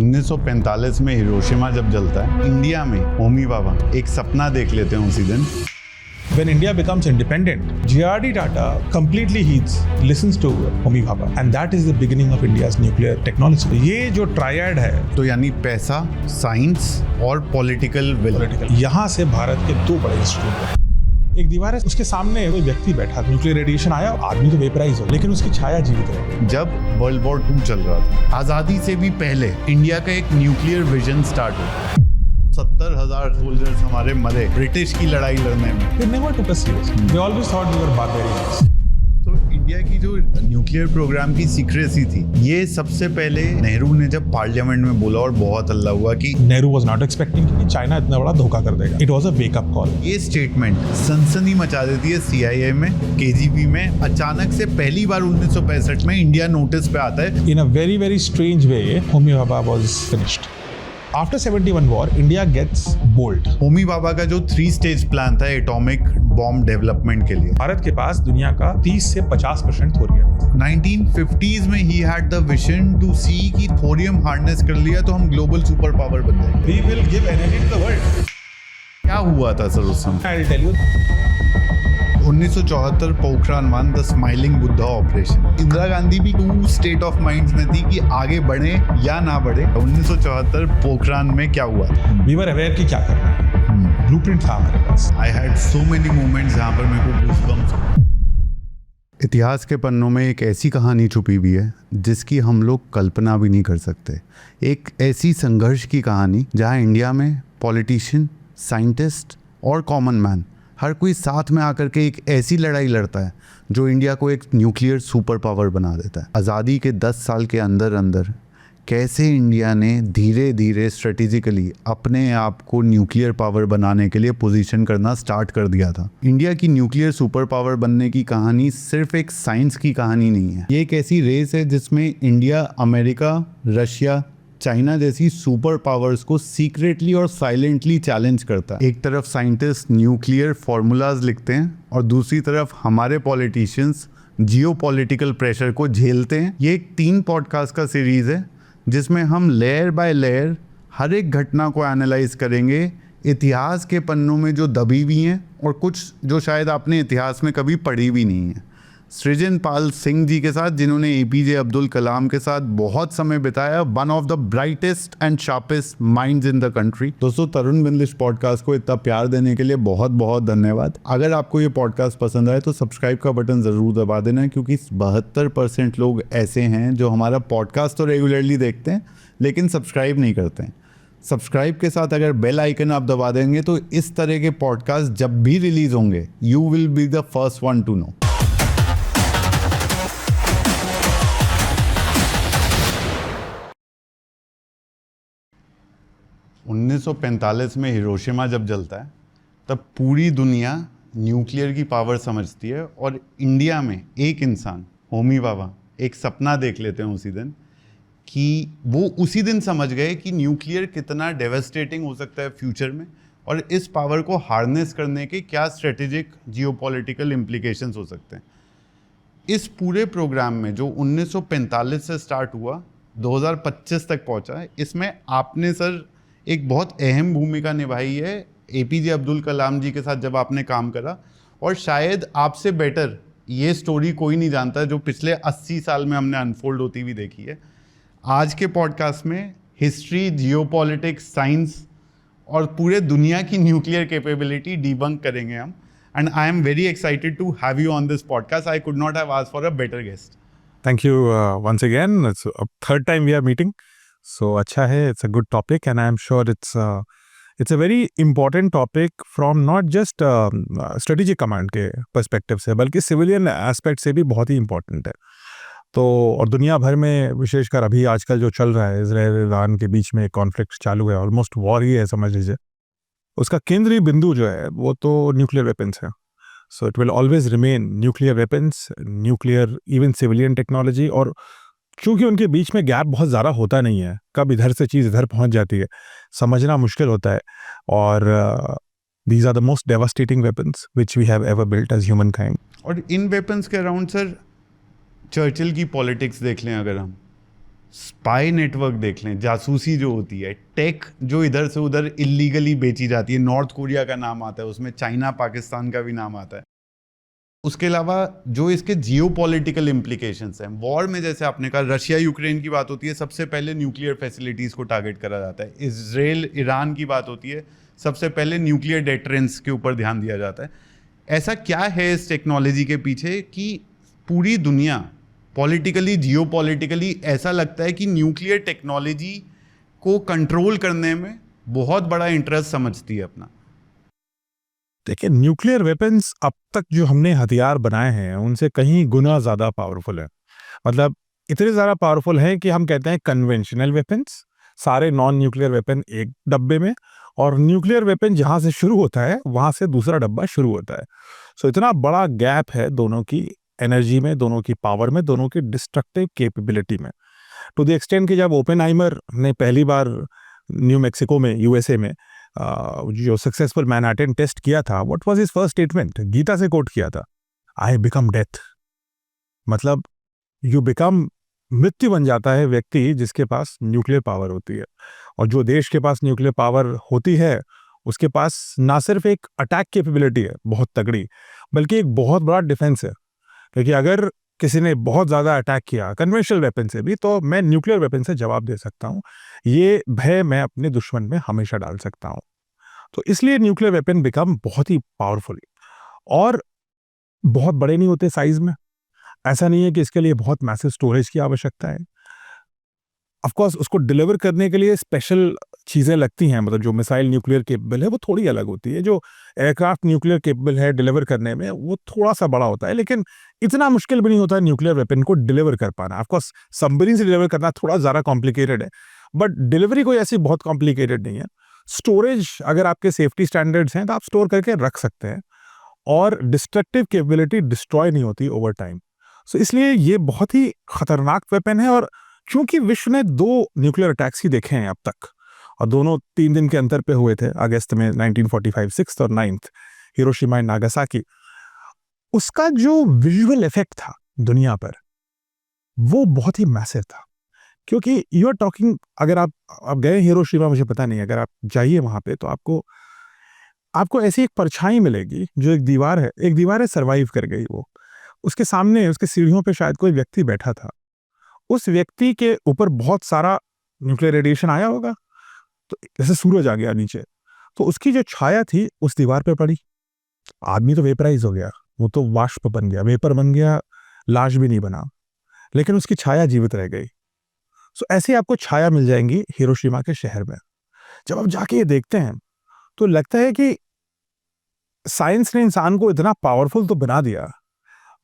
1945 में हिरोशिमा जब जलता है, इंडिया में होमी भाभा एक सपना देख लेते हैं उसी दिन। When India becomes independent, GRD Tata completely listens to Homi Bhabha, and that is the beginning of India's nuclear technology. ये जो ट्रायड है, तो यानी पैसा, साइंस और पॉलिटिकल विल, यहाँ से भारत के दो बड़े इंस्टीट्यूट हैं। एक दीवार है, उसके सामने कोई व्यक्ति बैठा, न्यूक्लियर रेडिएशन आया, आदमी तो वेपराइज हो, लेकिन उसकी छाया जीवित रहे। जब वर्ल्ड वॉर 2 चल रहा था, आजादी से भी पहले इंडिया का एक न्यूक्लियर विजन स्टार्ट हुआ। 70,000 सोल्जर्स हमारे मरे ब्रिटिश की लड़ाई लड़ने में। They never took us seriously. They always thought we were barbarians. तो इंडिया की जो न्यूक्लियर प्रोग्राम की सीक्रेसी थी, ये सबसे पहले नेहरू ने जब पार्लियामेंट में बोला और बहुत हल्ला हुआ कि नेहरू वाज नॉट एक्सपेक्टिंग कि चाइना इतना बड़ा धोखा कर देगा। It was a wake up call. ये स्टेटमेंट सनसनी मचा देती है CIA में, KGB में। अचानक से पहली बार 1965 में इंडिया नोटिस पे आता है। In a very very strange way, Homi Bhabha was finished. After 71 war, India gets bold. Homi Bhabha का जो 3 स्टेज प्लान था एटॉमिक बॉम्ब डेवलपमेंट के लिए, भारत के पास दुनिया का 30 से 50% थोरियम है। 1950s में ही had the vision to see कि थोरियम हार्नेस कर लिया तो हम ग्लोबल सुपर पावर बन जाएंगे। We will give energy to the world. क्या हुआ था सर उस समय? I'll tell you. 1974 Pokhran 1 the smiling Buddha operation. Indira Gandhi भी 2 स्टेट ऑफ माइंड्स में थी कि आगे बढ़े या ना बढ़े। 1974 पोखरान में क्या हुआ? We were aware कि क्या करना है। ब्लूप्रिंट था हमारे पास। I had so many moments जहाँ पर मेरे को गूज़बम्प्स। इतिहास के पन्नों में एक ऐसी कहानी छुपी हुई है जिसकी हम लोग कल्पना भी नहीं कर सकते। एक ऐसी संघर्ष की कहानी जहाँ इंडिया में पॉलिटिशियन, साइंटिस्ट और कॉमन मैन हर कोई साथ में आकर के एक ऐसी लड़ाई लड़ता है जो इंडिया को एक न्यूक्लियर सुपर पावर बना देता है। आज़ादी के 10 साल के अंदर अंदर कैसे इंडिया ने धीरे धीरे स्ट्रेटेजिकली अपने आप को न्यूक्लियर पावर बनाने के लिए पोजीशन करना स्टार्ट कर दिया था। इंडिया की न्यूक्लियर सुपर पावर बनने की कहानी सिर्फ एक साइंस की कहानी नहीं है। ये एक ऐसी रेस है जिसमें इंडिया, अमेरिका, रशिया, चाइना जैसी सुपर पावर्स को सीक्रेटली और साइलेंटली चैलेंज करता है। एक तरफ साइंटिस्ट न्यूक्लियर फॉर्मूलाज लिखते हैं और दूसरी तरफ हमारे पॉलिटिशियंस जियोपॉलिटिकल प्रेशर को झेलते हैं। ये एक 3 पॉडकास्ट का सीरीज है जिसमें हम लेयर बाय लेयर हर एक घटना को एनालाइज करेंगे, इतिहास के पन्नों में जो दबी हुई हैं और कुछ जो शायद आपने इतिहास में कभी पढ़ी भी नहीं है। सृजन पाल सिंह जी के साथ, जिन्होंने APJ अब्दुल कलाम के साथ बहुत समय बिताया, one of the brightest and sharpest minds in the country. दोस्तों, तरुण बिंदिश पॉडकास्ट को इतना प्यार देने के लिए बहुत बहुत धन्यवाद। अगर आपको ये पॉडकास्ट पसंद आए तो सब्सक्राइब का बटन ज़रूर दबा देना, क्योंकि 72% लोग ऐसे हैं जो हमारा पॉडकास्ट तो रेगुलरली देखते हैं लेकिन सब्सक्राइब नहीं करते हैं। सब्सक्राइब के साथ अगर बेल आइकन आप दबा देंगे तो इस तरह के पॉडकास्ट जब भी रिलीज होंगे, you will be the first one to know. 1945 में हिरोशिमा जब जलता है तब पूरी दुनिया न्यूक्लियर की पावर समझती है और इंडिया में एक इंसान, होमी भाभा, एक सपना देख लेते हैं उसी दिन कि वो उसी दिन समझ गए कि न्यूक्लियर कितना डेवास्टेटिंग हो सकता है फ्यूचर में और इस पावर को हार्नेस करने के क्या स्ट्रेटेजिक जियोपॉलिटिकल इम्प्लीकेशंस हो सकते हैं। इस पूरे प्रोग्राम में जो 1945 से स्टार्ट हुआ 2025 तक पहुंचा है, इसमें आपने सर एक बहुत अहम भूमिका निभाई है APJ अब्दुल कलाम जी के साथ जब आपने काम करा। और शायद आपसे बेटर ये स्टोरी कोई नहीं जानता जो पिछले 80 साल में हमने अनफोल्ड होती हुई देखी है। आज के पॉडकास्ट में हिस्ट्री, जियोपॉलिटिक्स, साइंस और पूरे दुनिया की न्यूक्लियर कैपेबिलिटी डिबंक करेंगे हम। And I am very excited to have you on this podcast. I could not have asked for a better guest. Thank you once again. It's a third time we are meeting. So अच्छा है, it's a good topic and I am sure it's a very important topic from not just strategic command के perspective से, बल्कि civilian aspect से भी बहुत ही important है। तो और दुनिया भर में विशेषकर अभी आजकल जो चल रहा है, इजराइल ईरान के बीच में कॉन्फ्लिक्ट चालू है, ऑलमोस्ट वॉर ही है समझ लीजिए। उसका केंद्रीय बिंदु जो है वो तो न्यूक्लियर वेपन्स है। So it will always remain nuclear weapons, nuclear even civilian technology. और चूंकि उनके बीच में गैप बहुत ज़्यादा होता नहीं है, कब इधर से चीज़ इधर पहुंच जाती है, समझना मुश्किल होता है। और these are the most devastating weapons which we have ever built as human kind. और इन वेपन्स के अराउंड सर चर्चिल की पॉलिटिक्स देख लें अगर हम, स्पाई नेटवर्क देख लें, जासूसी जो होती है, टेक जो इधर से उधर इलीगली बेची जाती है, नॉर्थ कोरिया का नाम आता है उसमें, चाइना पाकिस्तान का भी नाम आता है। उसके अलावा जो इसके जियो पॉलिटिकल इम्प्लीकेशंस हैं, वॉर में जैसे आपने कहा रशिया यूक्रेन की बात होती है, सबसे पहले न्यूक्लियर फैसिलिटीज़ को टारगेट करा जाता है। इजराइल ईरान की बात होती है, सबसे पहले न्यूक्लियर डेटरेंस के ऊपर ध्यान दिया जाता है। ऐसा क्या है इस टेक्नोलॉजी के पीछे कि पूरी दुनिया पॉलिटिकली जियो पॉलिटिकली ऐसा लगता है कि न्यूक्लियर टेक्नोलॉजी को कंट्रोल करने में बहुत बड़ा इंटरेस्ट समझती है अपना? देखिए, न्यूक्लियर वेपन्स अब तक जो हमने हथियार बनाए हैं उनसे कहीं गुना ज़्यादा पावरफुल है। मतलब इतने ज़्यादा पावरफुल हैं कि हम कहते हैं कन्वेंशनल वेपन्स, सारे नॉन न्यूक्लियर वेपन एक डब्बे में, और न्यूक्लियर वेपन जहाँ से शुरू होता है वहाँ से दूसरा डब्बा शुरू होता है। सो इतना बड़ा गैप है दोनों की एनर्जी में, दोनों की पावर में, दोनों की डिस्ट्रक्टिव कैपेबिलिटी में। टू द एक्सटेंट कि जब ओपेनहाइमर ने पहली बार न्यू मैक्सिको में, यूएसए में, जो सक्सेसफुल मैनहट्टन टेस्ट किया था, what was his first statement? Gita से कोट किया था, आई बिकम डेथ। मतलब यू बिकम, मृत्यु बन जाता है व्यक्ति जिसके पास न्यूक्लियर पावर होती है। और जो देश के पास न्यूक्लियर पावर होती है उसके पास ना सिर्फ एक अटैक कैपेबिलिटी है बहुत तगड़ी, बल्कि एक बहुत बड़ा डिफेंस है। क्योंकि अगर किसी ने बहुत ज़्यादा अटैक किया कन्वेंशनल वेपन से भी, तो मैं न्यूक्लियर वेपन से जवाब दे सकता हूँ। ये भय मैं अपने दुश्मन में हमेशा डाल सकता हूँ। तो इसलिए न्यूक्लियर वेपन बिकम बहुत ही पावरफुल, और बहुत बड़े नहीं होते साइज में। ऐसा नहीं है कि इसके लिए बहुत मैसिव स्टोरेज की आवश्यकता है। ऑफ कोर्स उसको डिलीवर करने के लिए स्पेशल चीज़ें लगती हैं, मतलब जो मिसाइल न्यूक्लियर केपेबल है वो थोड़ी अलग होती है, जो एयरक्राफ्ट न्यूक्लियर केपेबल है डिलीवर करने में वो थोड़ा सा बड़ा होता है, लेकिन इतना मुश्किल भी नहीं होता है न्यूक्लियर वेपन को डिलीवर कर पाना। ऑफ कोर्स सबमरीन से डिलीवर करना थोड़ा ज़्यादा कॉम्प्लिकेटेड है, बट डिलीवरी कोई ऐसी बहुत कॉम्प्लिकेटेड नहीं है। स्टोरेज अगर आपके सेफ्टी स्टैंडर्ड्स हैं तो आप स्टोर करके रख सकते हैं, और डिस्ट्रक्टिव कैपेबिलिटी डिस्ट्रॉय नहीं होती ओवर टाइम। सो इसलिए ये बहुत ही खतरनाक वेपन है। और क्योंकि विश्व ने 2 न्यूक्लियर अटैक्स ही देखे हैं अब तक, और दोनों 3 दिन के अंतर पे हुए थे, अगस्त में 1945 6th और 9th, हिरोशिमा एंड नागासाकी। उसका जो विजुअल इफेक्ट था दुनिया पर वो बहुत ही मैसिव था। क्योंकि यू आर टॉकिंग, अगर आप गए हिरोशिमा, मुझे पता नहीं, अगर आप जाइए वहां पे तो आपको ऐसी एक परछाई मिलेगी, जो एक दीवार है सरवाइव कर गई वो। उसके सामने उसके सीढ़ियों पे शायद कोई व्यक्ति बैठा था, उस व्यक्ति के ऊपर बहुत सारा न्यूक्लियर रेडिएशन आया होगा, तो जैसे सूरज आ गया नीचे, तो उसकी जो छाया थी उस दीवार पे पड़ी। आदमी तो वेपराइज हो गया, वो तो वाष्प बन गया, वेपर बन गया, लाश भी नहीं बना, लेकिन उसकी छाया जीवित रह गई। सो ऐसे आपको छाया मिल जाएंगी हिरोशिमा के शहर में। जब आप जाके ये देखते हैं तो लगता है कि साइंस ने इंसान को इतना पावरफुल तो बना दिया,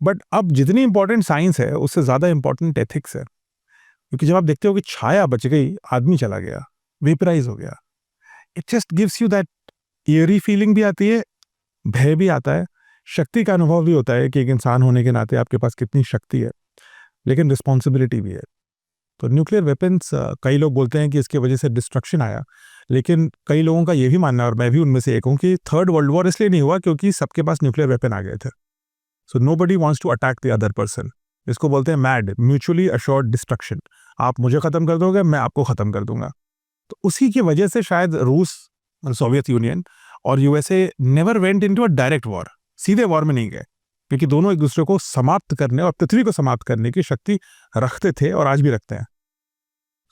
बट अब जितनी इंपॉर्टेंट साइंस है उससे ज्यादा इंपॉर्टेंट एथिक्स है। क्योंकि जब आप देखते हो कि छाया बच गई, आदमी चला गया, वेपराइज हो गया, it just gives you that Airy feeling भी आती है, भय भी आता है, शक्ति का अनुभव भी होता है कि एक इंसान होने के नाते आपके पास कितनी शक्ति है, लेकिन रिस्पॉन्सिबिलिटी भी है। तो न्यूक्लियर वेपन्स, कई लोग बोलते हैं कि इसकी वजह से डिस्ट्रक्शन आया, लेकिन कई लोगों का ये भी मानना है, और मैं भी उनमें से एक हूँ, कि थर्ड वर्ल्ड वॉर इसलिए नहीं हुआ क्योंकि सबके पास न्यूक्लियर वेपन आ गए थे। So nobody wants to attack the other person. इसको बोलते हैं मैड, म्यूचुअली अश्योर्ड डिस्ट्रक्शन। आप मुझे खत्म कर दोगे, मैं आपको खत्म कर दूंगा। तो उसी की वजह से शायद रूस, सोवियत यूनियन और USA never went into a direct war, सीधे वॉर में नहीं गए, क्योंकि दोनों एक दूसरे को समाप्त करने और पृथ्वी को समाप्त करने की शक्ति रखते थे और आज भी रखते हैं।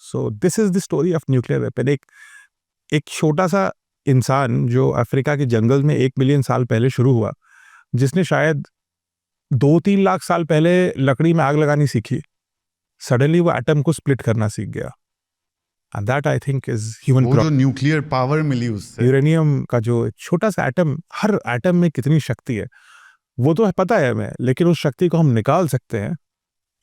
सो this is the story of nuclear weapon. एक छोटा सा इंसान जो अफ्रीका के जंगल में 1 मिलियन साल पहले शुरू हुआ, जिसने शायद 2-3 लाख साल पहले लकड़ी में आग लगानी सीखी, सडनली वो एटम को स्प्लिट करना सीख गया। And that I think is human. वो जो न्यूक्लियर पावर मिली उससे, यूरेनियम का जो छोटा सा एटम, हर एटम में कितनी शक्ति है वो तो पता है हमें, लेकिन उस शक्ति को हम निकाल सकते हैं,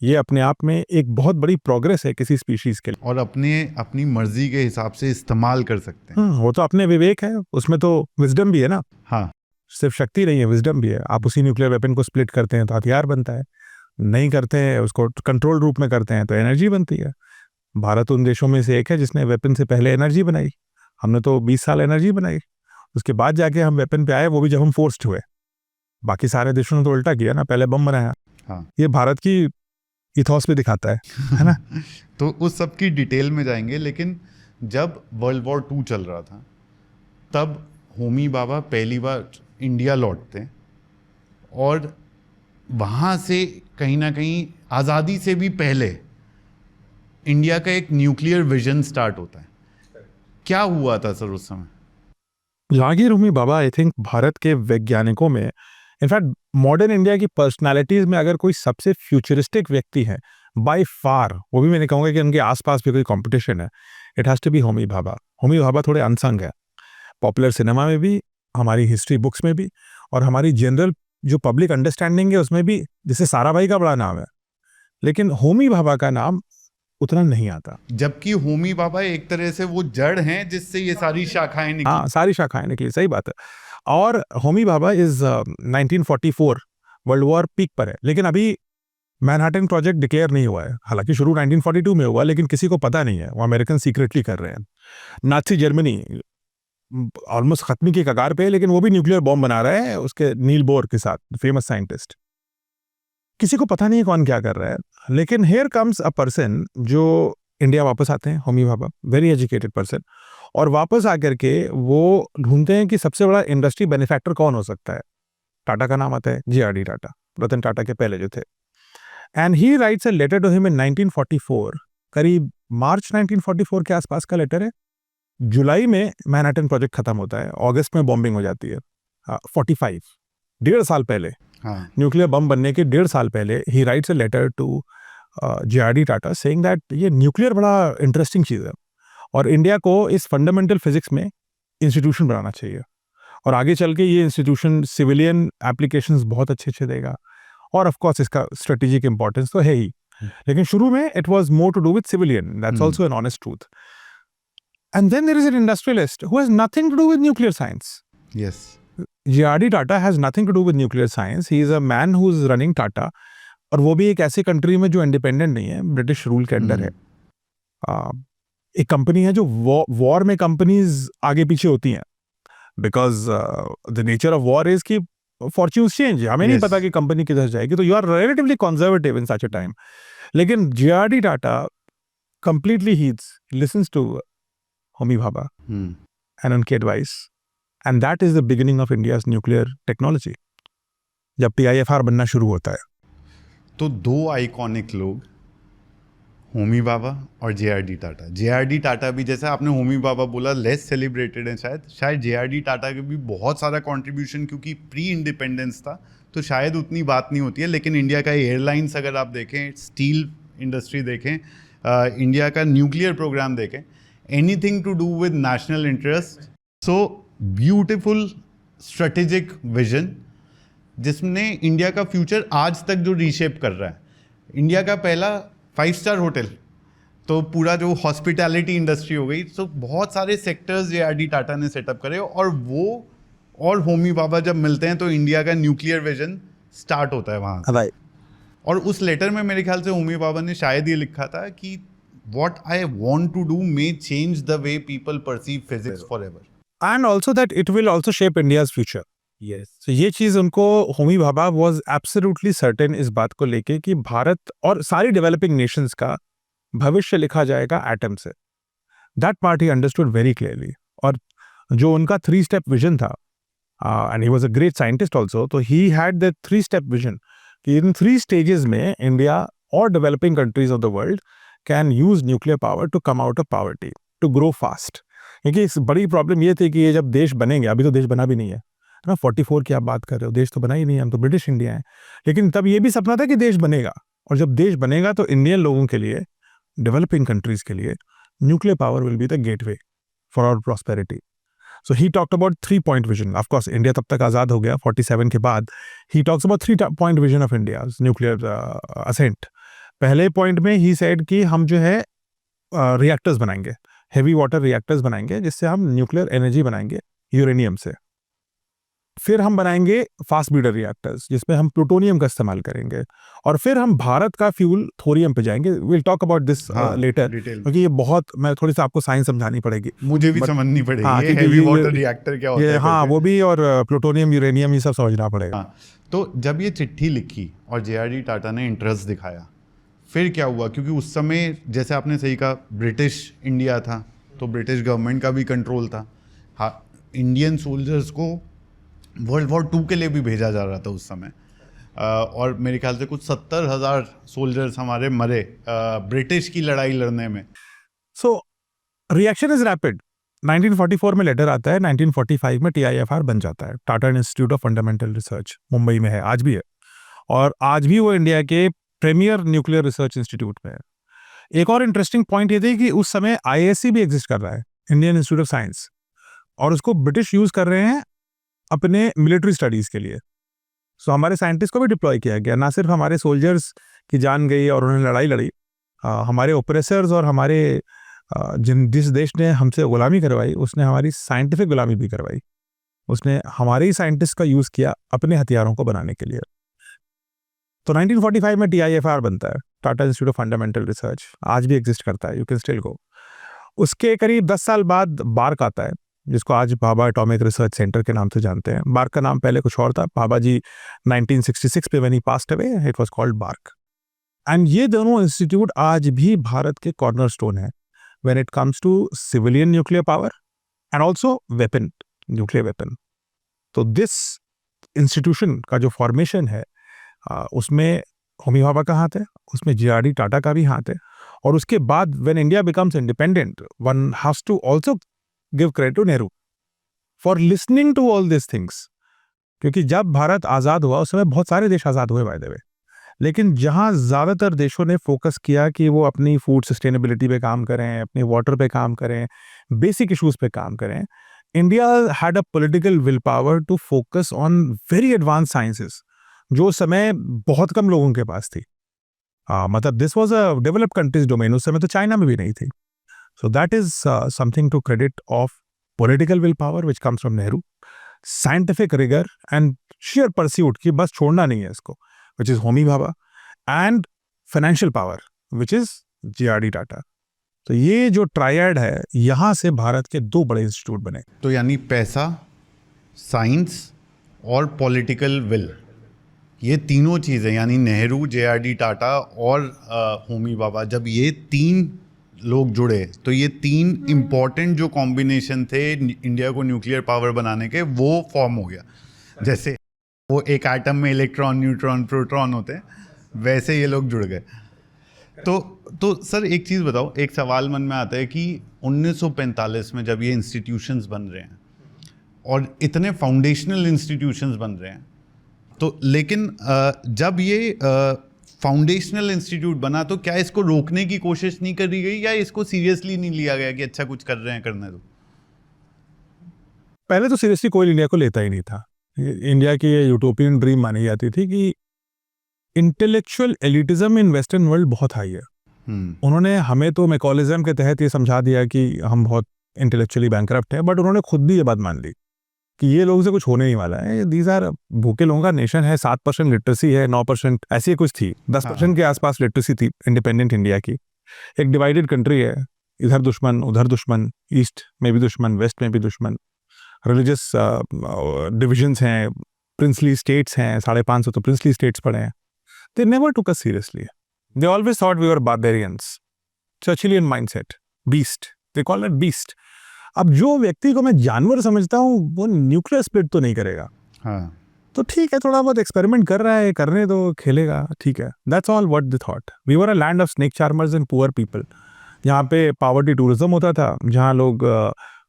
ये अपने आप में एक बहुत बड़ी प्रोग्रेस है किसी स्पीशीज के लिए। और अपनी मर्जी के हिसाब से इस्तेमाल कर सकते हैं। वो तो अपने विवेक है, उसमें तो विजडम भी है ना। हाँ, सिर्फ शक्ति नहीं है, विजडम भी है। आप उसी न्यूक्लियर वेपन को स्प्लिट करते हैं तो हथियार बनता है, नहीं करते हैं उसको कंट्रोल रूप में करते हैं तो एनर्जी बनती है। भारत उन देशों में से एक है जिसने वेपन से पहले एनर्जी बनाई। हमने तो 20 साल एनर्जी बनाई, उसके बाद जाके हम वेपन पे आए, वो भी जब हम फोर्स्ड हुए। बाकी सारे देशों ने तो उल्टा किया ना, पहले बम बनाया। हाँ। ये भारत की इथॉस पे दिखाता है ना। तो उस सब की डिटेल में जाएंगे, लेकिन जब वर्ल्ड वॉर 2 चल रहा था तब होमी भाभा पहली बार इंडिया लौटते हैं और वहाँ से कहीं ना कहीं आज़ादी से भी पहले इंडिया का एक न्यूक्लियर विजन स्टार्ट होता है। क्या हुआ था सर उस समय? जहांगीर होमी भाभा आई थिंक भारत के वैज्ञानिकों में, इनफैक्ट मॉडर्न इंडिया की पर्सनालिटीज में अगर कोई सबसे फ्यूचरिस्टिक व्यक्ति है बाय फार, वो भी मैं नहीं कहूँगा कि उनके आसपास भी कोई कंपटीशन है, it has to be Homi Bhabha. Homi Bhabha थोड़े अनसंग है, पॉपुलर सिनेमा में भी, हमारी हिस्ट्री बुक्स में भी, और हमारी जनरल जो पब्लिक अंडरस्टैंडिंग है उसमें भी। जैसे साराभाई का बड़ा नाम है, लेकिन होमी भाभा का नाम उतना नहीं आता। जबकि होमी भाभा एक तरह से वो जड़ हैं जिससे ये सारी शाखाएं निकली। हाँ, सारी शाखाएं निकली, सही बात है। और Homi Bhabha is 1944 world war peak पर है, लेकिन अभी मैनहट्टन प्रोजेक्ट डिक्लेयर नहीं हुआ है। हालांकि शुरू 1942 में हुआ, लेकिन किसी को पता नहीं है, वो अमेरिकन सीक्रेटली कर रहे हैं। नाची जर्मनी ऑलमोस्ट खत्मी की कगार पे है, लेकिन वो भी न्यूक्लियर बॉम्ब बना रहा है उसके नील बोर के साथ, फेमस साइंटिस्ट। किसी को पता नहीं है कौन क्या कर रहा है, लेकिन हेयर कम्स अ पर्सन जो इंडिया वापस आते हैं, Homi Bhabha, very educated person, और वापस आकर के वो ढूंढते हैं कि सबसे बड़ा इंडस्ट्री बेनिफैक्टर कौन हो सकता है। टाटा का नाम आता है, JRD टाटा, रतन टाटा के पहले जो थे। And he writes a letter to him in 1944, करीब मार्च 1944 के आसपास का लेटर है। जुलाई में मैनहट्टन प्रोजेक्ट खत्म होता है, अगस्त में बॉम्बिंग हो जाती है। 45, 1.5 साल पहले, हाँ। न्यूक्लियर बम बनने के 1.5 साल पहले, he writes a letter to JRD Tata saying that ये न्यूक्लियर बड़ा इंटरेस्टिंग चीज़ है और इंडिया को इस फंडामेंटल फिजिक्स में इंस्टीट्यूशन बनाना चाहिए, और आगे चल के ये इंस्टीट्यूशन सिविलियन एप्लीकेशंस बहुत अच्छे देगा, और ऑफ कोर्स इसका स्ट्रेटेजिक इंपॉर्टेंस तो है ही, लेकिन शुरू में it was more to do with civilian, that's also an honest truth. And then there is an industrialist who has nothing to do with nuclear science. Yes. JRD Tata has nothing to do with nuclear science, he is a man who is running Tata, और वो भी एक ऐसी country में जो independent नहीं है, British rule के अंडर है। एक कंपनी है जो वॉर में कंपनीज आगे पीछे होती हैं, because the nature of war is कि फॉर्च्यून्स चेंज, हमें नहीं Yes. पता कि कंपनी किधर जाएगी, तो you are relatively conservative in such a time. लेकिन JRD टाटा कंप्लीटली ही listens to Homi Bhabha and उनकी advice, and that is the beginning of India's nuclear technology, जब PIFR बनना शुरू होता है। तो 2 आइकॉनिक लोग, होमी भाभा और JRD टाटा। JRD टाटा भी, जैसे आपने होमी भाभा बोला, लेस सेलिब्रेटेड है, शायद JRD टाटा के भी बहुत सारा कंट्रीब्यूशन, क्योंकि प्री इंडिपेंडेंस था तो शायद उतनी बात नहीं होती है, लेकिन इंडिया का एयरलाइंस अगर आप देखें, स्टील इंडस्ट्री देखें, इंडिया का न्यूक्लियर प्रोग्राम देखें, anything to do with national interest, so beautiful strategic vision जिसने इंडिया का फ्यूचर आज तक जो रीशेप कर रहा है। इंडिया का पहला 5 स्टार होटल, तो पूरा जो हॉस्पिटैलिटी इंडस्ट्री हो गई, तो बहुत सारे सेक्टर्स JRD टाटा ने सेटअप करे, और वो और होमी भाभा जब मिलते हैं तो इंडिया का न्यूक्लियर विजन स्टार्ट होता है वहाँ से। और उस लेटर में मेरे ख्याल से होमी भाभा ने शायद ये लिखा था कि what I want to do may change the way people perceive physics forever. And also that it will also shape India's future. Yes. So ये चीज उनको, Homi Bhabha was absolutely certain इस बात को लेके कि भारत और सारी डेवलपिंग नेशंस का भविष्य लिखा जाएगा एटम से। That part he understood very clearly. और जो उनका 3-step vision था, and he was a great scientist also, तो he had the 3-step vision कि इन 3 stages में इंडिया और developing countries of the world can use nuclear power to come out of poverty, to grow fast. क्योंकि इस बड़ी problem ये थी कि ये जब देश बनेंगे, अभी तो देश बना भी नहीं है ना, 44 की आप बात कर रहे हो, देश तो बना ही नहीं है, हम तो ब्रिटिश इंडिया है, लेकिन तब ये भी सपना था कि देश बनेगा, और जब देश बनेगा तो इंडियन लोगों के लिए, डेवलपिंग कंट्रीज के लिए, nuclear power will be the gateway for our prosperity. So he talked about 3-point vision. Of course India तब तक आज़ाद हो गया 47 के बाद। He talks about 3-point vision of India nuclear ascent. पहले पॉइंट में ही सेड कि हम जो है रिएक्टर्स बनाएंगे, हेवी वाटर रिएक्टर्स बनाएंगे, जिससे हम न्यूक्लियर एनर्जी बनाएंगे यूरेनियम से। फिर हम बनाएंगे फास्ट ब्रीडर रिएक्टर्स, जिसमें हम प्लूटोनियम का इस्तेमाल करेंगे, और फिर हम भारत का फ्यूल थोरियम पे जाएंगे। Will talk about this later, क्योंकि ये बहुत, मैं थोड़ी सी आपको साइंस समझानी पड़ेगी, मुझे भी समझनी पड़ेगी। हाँ, ये हेवी वाटर रिएक्टर क्या होता है? हाँ, वो भी, और प्लूटोनियम, यूरेनियम, ये सब समझना पड़ेगा। हाँ, तो जब ये चिट्ठी लिखी और JRD टाटा ने इंटरेस्ट दिखाया, फिर क्या हुआ, क्योंकि उस समय जैसे आपने सही कहा ब्रिटिश इंडिया था, तो ब्रिटिश गवर्नमेंट का भी कंट्रोल था। हाँ, इंडियन सोल्जर्स को वर्ल्ड वॉर 2 के लिए भी भेजा जा रहा था उस समय। और मेरे ख्याल से कुछ 70,000 सोल्जर्स हमारे मरे ब्रिटिश की लड़ाई लड़ने में। So reaction is rapid. 1944 में लेटर आता है, 1945 में TIFR बन जाता है, Tata institute of fundamental research, Mumbai में है, आज भी है, और आज भी वो इंडिया के प्रीमियर न्यूक्लियर रिसर्च इंस्टीट्यूट में है। एक और इंटरेस्टिंग पॉइंट ये थी कि उस समय IISc भी एग्जिस्ट कर रहा है, इंडियन इंस्टीट्यूट ऑफ साइंस, और उसको ब्रिटिश यूज कर रहे हैं अपने मिलिट्री स्टडीज के लिए। सो हमारे साइंटिस्ट को भी डिप्लॉय किया गया, ना सिर्फ हमारे सोल्जर्स की जान गई और उन्होंने लड़ाई लड़ी, हमारे ओप्रेसर्स और हमारे जिस देश ने हमसे गुलामी करवाई उसने हमारी साइंटिफिक गुलामी भी करवाई। उसने हमारे ही साइंटिस्ट का यूज किया अपने हथियारों को बनाने के लिए। तो 1945 में TIFR बनता है, Tata institute of fundamental research, आज भी एग्जिस्ट करता है, यू कैन स्टिल गो। उसके करीब 10 साल बाद बार्क आता है, जिसको आज भाभा एटॉमिक रिसर्च सेंटर के नाम से जानते हैं। बार्क का नाम पहले कुछ और था, भाभा जी 1966 पे when he passed away it was called BARC. And ये दोनों इंस्टीट्यूट आज भी भारत के कॉर्नरस्टोन है when it comes to civilian nuclear power and also weapon, nuclear weapon. तो दिस इंस्टीट्यूशन का जो फॉर्मेशन है उसमें होमी भाभा का हाथ है, उसमें GRD टाटा का भी हाथ है, और उसके बाद when India becomes independent one has to also give credit to Nehru for listening to all this things. क्योंकि जब भारत आज़ाद हुआ उस समय बहुत सारे देश आज़ाद हुए बाय द वे, लेकिन जहां ज़्यादातर देशों ने फोकस किया कि वो अपनी फूड सस्टेनेबिलिटी पे काम करें, अपने वाटर पे काम करें, बेसिक इश्यूज पे काम करें, India had a political will power to focus on very advance sciences जो उस समय बहुत कम लोगों के पास थी। मतलब this was a developed countries domain, उस समय तो चाइना में भी नहीं थी। So that is something to credit of political will power which comes from Nehru, scientific rigour and sheer pursuit कि बस छोड़ना नहीं है इसको, which is Homi Bhabha, and financial power which is GRD Tata. तो ये जो ट्रायड है, यहाँ से भारत के 2 बड़े इंस्टीट्यूट बने। तो यानी पैसा, साइंस और पॉलिटिकल विल, ये तीनों चीज़ें, यानी नेहरू, JRD टाटा और होमी भाभा, जब ये 3 लोग जुड़े तो ये 3 इम्पॉर्टेंट जो कॉम्बिनेशन थे इंडिया को न्यूक्लियर पावर बनाने के, वो फॉर्म हो गया। जैसे वो एक एटम में इलेक्ट्रॉन, न्यूट्रॉन, प्रोटॉन होते हैं, वैसे ये लोग जुड़ गए। तो सर एक चीज़ बताओ, एक सवाल मन में आता है कि 1945 में जब ये इंस्टीट्यूशंस बन रहे हैं और इतने फाउंडेशनल इंस्टीट्यूशंस बन रहे हैं, तो लेकिन जब ये फाउंडेशनल इंस्टीट्यूट बना तो क्या इसको रोकने की कोशिश नहीं करी गई, या इसको सीरियसली नहीं लिया गया कि अच्छा कुछ कर रहे हैं, करने दो? पहले तो सीरियसली कोई इंडिया को लेता ही नहीं था। इंडिया की ये यूटोपियन ड्रीम मानी जाती थी कि intellectual elitism in western world बहुत हाई है। उन्होंने हमें तो मैकॉलिज्म के तहत ये समझा दिया कि हम बहुत इंटेलेक्चुअली बैंकरप्ट हैं, बट उन्होंने खुद भी ये बात मान ली कि ये लोगों से कुछ होने नहीं वाला है, दीज आर भूखे लोगों का नेशन है। 7% लिटरेसी है, 9% ऐसी कुछ थी, 10% के आसपास लिटरेसी थी इंडिपेंडेंट इंडिया की। एक डिवाइडेड कंट्री है, इधर दुश्मन उधर दुश्मन, ईस्ट में भी दुश्मन वेस्ट में भी दुश्मन, रिलीजियस डिविजन्स हैं, प्रिंसली स्टेट्स हैं, 550 तो प्रिंसली स्टेट्स पड़े हैं। They never took us seriously. They always thought we were barbarians. Churchillian mindset. Beast. They call it beast. अब जो व्यक्ति को मैं जानवर समझता हूँ वो न्यूक्लियर स्प्लिट तो नहीं करेगा। हाँ, तो ठीक है, थोड़ा बहुत एक्सपेरिमेंट कर रहा है, करने तो खेलेगा, ठीक है। That's all what they thought. We were a land of snake charmers and poor people. यहाँ पे पावर्टी टूरिज्म होता था, जहाँ लोग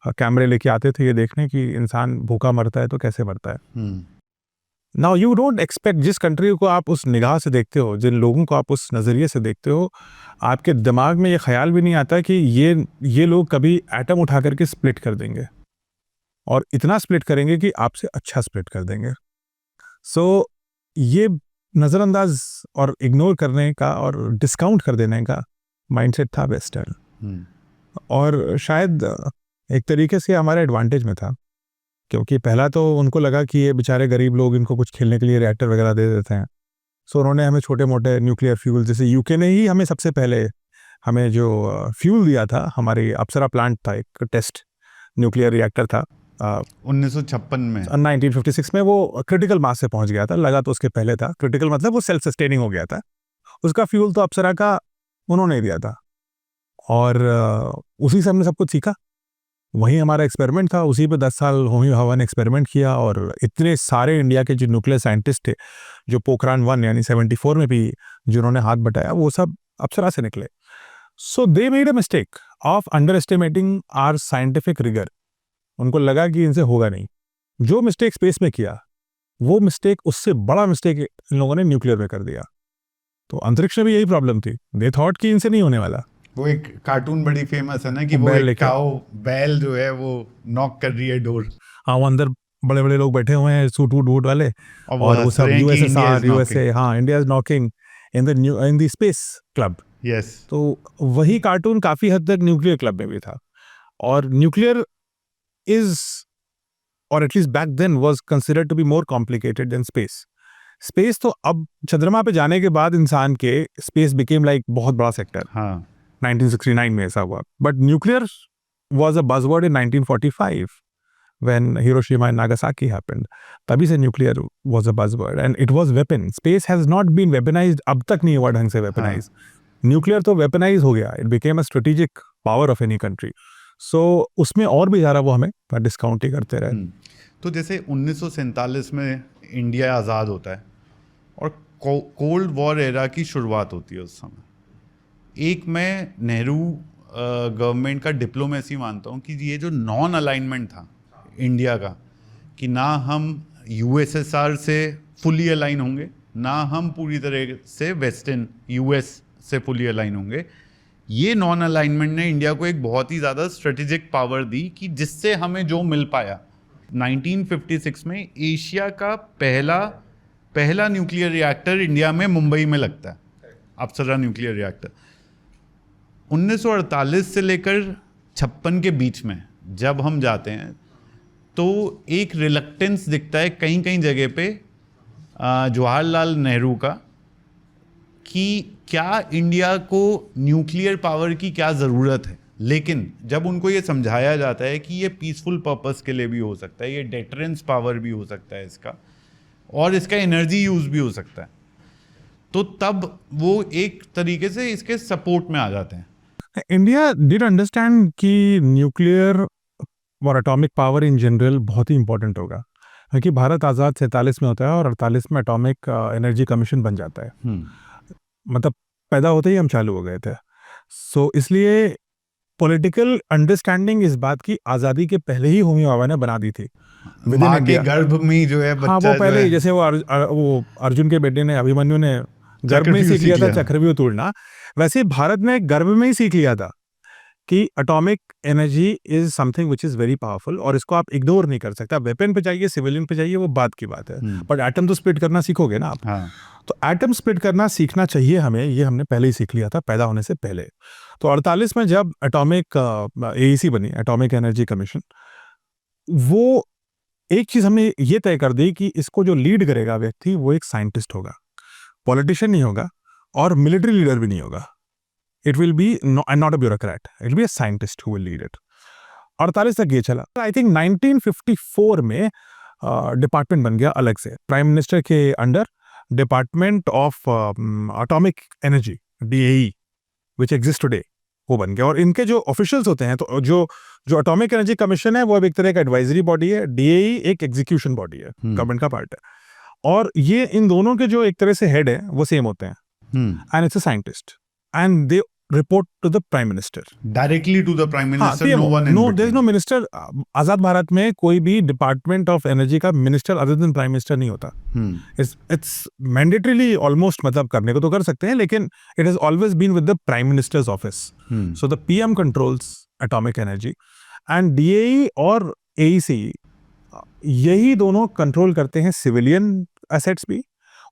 कैमरे लेके आते थे ये देखने कि इंसान भूखा मरता है तो कैसे मरता है। नाउ यू डोंट एक्सपेक्ट, जिस कंट्री को आप उस निगाह से देखते हो, जिन लोगों को आप उस नज़रिए से देखते हो, आपके दिमाग में ये ख्याल भी नहीं आता कि ये लोग कभी एटम उठा करके स्प्लिट कर देंगे, और इतना स्प्लिट करेंगे कि आपसे अच्छा स्प्लिट कर देंगे। सो ये नज़रअंदाज और इग्नोर करने का और डिस्काउंट कर देने का माइंडसेट था वेस्टर्न, और शायद एक तरीके से हमारे एडवांटेज में था, क्योंकि पहला तो उनको लगा कि ये बेचारे गरीब लोग, इनको कुछ खेलने के लिए रिएक्टर वगैरह दे देते हैं। सो उन्होंने हमें छोटे मोटे न्यूक्लियर फ्यूल, जैसे यूके ने ही हमें सबसे पहले हमें जो फ्यूल दिया था, हमारी अप्सरा प्लांट था, एक टेस्ट न्यूक्लियर रिएक्टर था 1956 में। 1956 में वो क्रिटिकल मास से पहुंच गया था, लगा तो उसके पहले था। क्रिटिकल मतलब वो सेल्फ सस्टेनिंग हो गया था, उसका फ्यूल तो अप्सरा का उन्होंने दिया था, और उसी से हमने सब कुछ सीखा। वही हमारा एक्सपेरिमेंट था, उसी पे 10 साल होमी भाभा ने एक्सपेरिमेंट किया, और इतने सारे इंडिया के जो न्यूक्लियर साइंटिस्ट थे जो पोखरान 1 यानी 74 में भी जिन्होंने हाथ बटाया, वो सब अप्सरा से निकले। So they made a mistake of underestimating our scientific rigour. उनको लगा कि इनसे होगा नहीं। जो मिस्टेक स्पेस में किया, वो मिस्टेक, उससे बड़ा मिस्टेक इन लोगों ने न्यूक्लियर में कर दिया। तो अंतरिक्ष में भी यही प्रॉब्लम थी, दे थॉट कि इनसे नहीं होने वाला। वो एक कार्टून बड़ी फेमस है ना कि वो बैल एक लेके। काऊ बैल जो है वो नॉक कर रही है डोर, हाँ, वो अंदर बड़े बड़े लोग बैठे हुए हैं सूट वूट वाले, और वो और वो हंस सब रहे हैं कि India यूएसएसआर is यूएसए, हाँ, India is knocking in the space club. Yes. तो वही कार्टून काफी हद तक न्यूक्लियर क्लब में भी था। और न्यूक्लियर इज, और at least back then was considered to be more complicated than space. Space तो अब चंद्रमा पे जाने के बाद इंसान के स्पेस बिकेम लाइक बहुत बड़ा सेक्टर। हाँ 1969 में ऐसा हुआ, but nuclear was a buzzword in 1945 when Hiroshima and Nagasaki happened. तभी से nuclear was a buzzword and it was weapon. Space has not been weaponized, अब तक नहीं हुआ ढंग से weaponize. न्यूक्लियर तो वेपनाइज हो गया, it became a strategic power of any country. So उसमें और भी ज़्यादा वो हमें डिस्काउंट ही करते रहे। तो जैसे 1947 में इंडिया आज़ाद होता है और कोल्ड वॉर एरा की शुरुआत होती है उस समय। एक मैं नेहरू गवर्नमेंट का डिप्लोमेसी मानता हूँ कि ये जो नॉन अलाइनमेंट था इंडिया का, कि ना हम यूएसएसआर से फुली अलाइन होंगे, ना हम पूरी तरह से वेस्टर्न यूएस से फुली अलाइन होंगे, ये नॉन अलाइनमेंट ने इंडिया को एक बहुत ही ज़्यादा स्ट्रेटेजिक पावर दी कि जिससे हमें जो मिल पाया। 1956 में एशिया का पहला न्यूक्लियर रिएक्टर इंडिया में मुंबई में लगता है, अप्सरा न्यूक्लियर रिएक्टर। 1948 से लेकर 56 के बीच में जब हम जाते हैं तो एक रिलक्टेंस दिखता है कहीं कहीं जगह पे जवाहरलाल नेहरू का, कि क्या इंडिया को न्यूक्लियर पावर की क्या ज़रूरत है। लेकिन जब उनको ये समझाया जाता है कि ये पीसफुल पर्पस के लिए भी हो सकता है, ये डेटरेंस पावर भी हो सकता है इसका, और इसका एनर्जी यूज़ भी हो सकता है, तो तब वो एक तरीके से इसके सपोर्ट में आ जाते हैं। इंडिया डिड अंडरस्टैंड कि न्यूक्लियर और एटॉमिक पावर इन जनरल बहुत ही इंपॉर्टेंट होगा, क्योंकि भारत आज़ाद 47 में होता है और 48 में एटॉमिक एनर्जी कमीशन बन जाता है। मतलब पैदा होते ही हम चालू हो गए थे। सो इसलिए पॉलिटिकल अंडरस्टैंडिंग इस बात की आज़ादी के पहले ही होमी भाभा ने बना दी थी। माँ के गर्भ में जो है बच्चा, हाँ, वो पहले ही, जैसे वो अर्जुन के बेटे ने, अभिमन्यु ने गर्भ में सीख लिया था चक्रव्यूह तोड़ना, वैसे भारत ने गर्भ में ही सीख लिया था कि atomic energy is something which is very powerful, और इसको आप इग्नोर नहीं कर सकता। वेपन पे चाहिए, सिविलियन पे चाहिए, वो बात की बात है, बट एटम तो स्प्लिट करना सीखोगे ना आप। हाँ। तो एटम स्प्लिट करना सीखना चाहिए हमें, ये हमने पहले ही सीख लिया था पैदा होने से पहले। तो 48 में जब एटॉमिक एईसी बनी, एटॉमिक एनर्जी कमीशन, वो एक चीज हमने ये तय कर दी कि इसको जो लीड करेगा व्यक्ति वो एक साइंटिस्ट होगा, पॉलिटिशियन नहीं होगा, और मिलिट्री लीडर भी नहीं होगा। It will be not a bureaucrat. It will be a scientist who will lead it. 48 तक ये चला। आई थिंक 1954 में डिपार्टमेंट बन गया अलग से, प्राइम मिनिस्टर के under department of atomic energy, DAE, which exist today, वो बन गया। और इनके जो ऑफिशियल्स होते हैं, तो जो एटॉमिक एनर्जी कमीशन है वो अब एक तरह का एडवाइजरी बॉडी है, DAE एक एग्जीक्यूशन बॉडी है, गवर्नमेंट का पार्ट है। और ये इन दोनों के जो एक तरह से हेड है वो सेम होते हैं, and it's a scientist, and they report to the prime minister directly to the prime minister. हाँ, no one in there is no minister. आजाद भारत में कोई भी डिपार्टमेंट ऑफ एनर्जी का minister other than prime minister नहीं होता। It's mandatorily almost, मतलब करने को तो कर सकते हैं, लेकिन it has always been with the prime minister's office. So the PM controls atomic energy, and DAE और AEC यही दोनों कंट्रोल करते हैं सिविलियन एसेट्स भी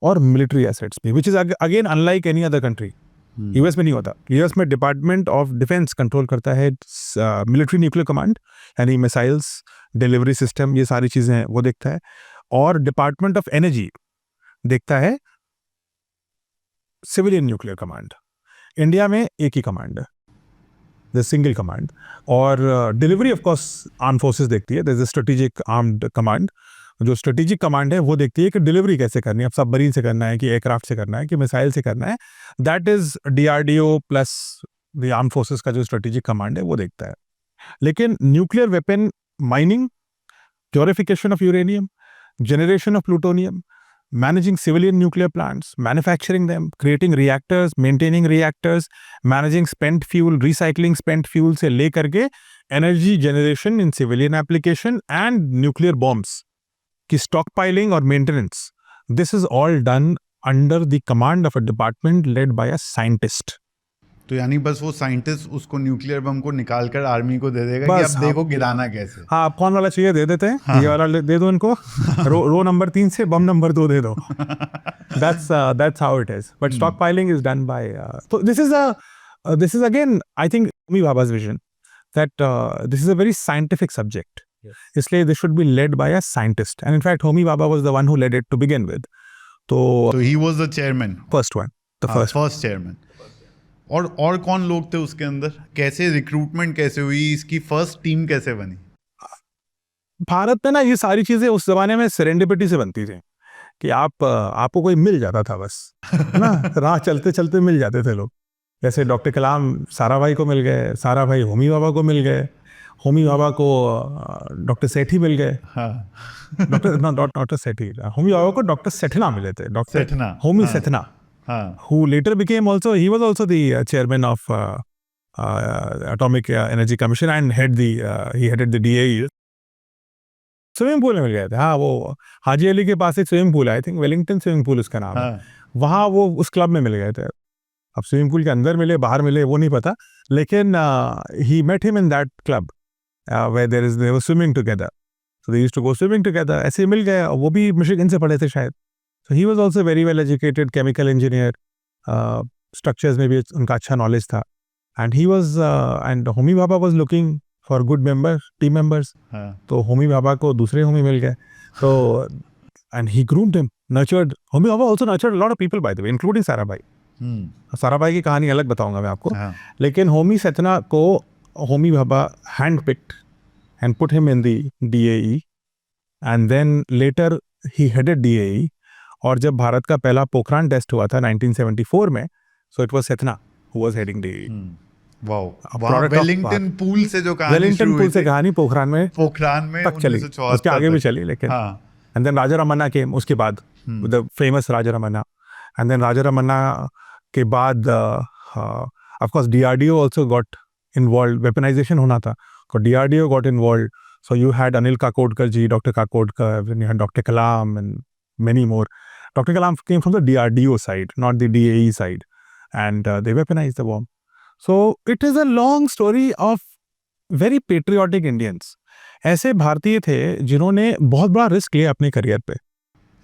और मिलिट्री एसेट्स भी, which is again unlike any other country. US में नहीं होता। यूएस में डिपार्टमेंट ऑफ डिफेंस कंट्रोल करता है मिलिट्री न्यूक्लियर कमांड, यानी मिसाइल्स, डिलीवरी सिस्टम, ये सारी चीजें वो देखता है, और डिपार्टमेंट ऑफ एनर्जी देखता है सिविलियन न्यूक्लियर कमांड। इंडिया में एक ही कमांड है, द सिंगल कमांड, और delivery of course arm forces देखती है, there is a strategic armed command जो स्ट्रेटेजिक कमांड है वो देखती है कि डिलीवरी कैसे करनी है, अब सबमरीन से करना है कि एयरक्राफ्ट से करना है कि मिसाइल से करना है. That is DRDO plus the arm forces का जो स्ट्रेटेजिक कमांड है वो देखता है. लेकिन nuclear weapon mining, purification of uranium, generation of plutonium, managing civilian nuclear plants, manufacturing them, creating reactors, maintaining reactors, managing spent fuel, recycling spent fuel से लेकर के energy generation in civilian application and nuclear bombs की stockpiling और maintenance. This is all done under the command of a department led by a scientist. तो यानी बस वो scientist उसको न्यूक्लियर बम को निकाल कर आर्मी को दे देगा कि बस, अब देखो गिराना कैसे. हाँ, आप कौन वाला चाहिए दे देते हैं. हाँ. ये वाला दे दो इनको. रो नंबर 3 से बम नंबर 2 दे दो. That's how it is. But stockpiling is done by. So this is again, I think, Homi Bhabha's vision that this is a very scientific subject. इसलिए this should be led by a scientist. And in fact, Homi Bhabha was the one who led it to begin with. तो he was the chairman. first one, the first chairman. और कौन लोग थे उसके अंदर, कैसे recruitment कैसे हुई, इसकी फर्स्ट टीम कैसे बनी? भारत में ना ये सारी चीजें उस जमाने में सेरेंडिपिटी से बनती थी कि आपको कोई मिल जाता था बस ना, राह चलते चलते मिल जाते थे लोग. जैसे डॉक्टर कलाम साराभाई को मिल गए, साराभाई होमी भाभा को मिल गए, होमी भाभा को डॉक्टर सेठी मिल गए. डॉक्टर सेठी, होमी भाभा को डॉक्टर सेठना मिले थे. Doctor Homi Sethna, who later became also, he was also the chairman of Atomic Energy Commission and he headed the DAE. Swimming pool में मिल गए थे. हाँ, वो हाजी अली के पास एक स्विमिंग पूल है, I think Wellington swimming pool उसका नाम है. वहाँ वो उस क्लब में मिल गए थे. अब स्विमिंग पूल के अंदर मिले बाहर मिले वो नहीं पता, लेकिन he met him in that club where they were swimming together. So they used to go swimming together. ऐसे मिल गए. वो भी मिशिगन से पढ़े थे शायद. So he was also very well educated, chemical engineer, structures में भी उनका अच्छा knowledge था. And he was and Homi Bhabha was looking for good team members. तो Homi Bhabha को दूसरे Homi मिल गए. So and he groomed him, nurtured. Homi Bhabha also nurtured a lot of people, by the way, including Sarabhai. Sarabhai की कहानी अलग बताऊंगा मैं आपको. लेकिन होमी सेठना को Homi Bhabha handpicked and put him in the DAE, and then later he headed DAE. और जब भारत का पहला पोखरान टेस्ट हुआ था 1974 में, so it was Sethna who was heading DAE. Wellington pool से जो कहानी वेलिंगटन पूल से कहानी पोखरान में तक चली, उसके आगे भी चली. लेकिन and then Raja Ramanna came उसके बाद, the famous Raja Ramanna. And then Raja Ramanna के बाद of course DRDO also got involved. Weaponisation होना था, so DRDO got involved. So you had Anil Kakodkar ji, Dr. Kakodkar, then you had Dr. Kalam and many more. Dr. Kalam came from the DRDO side, not the DAE side, and they weaponized the bomb. So it is a long story of very patriotic Indians. ऐसे भारतीय थे जिन्होंने बहुत बड़ा risk लिया अपने career पे.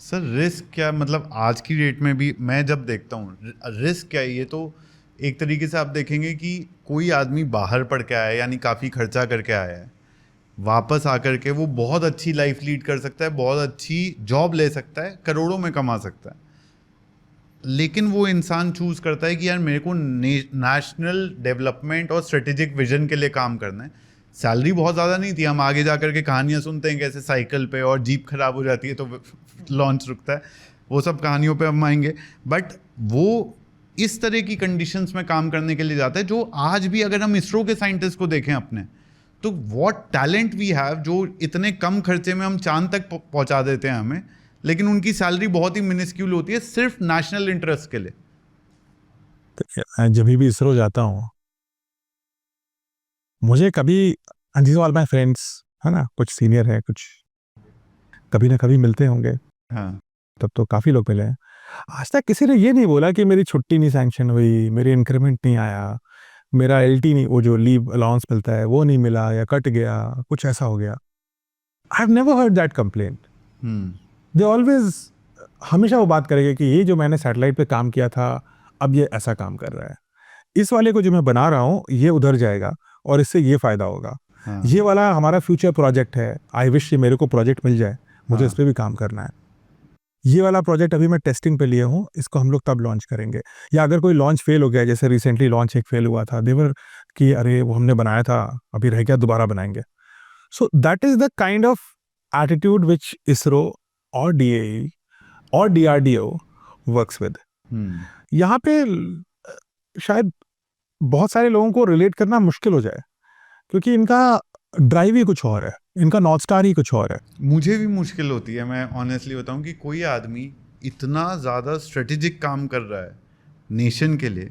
Sir risk क्या, मतलब आज की डेट में भी मैं जब देखता हूँ रिस्क क्या है, ये तो एक तरीके से आप देखेंगे कि कोई आदमी बाहर पढ़ के आया है, यानी काफ़ी खर्चा करके आया है, वापस आकर के वो बहुत अच्छी लाइफ लीड कर सकता है, बहुत अच्छी जॉब ले सकता है, करोड़ों में कमा सकता है. लेकिन वो इंसान चूज़ करता है कि यार मेरे को नेशनल डेवलपमेंट और स्ट्रेटेजिक विजन के लिए काम करना है. सैलरी बहुत ज़्यादा नहीं थी. हम आगे जा कर के कहानियाँ सुनते हैं कैसे साइकिल पे और जीप खराब हो जाती है तो लॉन्च रुकता है, वो सब कहानियों पे हम आएंगे. बट वो इस तरह की कंडीशंस में काम करने के लिए जाता है जो आज भी अगर हम इसरो के साइंटिस्ट को देखें अपने, तो व्हाट टैलेंट वी हैव, जो इतने कम खर्चे में हम चांद तक पहुंचा देते हैं हमें, लेकिन उनकी सैलरी बहुत ही मिनिस्क्यूल होती है सिर्फ नेशनल इंटरेस्ट के लिए. जब भी इसरो जाता हूँ मुझे कभी, these are all my friends, है ना, कुछ सीनियर है, कुछ कभी ना कभी मिलते होंगे. हाँ, तब तो काफ़ी लोग मिले हैं. आज तक किसी ने ये नहीं बोला कि मेरी छुट्टी नहीं सैंक्शन हुई, मेरी इंक्रीमेंट नहीं आया, मेरा LT नहीं, वो जो लीव अलाउंस मिलता है वो नहीं मिला या कट गया, कुछ ऐसा हो गया. I have never heard that complaint. They always, हमेशा वो बात करेंगे कि ये जो मैंने सैटेलाइट पे काम किया था अब ये ऐसा काम कर रहा है, इस वाले को जो मैं बना रहा हूँ ये उधर जाएगा और इससे ये फ़ायदा होगा. ये वाला हमारा फ्यूचर प्रोजेक्ट है, आई विश ये मेरे को प्रोजेक्ट मिल जाए, मुझे इस पर भी काम करना है. ये वाला प्रोजेक्ट अभी मैं टेस्टिंग पे लिए हूँ, इसको हम लोग तब लॉन्च करेंगे. या अगर कोई लॉन्च फेल हो गया, जैसे रिसेंटली लॉन्च एक फेल हुआ था, देवर कि अरे वो हमने बनाया था अभी रह गया, दोबारा बनाएंगे. So that is the kind of attitude which ISRO or DAE or DRDO works with. यहाँ पे शायद बहुत सारे लोगों को रिलेट करना मुश्किल हो जाए क्योंकि इनका ड्राइव ही कुछ और है, इनका नॉर्थ स्टार ही कुछ और है. मुझे भी मुश्किल होती है, मैं ऑनेस्टली बताऊं, कि कोई आदमी इतना ज़्यादा स्ट्रेटेजिक काम कर रहा है नेशन के लिए,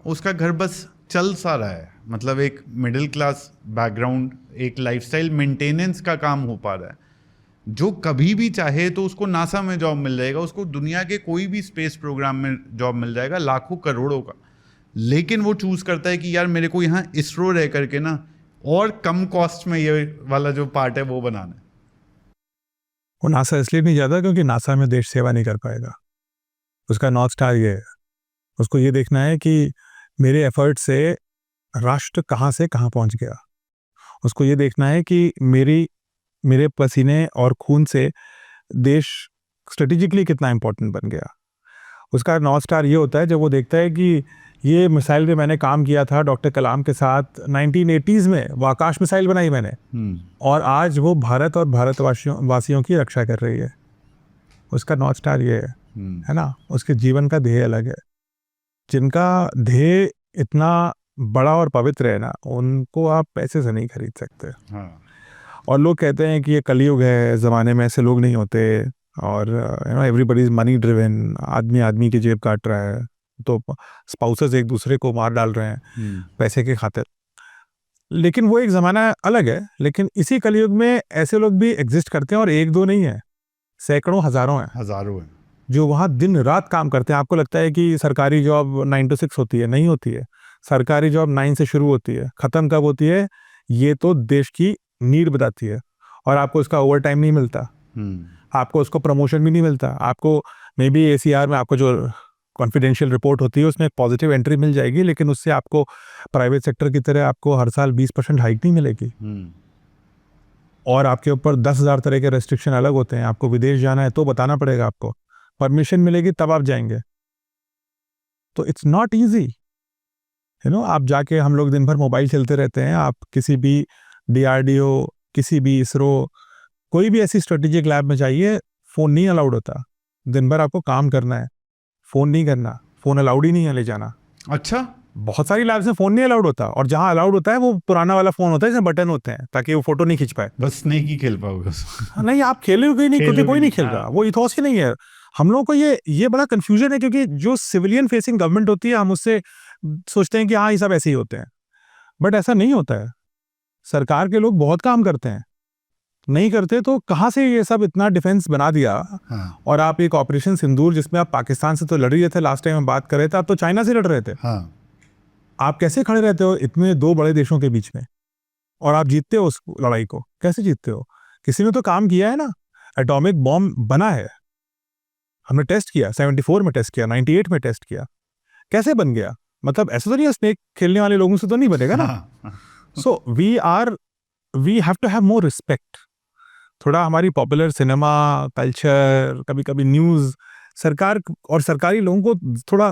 उसका घर बस चल सा रहा है, मतलब एक मिडिल क्लास बैकग्राउंड, एक लाइफस्टाइल मेंटेनेंस का काम हो पा रहा है, जो कभी भी चाहे तो उसको नासा में जॉब मिल जाएगा, उसको दुनिया के कोई भी स्पेस प्रोग्राम में जॉब मिल जाएगा, लाखों करोड़ों का. लेकिन वो चूज़ करता है कि यार मेरे को यहाँ इसरो रह करके ना और कम कॉस्ट में ये वाला जो पार्ट है वो बनाना है. वो नासा इसलिए नहीं जाता क्योंकि नासा में देश सेवा नहीं कर पाएगा. उसका नॉर्थ स्टार ये है, उसको ये देखना है कि मेरे एफर्ट से राष्ट्र कहाँ से कहाँ पहुँच गया. उसको ये देखना है कि मेरे पसीने और खून से देश स्ट्रेटेजिकली कितना इम्पोर्टेंट बन गया. उसका नॉर्थ स्टार ये होता है जब वो देखता है कि ये मिसाइल में मैंने काम किया था डॉक्टर कलाम के साथ 1980s में, वो आकाश मिसाइल बनाई मैंने, और आज वो भारत और भारतवासियों की रक्षा कर रही है. उसका नॉर्थ स्टार ये है ना. उसके जीवन का ध्येय अलग है. जिनका ध्येय इतना बड़ा और पवित्र है ना, उनको आप पैसे से नहीं खरीद सकते. और लोग कहते हैं कि ये कलयुग है, ज़माने में ऐसे लोग नहीं होते, और एवरीबडी इज मनी ड्रिवन, आदमी की जेब काट रहा है, तो स्पाउसेस एक दूसरे को मार डाल रहे हैं पैसे के खातिर. लेकिन वो एक ज़माना अलग है. लेकिन इसी कलयुग में ऐसे लोग भी एग्जिस्ट करते हैं, और एक दो नहीं है, सैकड़ों हज़ारों हैं जो वहाँ दिन रात काम करते हैं. आपको लगता है कि सरकारी जॉब 9 to 6 होती है? नहीं होती है. सरकारी जॉब 9 से शुरू होती है, ख़त्म कब होती है ये तो देश की नीड बताती है. और आपको उसका ओवर टाइम नहीं मिलता, आपको उसको प्रमोशन भी नहीं मिलता. आपको मे बी ACR में आपको जो कॉन्फिडेंशियल रिपोर्ट होती है उसमें एक पॉजिटिव एंट्री मिल जाएगी, लेकिन उससे आपको प्राइवेट सेक्टर की तरह आपको हर साल 20% हाइक नहीं मिलेगी. और आपके ऊपर 10,000 तरह के रेस्ट्रिक्शन अलग होते हैं. आपको विदेश जाना है तो बताना पड़ेगा, आपको परमिशन मिलेगी तब आप जाएंगे. तो इट्स नॉट ईजी, आप जाके, हम लोग दिन भर मोबाइल चलते रहते हैं. आप किसी भी DRDO, किसी भी ISRO, कोई भी ऐसी स्ट्रेटेजिक लैब में जाइए, फ़ोन नहीं अलाउड होता. दिन भर आपको काम करना है, फ़ोन नहीं करना. फ़ोन अलाउड ही नहीं है ले जाना. अच्छा, बहुत सारी लैब्स में फ़ोन नहीं अलाउड होता, और जहाँ अलाउड होता है वो पुराना वाला फ़ोन होता है जिसमें बटन होते हैं ताकि वो फोटो नहीं खींच पाए. बस स्नेक ही खेल पाओगे. नहीं, आप खेलोगे ही नहीं क्योंकि कोई नहीं खेल रहा. वो इथॉस ही नहीं है. हम लोगों को ये बड़ा कन्फ्यूजन है, क्योंकि जो सिविलियन फेसिंग गवर्नमेंट होती है, हम उससे सोचते हैं कि हाँ ये सब ऐसे ही होते हैं. बट ऐसा नहीं होता है. सरकार के लोग बहुत काम करते हैं. नहीं करते तो कहाँ से ये सब इतना डिफेंस बना दिया. और आप एक ऑपरेशन सिंदूर, जिसमें आप पाकिस्तान से तो लड़ रहे थे, लास्ट टाइम हम बात कर रहे थे, आप तो चाइना से लड़ रहे थे. आप कैसे खड़े रहते हो इतने दो बड़े देशों के बीच में, और आप जीतते हो उस लड़ाई को? कैसे जीतते हो? किसी ने तो काम किया है ना. एटॉमिक बॉम्ब बना है, हमने टेस्ट किया, 74 में टेस्ट किया, 98 में टेस्ट किया. कैसे बन गया? मतलब ऐसा तो नहीं है स्नेक खेलने वाले लोगों से तो नहीं बनेगा ना. So we have to have more respect. थोड़ा हमारी पॉपुलर सिनेमा कल्चर, कभी कभी न्यूज़, सरकार और सरकारी लोगों को थोड़ा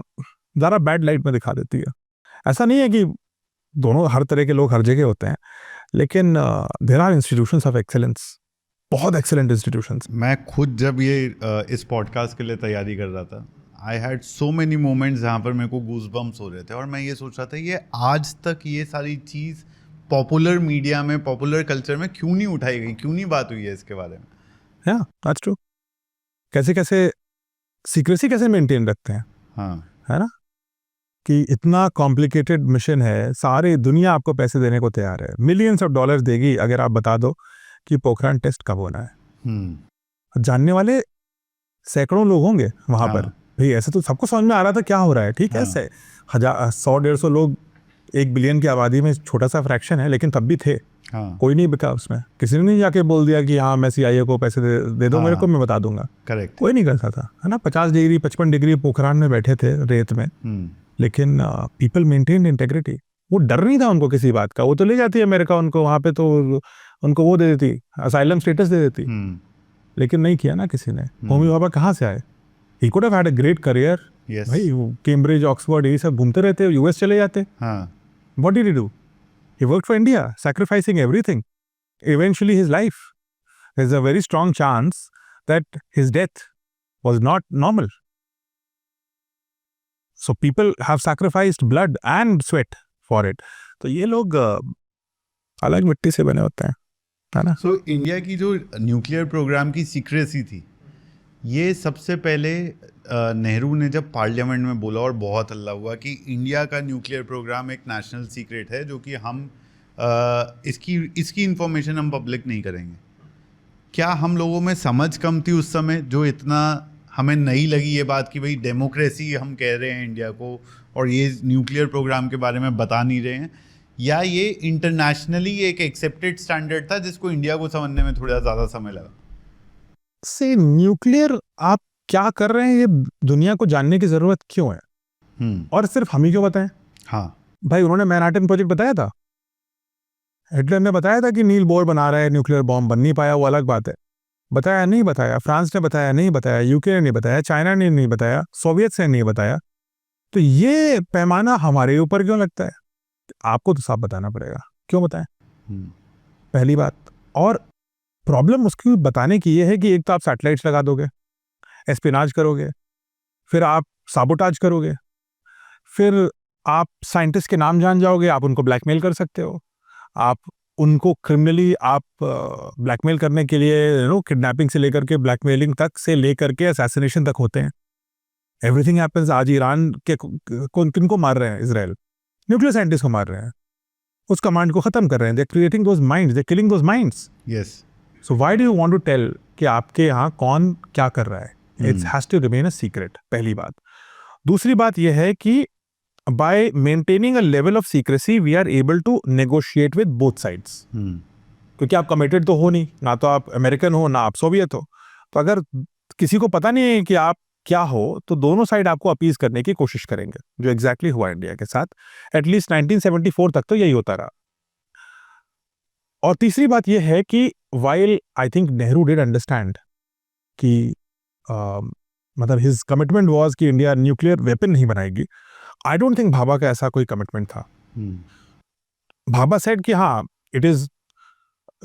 ज़्यादा बैड लाइट में दिखा देती है. ऐसा नहीं है कि दोनों, हर तरह के लोग हर जगह होते हैं, लेकिन there are institutions of excellence, बहुत एक्सेलेंट इंस्टीट्यूशंस. मैं खुद जब ये इस पॉडकास्ट के लिए तैयारी कर रहा था, I had so many moments जहाँ पर मेरे को गूज़बम्प्स हो रहे थे, और मैं ये सोच रहा था ये आज तक ये सारी चीज़ पॉपुलर मीडिया में, पॉपुलर कल्चर में क्यों नहीं उठाई गई, क्यों नहीं बात हुई है इसके बारे में. या दैट्स ट्रू. कैसे सीक्रेसी कैसे मेंटेन रखते हैं. है ना, कि इतना कॉम्प्लिकेटेड मिशन है, सारी दुनिया आपको पैसे देने को तैयार है, मिलियंस ऑफ डॉलर्स देगी अगर आप बता दो कि पोखरान टेस्ट कब होना है. जानने वाले सैकड़ों लोग होंगे वहां पर. भाई ऐसे तो सबको समझ में आ रहा था क्या हो रहा है. ठीक है, 100-150 लोग 1 बिलियन की आबादी में छोटा सा फ्रैक्शन है, लेकिन तब भी थे. कोई नहीं बिका उसमें. किसी ने नहीं जाके बोल दिया कि हाँ मैं CIA को पैसे दे दो मेरे को, मैं बता दूंगा. करेक्ट. कोई नहीं करता था, है ना. 50 डिग्री 55 डिग्री पोखरान में बैठे थे रेत में, लेकिन पीपल मेंटेन इंटेग्रिटी. वो डर नहीं था उनको किसी बात का. वो तो ले जाती है अमेरिका उनको वहाँ पे, तो उनको वो दे देती, असाइलम स्टेटस दे देती. लेकिन नहीं किया ना किसी ने. होमी बाबा कहाँ से आए? He could have had a great career. भाई कैम्ब्रिज, ऑक्सफोर्ड, ये सब घूमते रहते, US चले जाते. What did he do? He worked for India, sacrificing everything. Eventually his life. there's a very strong chance that his death was not normal. So people have sacrificed blood and sweat for it. तो ये लोग अलग मिट्टी से बने होते हैं, है ना? सो इंडिया की जो न्यूक्लियर प्रोग्राम की सीक्रेसी थी, ये सबसे पहले नेहरू ने जब पार्लियामेंट में बोला और बहुत हल्ला हुआ कि इंडिया का न्यूक्लियर प्रोग्राम एक नेशनल सीक्रेट है, जो कि हम इसकी इंफॉर्मेशन हम पब्लिक नहीं करेंगे। क्या हम लोगों में समझ कम थी उस समय, जो इतना हमें नहीं लगी ये बात कि भाई डेमोक्रेसी हम कह रहे हैं इंडिया को और ये न्यूक्लियर प्रोग्राम के बारे में बता नहीं रहे हैं, या ये इंटरनेशनली एक एक्सेप्टेड स्टैंडर्ड था जिसको इंडिया को समझने में थोड़ा ज़्यादा समय लगा? से न्यूक्लियर आप क्या कर रहे हैं ये दुनिया को जानने की जरूरत क्यों है? और सिर्फ हम ही क्यों बताएं? हाँ भाई, उन्होंने मैनहट्टन प्रोजेक्ट बताया था, हिटलर ने बताया था कि नील बोर बना रहा है, न्यूक्लियर बॉम्ब बन नहीं पाया, वो अलग बात है। बताया नहीं बताया, फ्रांस ने बताया नहीं बताया, यूके ने नहीं बताया, चाइना ने नहीं बताया, सोवियत ने नहीं बताया, तो ये पैमाना हमारे ऊपर क्यों लगता है? आपको तो साफ बताना पड़ेगा, क्यों बताएं? पहली बात। और प्रॉब्लम उसकी बताने की ये है कि एक तो आप सैटेलाइट्स लगा दोगे, एस्पिनाज करोगे, फिर आप साबोटाज करोगे, फिर आप साइंटिस्ट के नाम जान जाओगे, आप उनको ब्लैकमेल कर सकते हो, आप उनको क्रिमिनली आप ब्लैकमेल करने के लिए किडनैपिंग से लेकर के ब्लैकमेलिंग तक से लेकर के असैसिनेशन तक होते हैं। Everything happens. आज ईरान के किनको मार रहे हैं? इजराइल न्यूक्लियर साइंटिस्ट को मार रहे हैं, उस कमांड को खत्म कर रहे हैं। They creating those minds, they killing those minds. Yes. So why do you want to tell कि आपके यहाँ कौन क्या कर रहा है? It's has to remain a secret, पहली बात। दूसरी बात यह है कि by maintaining a level of secrecy we are able to negotiate with both sides. क्योंकि आप कमिटेड तो हो नहीं, ना तो आप अमेरिकन हो ना आप सोवियत हो, तो अगर किसी को पता नहीं है कि आप क्या हो तो दोनों साइड आपको अपीज करने की कोशिश करेंगे, जो एग्जैक्टली हुआ इंडिया के साथ। एटलीस्ट 1974 तक तो यही होता रहा। और तीसरी बात यह है कि while I think Nehru did understand कि मतलब हिज कमिटमेंट वाज कि इंडिया न्यूक्लियर वेपन नहीं बनाएगी, आई डोंट थिंक भाभा का ऐसा कोई कमिटमेंट था। भाभा सेड कि हाँ, it is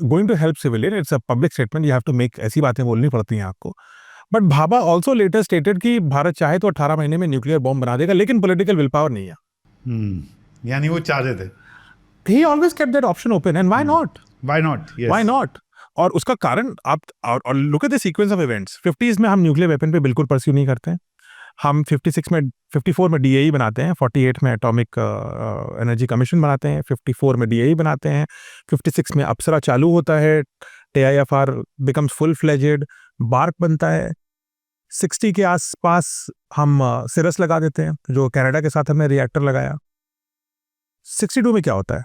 going to help civilian, it's a public statement, you have to make, ऐसी बातें बोलनी पड़ती हैं आपको। But Bhabha also later stated कि भारत चाहे तो 18 महीने में न्यूक्लियर बॉम्ब बना देगा, लेकिन पॉलिटिकल विल पावर नहीं है। यानी वो चाह रहे थे। ही always kept that option open, and why not? Why not? Why not? और उसका कारण आप और look at the sequence of events. 50s में हम न्यूक्लियर वेपन पे बिल्कुल परस्यू नहीं करते हैं। हम 54 में DAE बनाते हैं, 48 में एटॉमिक एनर्जी कमीशन बनाते हैं, 54 में DAE बनाते हैं, 56 में अप्सरा चालू होता है, TIFR becomes full fledged, BARC बनता है। 60 के आसपास हम सिरस लगा देते हैं, जो कनाडा के साथ हमने रिएक्टर लगाया। 62 में क्या होता है?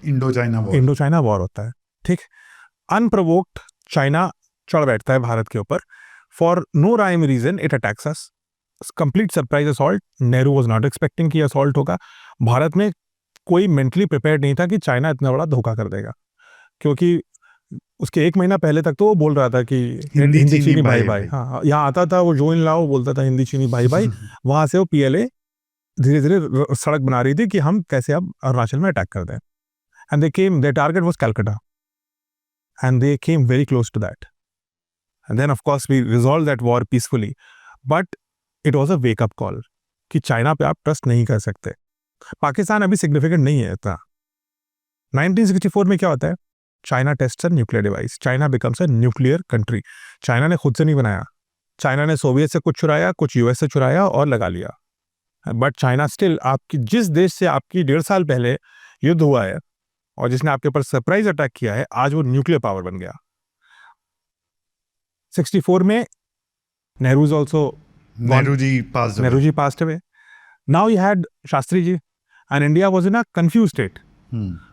इंडो चाइना वॉर होता है। ठीक, अनप्रोवोक्ड चाइना चढ़ बैठता है भारत के ऊपर, for no rhyme reason it attacks us, complete surprise assault. Nehru was not expecting कि असॉल्ट होगा। भारत में कोई मेंटली प्रिपेयर्ड नहीं था कि चाइना इतना बड़ा धोखा कर देगा, क्योंकि उसके 1 महीना पहले तक तो वो बोल रहा था कि हिंदी चीनी भाई भाई। हाँ, यहाँ आता था वो जोइन लाओ, बोलता था हिंदी चीनी भाई भाई। वहां से वो PLA धीरे धीरे सड़क बना रही थी कि हम कैसे अब अरुणाचल में अटैक कर दें। And they came, their target was Calcutta, and they came very close to that. And then of course we resolved that war peacefully. But it was a wake up call कि चाइना पे आप trust नहीं कर सकते। पाकिस्तान अभी significant नहीं है इतना। 1964 में क्या होता है? China tests a nuclear device, China becomes a nuclear country. China ने खुद से नहीं बनाया, चाइना ने सोवियत से कुछ चुराया, कुछ US से चुराया और लगा लिया। बट चाइना स्टिल, आपकी जिस देश से आपकी 1.5 साल पहले युद्ध हुआ है और जिसने आपके ऊपर सरप्राइज अटैक किया है, आज वो न्यूक्लियर पावर बन गया। 64 में Nehru ji passed away. Now you had Shastri ji, and India was in a confused state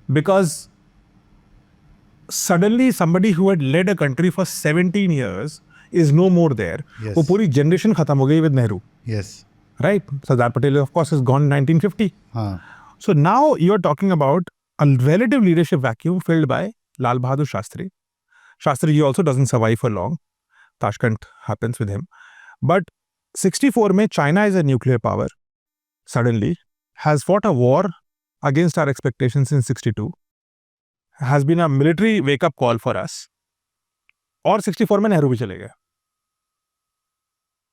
because suddenly somebody who had led a country for 17 years is no more there. Yes. वो पूरी generation खत्म हो गई with Nehru. Yes. Right? Sardar Patel of course is gone in 1950. हाँ. So now you are talking about a relative leadership vacuum filled by Lal Bahadur Shastri. Shastri ji also doesn't survive for long. Tashkent happens with him. But 64 में China is a nuclear power. Suddenly has fought a war against our expectations in 62. Has been a military wake-up call for us. और 64 में नेहरू भी चले गए.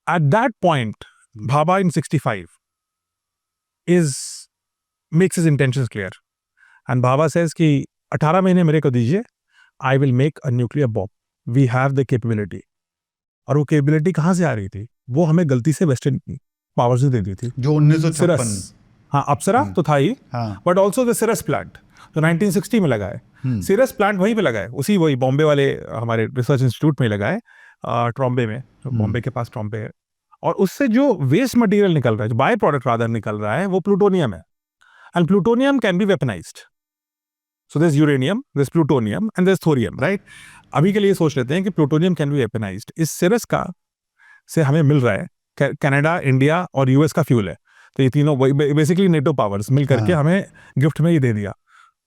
At that point, Bhabha in 65 makes his intentions clear. And Bhabha says कि 18 महीने मेरे को दीजिए, I will make a nuclear bomb. We have the capability. और वो capability कहाँ से आ रही थी? वो हमें गलती से वेस्टर्न पावर्स ने दे दी थी. जो 1956. हाँ, अप्सरा तो था ही, हाँ. But also the CIRUS plant जो 1960 में लगा है. सिरस प्लांट वहीं पे लगा है, वही बॉम्बे वाले हमारे रिसर्च इंस्टीट्यूट में लगा है, ट्रॉम्बे में, बॉम्बे के पास ट्रॉम्बे है. और उससे जो वेस्ट मटेरियल निकल रहा है, जो बाय प्रोडक्ट रादर निकल रहा है, वो प्लूटोनियम है. And plutonium can be weaponized. So there is uranium, there is plutonium and there is thorium, right? अभी के लिए सोच लेते हैं कि प्लूटोनियम कैन बी वेपनाइज्ड. इस सिरस का से हमें मिल रहा है, कनाडा, इंडिया और यूएस का फ्यूल है. तो ये तीनों बेसिकली नेटो पावर्स मिल करके हमें गिफ्ट में ये दे दिया.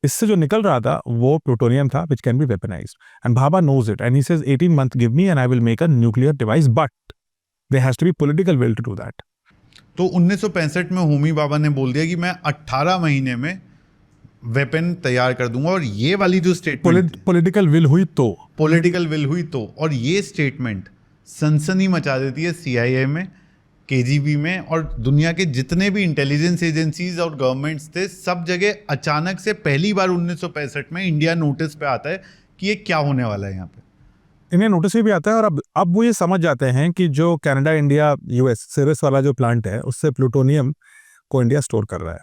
इससे जो निकल रहा था वो प्लूटोनियम था, which can be weaponized. And Bhabha knows it and he says 18 months give me and I will make a nuclear device, but there has to be political will to do that. तो 1965 में होमी भाभा ने बोल दिया कि मैं 18 महीने में वेपन तैयार कर दूंगा. और ये वाली जो स्टेटमेंट पॉलिटिकल विल हुई तो, और ये स्टेटमेंट सनसनी मचा देती है CIA में, KGB में, और दुनिया के जितने भी इंटेलिजेंस एजेंसीज और गवर्नमेंट्स थे, सब जगह अचानक से पहली बार 1965 में इंडिया नोटिस पे आता है कि ये क्या होने वाला है यहाँ पे. इन्हें नोटिस भी आता है. और अब वो ये समझ जाते हैं कि जो कनाडा, इंडिया, यूएस सिरस वाला जो प्लांट है, उससे प्लूटोनियम को इंडिया स्टोर कर रहा है.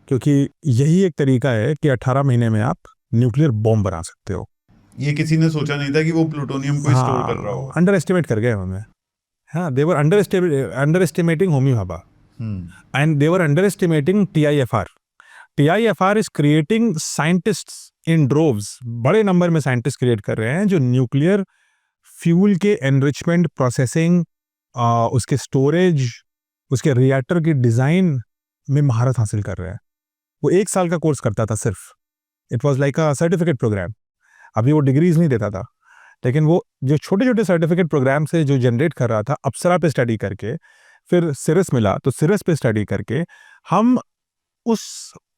क्योंकि यही एक तरीका है कि 18 महीने में आप न्यूक्लियर बॉम्ब बना सकते हो. ये किसी ने सोचा नहीं था कि वो प्लूटोनियम को स्टोर कर रहा होगा. अंडर एस्टिमेट कर गए उन्होंने. हाँ, they were underestimating Homi Bhabha. And they were underestimating TIFR. TIFR is creating scientists in droves. बड़े नंबर में साइंटिस्ट क्रिएट कर रहे हैं जो न्यूक्लियर फ्यूल के एनरिचमेंट, प्रोसेसिंग, उसके स्टोरेज, उसके रिएक्टर की डिज़ाइन में महारत हासिल कर रहे हैं. वो 1 साल का कोर्स करता था सिर्फ. It was like a certificate program. अभी वो डिग्रीज नहीं देता था, लेकिन वो जो छोटे छोटे सर्टिफिकेट प्रोग्राम से जो जनरेट कर रहा था, अप्सरा पे स्टडी करके, फिर सिरस मिला तो सिरस पे स्टडी करके हम उस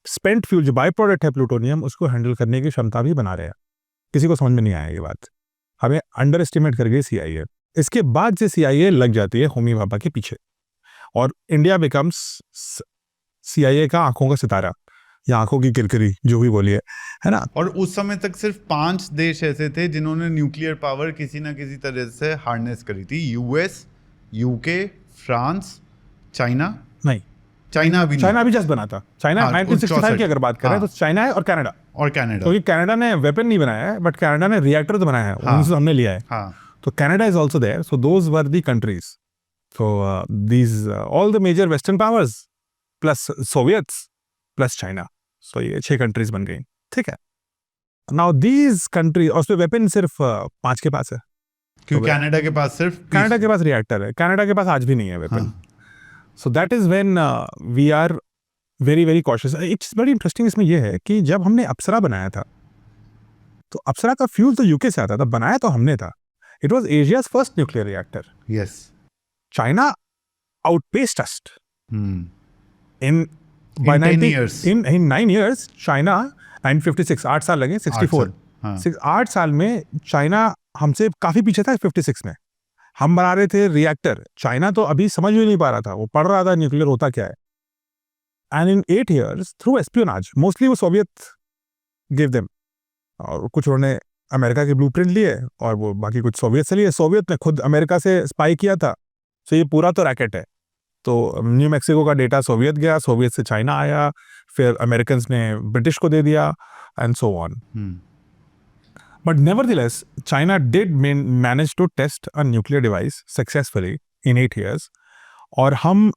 स्पेंट फ्यूल जो बाय प्रोडक्ट है प्लूटोनियम, उसको हैंडल करने की क्षमता भी बना रहे हैं. किसी को समझ में नहीं आया ये बात. हमें अंडर एस्टिमेट कर गई CIA. इसके बाद से CIA लग जाती है होमी भाभा के पीछे, और इंडिया बिकम्स CIA का आंखों का सितारा या आंखों की किरकिरी, जो भी बोलिए, है ना. और उस समय तक सिर्फ 5 देश ऐसे थे जिन्होंने न्यूक्लियर पावर किसी ना किसी तरह से हार्नेस करी थी. US, UK, France, China. नहीं, चाइना अभी जस्ट बना था. चाइना 1965 की अगर बात करें तो चाइना है, और कनाडा. क्योंकि कनाडा ने वेपन नहीं बनाया है, बट कनाडा ने रिएक्टर तो बनाया है. उनसे हमने लिया है. तो Canada is also there. So those were the countries. So these all the major western powers plus Soviets plus China. So ये 6 कंट्रीज बन गई. ठीक है. नाउ दीज कंट्री, और उसमें वेपन सिर्फ 5 के पास है. क्योंकि कनाडा के पास रिएक्टर है. कनाडा के पास आज भी नहीं है weapon. So that is when we are very very cautious. It's very interesting इसमें यह है कि जब हमने अप्सरा बनाया था, तो अप्सरा का फ्यूल तो यूके से आता था, बनाया तो हमने था. It was Asia's first nuclear reactor. Yes. China outpaced us in by 10 years. In 9 years, China 956, 8 साल लगे, 64. 8 साल में चाइना हमसे काफी पीछे था. 56 में हम बना रहे थे रिएक्टर. चाइना तो अभी समझ भी नहीं पा रहा था, वो पढ़ रहा था न्यूक्लियर होता क्या है. And in 8 years through espionage, mostly वो सोवियत गिव देम, और कुछ उन्होंने अमेरिका के ब्लूप्रिंट लिए और वो बाकी कुछ सोवियत से लिए. सोवियत ने खुद अमेरिका से स्पाई किया था. तो ये पूरा तो रैकेट है. तो न्यू मैक्सिको का डेटा सोवियत गया, सोवियत से चाइना आया, फिर अमेरिकन ने ब्रिटिश को दे दिया, and so on. But nevertheless China did manage to test a nuclear device successfully in 8 years. और हम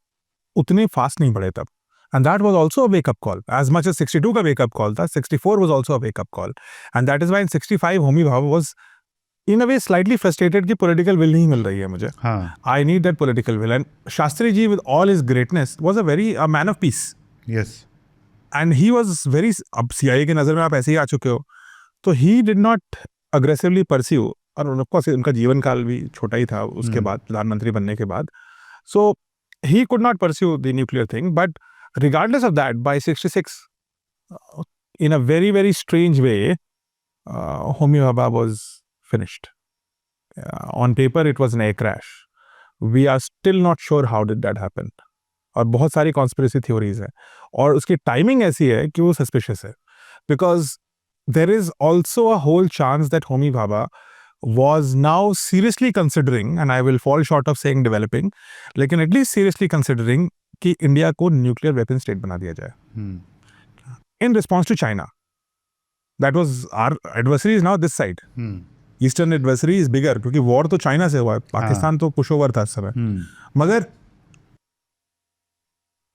उतने फास्ट नहीं बढ़े तब. And that was also a wake up call. As much as 62 का वेकअप कॉल था, 64 was also a wake up call. And that is why in 65 Homi Bhabha was in a way slightly frustrated कि political will नहीं मिल रही है मुझे. I need that political will. And Shastri ji with all his greatness was a man of peace. Yes. And he was very, अब CIA के नज़र में आप ऐसे ही आ चुके हो, तो he did not aggressively pursue. और उनका उनका जीवन काल भी छोटा ही था उसके बाद, प्रधानमंत्री बनने के बाद. So he could not pursue the nuclear thing. But regardless of that, by 66, in a very very strange way, Homi Bhabha was finished. On paper, it was an air crash. We are still not sure how did that happen. और बहुत सारी conspiracy theories है और उसकी timing ऐसी है कि वो सस्पिशियस है because there is also a whole chance that Homi Bhabha was now seriously considering, and I will fall short of saying developing, लेकिन at least seriously considering कि इंडिया को न्यूक्लियर वेपन स्टेट बना दिया जाए in response to China. That was our adversary is now this side. Eastern adversary is bigger क्योंकि war तो China से हुआ है, पाकिस्तान तो पुश ओवर था इस समय. मगर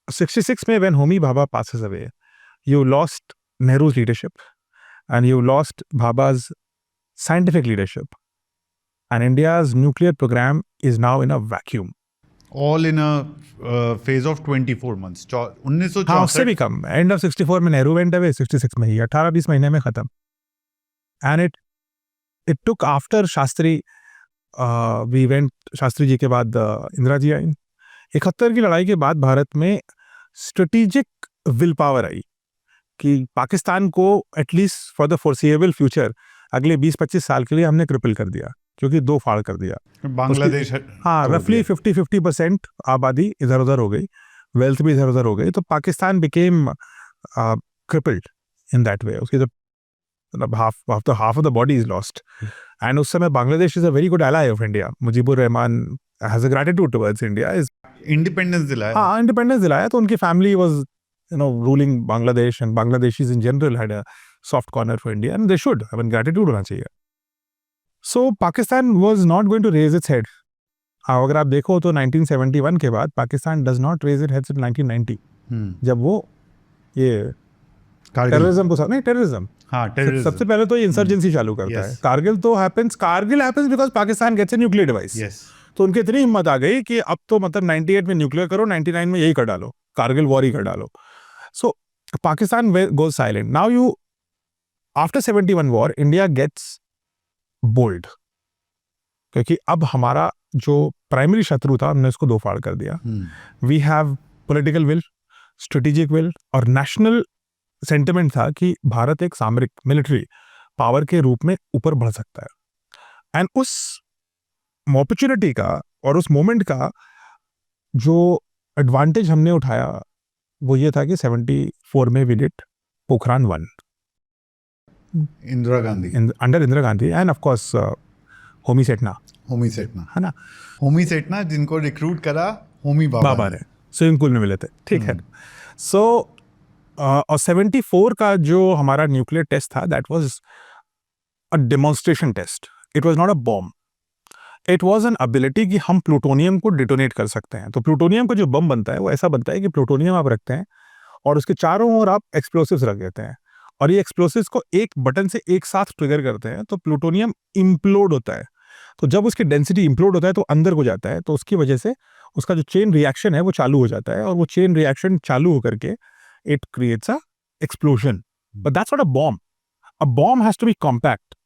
66 में when Homi Bhabha passes away, you lost Nehru's leadership and you lost Bhabha's scientific leadership, and India's nuclear program is now in a vacuum. All in a phase of 24 months. 1964 हाँ, उससे भी कम. End of 64 में Nehru went away, 66 में ही 18-20 महीने में खत्म. And it took after Shastri, we went, Shastri ji के बाद इंदिरा जी आई. 71 की लड़ाई के बाद भारत में स्ट्रेटेजिक विल पावर आई कि पाकिस्तान को at least for the foreseeable future अगले 20-25 साल के लिए हमने क्रिपल कर दिया, क्योंकि 2 फाड़ कर दिया. बांग्लादेश हाँ, रफली 50% आबादी इधर उधर हो गई, वेल्थ भी इधर उधर हो गई, तो Pakistan became crippled in that way. उसकी half of the body is lost. And उस समय Bangladesh is a very good ally of India. Mujibur Rahman has a gratitude towards India. Independence दिलाया. हाँ, इंडिपेंडेंस दिलाया, तो उनकी family was ruling Bangladesh, and Bangladeshis in general had a soft corner for India, and they should. I mean, gratitude होना चाहिए. So Pakistan was not going to raise its head. अगर आप देखो तो 1971 के बाद Pakistan does not raise its head in 1990. जब वो ये टेररिज्म को नहीं टेररिज्म सबसे पहले तो ये इंसर्जेंसी चालू करता है. कारगिल तो happens because Pakistan gets a nuclear device. तो उनकी इतनी हिम्मत आ गई कि अब तो मतलब 98 में न्यूक्लियर करो, 99 में यही कर डालो, कारगिल वॉर ही कर डालो. So Pakistan goes silent. Now you after 71 war India gets bold, क्योंकि अब हमारा जो प्राइमरी शत्रु था हमने उसको 2 फाड़ कर दिया. We have political will, strategic will और नेशनल सेंटिमेंट था कि भारत एक सामरिक मिलिट्री पावर के रूप में ऊपर बढ़ सकता है. एंड उस अपॉर्चुनिटी का और उस मोमेंट का जो एडवांटेज हमने उठाया वो ये था कि 74 में we did Pokhran 1 Indira Gandhi under Indira Gandhi, and of course Homi Sethna है ना, होमी सेटना जिनको रिक्रूट करा होमी बाबा ने स्विमिंग पूल में मिले थे. ठीक है. सो और 74 का जो हमारा न्यूक्लियर टेस्ट था, that was a demonstration test. It was not a bomb, it was an ability कि हम प्लूटोनियम को डिटोनेट कर सकते हैं. तो प्लूटोनियम का जो बम बनता है वो ऐसा बनता है कि प्लूटोनियम आप रखते हैं और उसके चारों ओर आप एक्सप्लोसिव्स रख देते हैं, और ये एक्सप्लोसिव्स को एक बटन से एक साथ ट्रिगर करते हैं, तो प्लूटोनियम इम्प्लोड होता है. तो जब उसकी डेंसिटी इम्प्लोड होता है तो अंदर को जाता है, तो उसकी वजह से उसका जो चेन रिएक्शन है वो चालू हो जाता है, और वो चेन रिएक्शन चालू होकर के it creates a explosion. But that's not a bomb. A bomb has to be compact.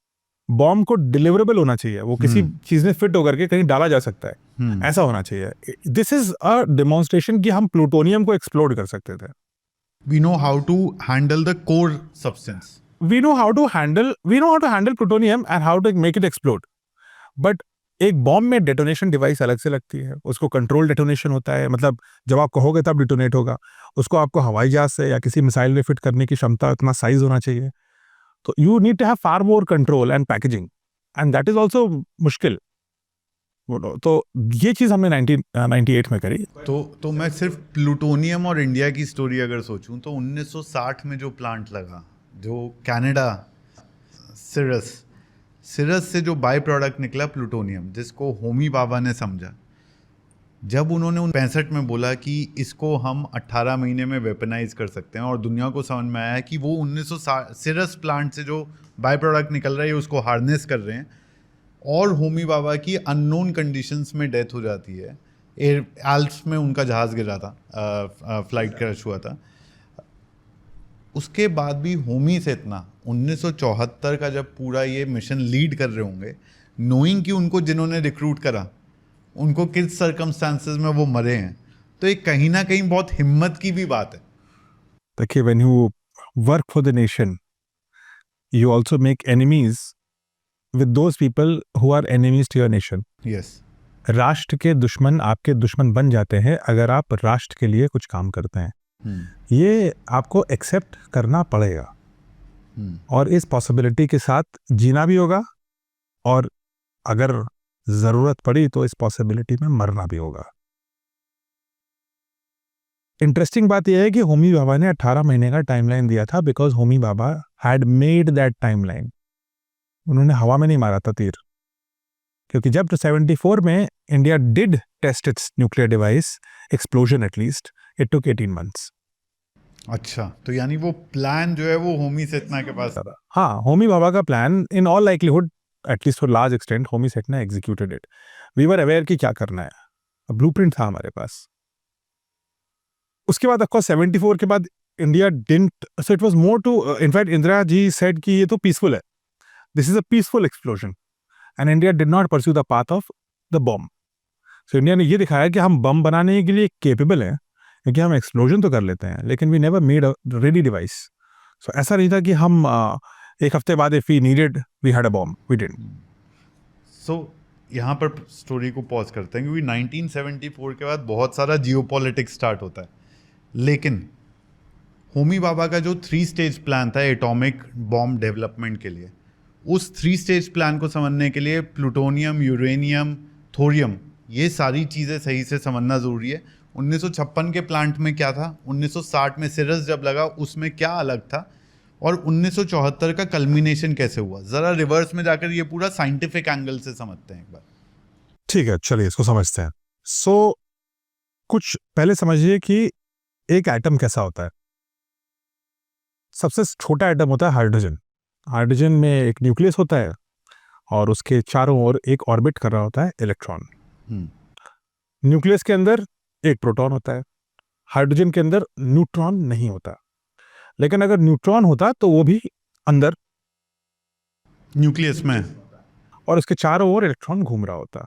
Bomb को डिलीवरेबल होना चाहिए, वो किसी चीज में फिट होकर के कहीं डाला जा सकता है, ऐसा होना चाहिए. दिस इज अ डेमोन्स्ट्रेशन कि हम प्लूटोनियम को एक्सप्लोड कर सकते थे. We know how to handle the core substance. We know how to handle plutonium and how to make it explode. But एक बॉम्ब में डेटोनेशन डिवाइस अलग से लगती है, उसको कंट्रोल डेटोनेशन होता है, मतलब जब आप कहोगे तब डिटोनेट होगा. उसको आपको हवाई जहाज से या किसी मिसाइल में फिट करने की क्षमता, इतना साइज होना चाहिए. तो you need to have far more control and packaging, and that is also मुश्किल. तो ये चीज़ हमने 1998 में करी. तो मैं सिर्फ प्लूटोनियम और इंडिया की स्टोरी अगर सोचूं तो 1960 में जो प्लांट लगा, जो कनाडा सिरस से जो बाय प्रोडक्ट निकला प्लूटोनियम, जिसको होमी बाबा ने समझा. जब उन्होंने 65 में बोला कि इसको हम 18 महीने में वेपनाइज कर सकते हैं, और दुनिया को समझ में आया कि वो 1960 सिरस प्लांट से जो बाय प्रोडक्ट निकल रहा है उसको हार्नेस कर रहे हैं, और होमी बाबा की अननोन कंडीशंस में डेथ हो जाती है. एल्प्स में उनका जहाज़ गिरा था, फ्लाइट क्रैश हुआ था. उसके बाद भी होमी से इतना 1974 का जब पूरा ये मिशन लीड कर रहे होंगे, नोइंग कि उनको जिन्होंने रिक्रूट करा उनको किस सर्कमस्टांसेस में वो मरे हैं, तो ये कहीं ना कहीं बहुत हिम्मत की भी बात है. देखिए, when you work for the nation you also make enemies with those people who are enemies to your nation. Yes राष्ट्र के दुश्मन आपके दुश्मन बन जाते हैं अगर आप राष्ट्र के लिए कुछ काम करते हैं। ये आपको एक्सेप्ट करना पड़ेगा और इस पॉसिबिलिटी के साथ जीना भी होगा, और अगर जरूरत पड़ी तो इस पॉसिबिलिटी में मरना भी होगा। इंटरेस्टिंग बात यह है कि होमी बाबा ने 18 महीने का टाइमलाइन दिया था, because Homi Baba had made that timeline. उन्होंने हवा में नहीं मारा था तीर, क्योंकि जब 74 में India did test its nuclear device explosion, at least it took 18 months. अच्छा, तो यानी वो प्लान जो है वो होमी सेठना के पास था। हाँ, होमी बाबा का plan in all likelihood, at least for large extent, Homi Sethna executed it. We were aware कि क्या करना है, ब्लूप्रिंट था हमारे पास। उसके बाद ऑफकोर्स 74 के बाद India didn't, so it was more to, in fact Indira ji said कि ये तो पीसफुल है, this is a peaceful explosion, and India did not pursue the path of the bomb. So India ने ये दिखाया कि हम बम बनाने के लिए केपेबल हैं, क्योंकि हम एक्सप्लोजन तो कर लेते हैं, लेकिन we never made a ready device. So ऐसा नहीं था कि हम एक हफ्ते बाद if we needed we had a bomb, we didn't. So यहाँ पर स्टोरी को पॉज करते हैं, क्योंकि 1974 के बाद बहुत सारा जियोपॉलिटिक्स स्टार्ट होता है, लेकिन होमी बाबा का जो 3 स्टेज प्लान था एटॉमिक बॉम्ब डेवलपमेंट के लिए, उस 3 स्टेज प्लान को समझने के लिए प्लूटोनियम, यूरेनियम, थोरियम, ये सारी चीज़ें सही से समझना ज़रूरी है। 1956 के प्लांट में क्या था, 1960 में सिरस जब लगा उसमें क्या अलग था, और 1974 का कल्मिनेशन कैसे हुआ। ज़रा रिवर्स में जाकर ये पूरा साइंटिफिक एंगल से समझते हैं एक बार। ठीक है, चलिए इसको समझते हैं। सो कुछ पहले समझिए कि एक एटम कैसा होता है। सबसे छोटा एटम होता है हाइड्रोजन। हाइड्रोजन में एक न्यूक्लियस होता है और उसके चारों ओर एक ऑर्बिट कर रहा होता है इलेक्ट्रॉन। न्यूक्लियस के अंदर एक प्रोटॉन होता है, हाइड्रोजन के अंदर न्यूट्रॉन नहीं होता, लेकिन अगर न्यूट्रॉन होता तो वो भी अंदर न्यूक्लियस में, और उसके चारों ओर इलेक्ट्रॉन घूम रहा होता।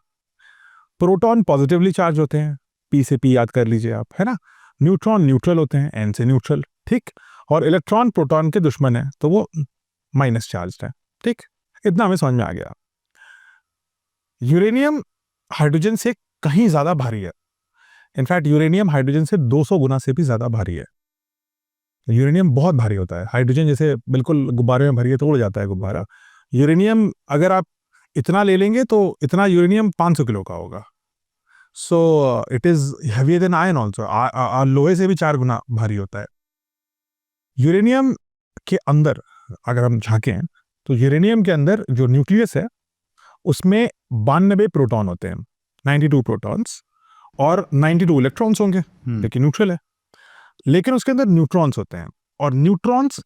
प्रोटॉन पॉजिटिवली चार्ज होते हैं, पी से पी याद कर लीजिए आप, है ना। न्यूट्रॉन न्यूट्रल होते हैं, एन से न्यूट्रल, ठीक। और इलेक्ट्रॉन प्रोटॉन के दुश्मन है, तो वो माइनस चार्ज है, ठीक। इतना हमें समझ में आ गया। यूरेनियम हाइड्रोजन से कहीं ज्यादा भारी है। इनफैक्ट यूरेनियम हाइड्रोजन से 200 गुना से भी ज्यादा भारी है। यूरेनियम बहुत भारी होता है। हाइड्रोजन जैसे बिल्कुल गुब्बारे में भरिए तो उड़ जाता है गुब्बारा। यूरेनियम अगर आप इतना ले लेंगे तो इतना यूरेनियम 500 किलो का होगा। So it is heavier than iron also. लोहे से भी 4 गुना भारी होता है। यूरेनियम के अंदर अगर हम झांकें तो यूरेनियम के अंदर जो न्यूक्लियस है उसमें 92 प्रोटॉन होते हैं, 92 प्रोटॉन्स, और 92 इलेक्ट्रॉन्स होंगे, लेकिन न्यूट्रल है। लेकिन उसके अंदर न्यूट्रॉन्स होते हैं, और न्यूट्रॉन्स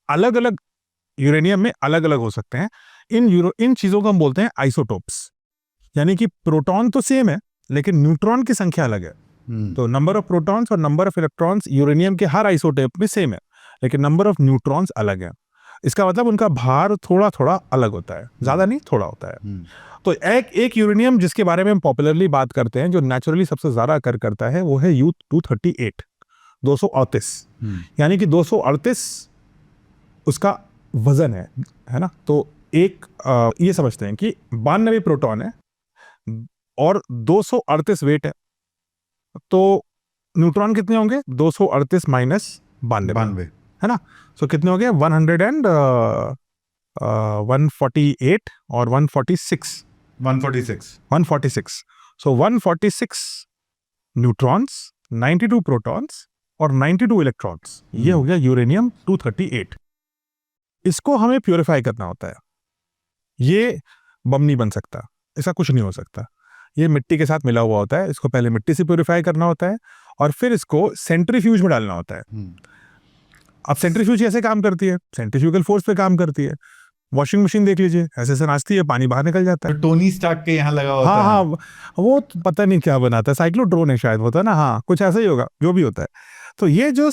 अलग अलग यूरेनियम में अलग अलग हो सकते हैं। इन चीजों को हम बोलते हैं आइसोटोप्स, यानी कि प्रोटॉन तो सेम है लेकिन न्यूट्रॉन की संख्या अलग है। तो नंबर ऑफ प्रोटॉन्स और नंबर ऑफ इलेक्ट्रॉन्स यूरेनियम के हर आइसोटोप में सेम है, लेकिन नंबर ऑफ न्यूट्रॉन्स अलग है। इसका मतलब उनका भार थोड़ा थोड़ा अलग होता है, ज्यादा नहीं, थोड़ा होता है। तो एक यूरेनियम जिसके बारे में हम पॉपुलरली बात करते हैं, जो नेचुरली सबसे ज्यादा अकर करता है, वो है U-238, 238, यानी कि 238 उसका वजन है ना। तो एक ये समझते हैं कि 92 प्रोटॉन है और 238 वेट है, तो न्यूट्रॉन कितने होंगे? 238 माइनस 92, है ना। सो कितने हो गए? 148 और 146। सो 146 न्यूट्रॉन्स, 92 प्रोटॉन्स और 92 इलेक्ट्रॉन्स, ये हो गया यूरेनियम 238। इसको हमें प्योरीफाई करना होता है। ये बम नहीं बन सकता, ऐसा कुछ नहीं हो सकता। ये मिट्टी के साथ मिला हुआ होता है। इसको पहले मिट्टी से प्योरीफाई करना होता है और फिर इसको सेंट्रीफ्यूज में डालना होता है। अब सेंट्रीफ्यूज ऐसे काम करती है, सेंट्रीफ्यूगल फोर्स पे काम करती है। वॉशिंग मशीन देख लीजिए, ऐसे ऐसे नाचती है, पानी बाहर निकल जाता है। टोनी स्टार्क के यहाँ लगा होता है। हाँ, वो पता नहीं क्या बनाता है, साइक्लोट्रॉन है शायद होता है ना। हाँ, कुछ ऐसा ही होगा, जो भी होता है। तो ये जो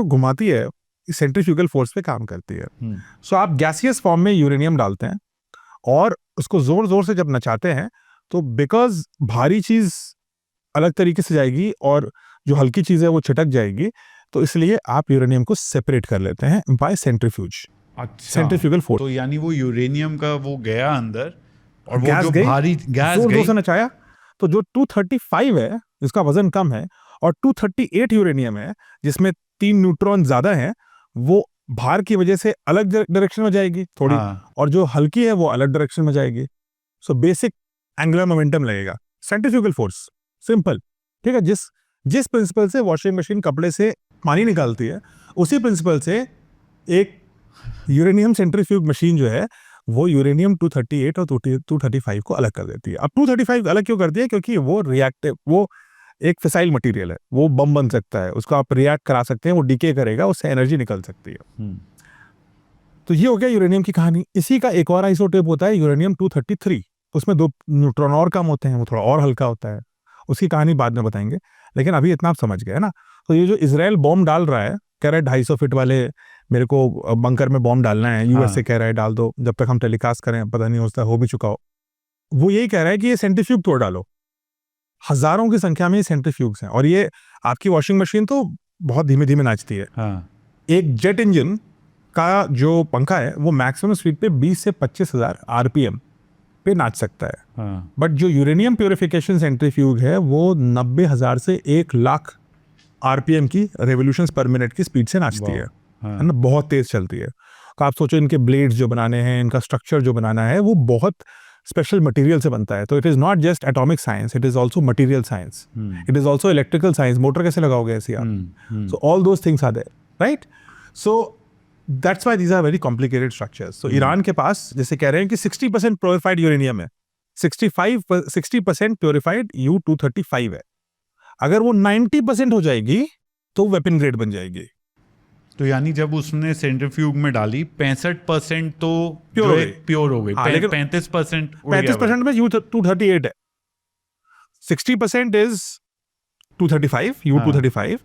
घुमाती है, सेंट्रीफ्यूगल फोर्स पे काम करती है। सो आप गैसियस फॉर्म में यूरेनियम डालते हैं और उसको जोर जोर से जब नचाते हैं, तो बिकॉज भारी चीज अलग तरीके से जाएगी और जो हल्की चीज है वो छिटक जाएगी, तो इसलिए आप यूरेनियम को सेपरेट कर लेते हैं बाय सेंट्रीफ्यूज। अच्छा, सेंट्रीफ्यूगल फोर्स। तो यानी वो यूरेनियम का वो गया अंदर और वो गैस जो गई, भारी गैस जोर गई से नचाया, तो जो 235 है जिसका वजन कम है और 238 यूरेनियम है जिसमें 3 न्यूट्रॉन ज्यादा हैं, वो भार की वजह से अलग डायरेक्शन में जाएगी थोड़ी, हाँ, और जो हल्की है वो अलग डायरेक्शन में जाएगी। सो बेसिक एंगुलर मोमेंटम लगेगा, सेंट्रीफ्यूगल फोर्स, सिंपल। ठीक है, जिस जिस प्रिंसिपल से वॉशिंग मशीन कपड़े से पानी निकालती है, उसी प्रिंसिपल से एक यूरेनियम सेंट्रीफ्यूग मशीन जो है वो यूरेनियम 238 और 235 को अलग कर देती है। अब 235 अलग क्यों करती है? क्योंकि वो रिएक्टिव, वो एक फिसाइल मटेरियल है, वो बम बन सकता है, उसको आप रिएक्ट करा सकते हैं, वो डीके करेगा, उससे एनर्जी निकल सकती है। तो ये हो गया यूरेनियम की कहानी। इसी का एक और आइसोटोप होता है यूरेनियम 233, उसमें 2 न्यूट्रॉन और कम होते हैं, वो थोड़ा और हल्का होता है, उसकी कहानी बाद में बताएंगे, लेकिन अभी इतना आप समझ गए ना। तो ये जो इजराइल बॉम्ब डाल रहा है, कह रहा है 250 फीट वाले मेरे को बंकर में बॉम्ब डालना है, यूएस से कह रहा है डाल दो, जब तक हम टेलीकास्ट करें पता नहीं होता, हो भी चुका हो। वो यही कह रहा है कि ये सेंट्रीफ्यूग तोड़ डालो, हजारों की संख्या में ये सेंट्रीफ्यूग्स हैं, और ये आपकी वॉशिंग मशीन तो बहुत धीमे धीमे नाचती है। एक जेट इंजन का जो पंखा है वो मैक्सिमम स्पीड पे 20 से 25,000 आरपीएम पे नाच सकता है। बट जो यूरेनियम प्योरिफिकेशन सेंट्रीफ्यूग है वो 90,000 से 1,00,000 आरपीएम की रेवोल्यूशंस पर मिनट की स्पीड से नाचती है ना, बहुत तेज चलती है। तो आप सोचो इनके ब्लेड्स जो बनाने हैं, इनका स्ट्रक्चर जो बनाना है, वो बहुत स्पेशल मटेरियल से बनता है। तो it is not just atomic science, it is also material science, it is also electrical science. Motor कैसे लगाओगे ऐसे आप? So all those things are there, right? So that's why these are very complicated structures. तो Iran के पास जैसे कह रहे हैं कि 60% प्योरिफाइड यूरेनियम है, 60% प्योरिफाइड U-235 है। अगर वो 90% हो जाएगी तो वेपन ग्रेड बन जाएगी। तो यानी जब उसने सेंट्रीफ्यूग में डाली 65% तो प्योर हो गई, लेकिन 35% में U-238 है, 60% इज 235 U-235,